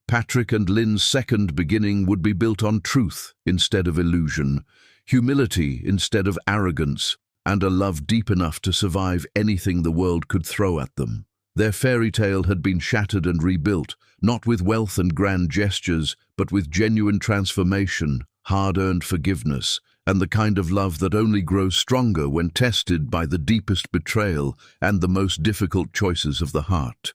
Patrick and Lynn's second beginning would be built on truth instead of illusion, humility instead of arrogance, and a love deep enough to survive anything the world could throw at them. Their fairy tale had been shattered and rebuilt, not with wealth and grand gestures, but with genuine transformation, hard-earned forgiveness, and the kind of love that only grows stronger when tested by the deepest betrayal and the most difficult choices of the heart.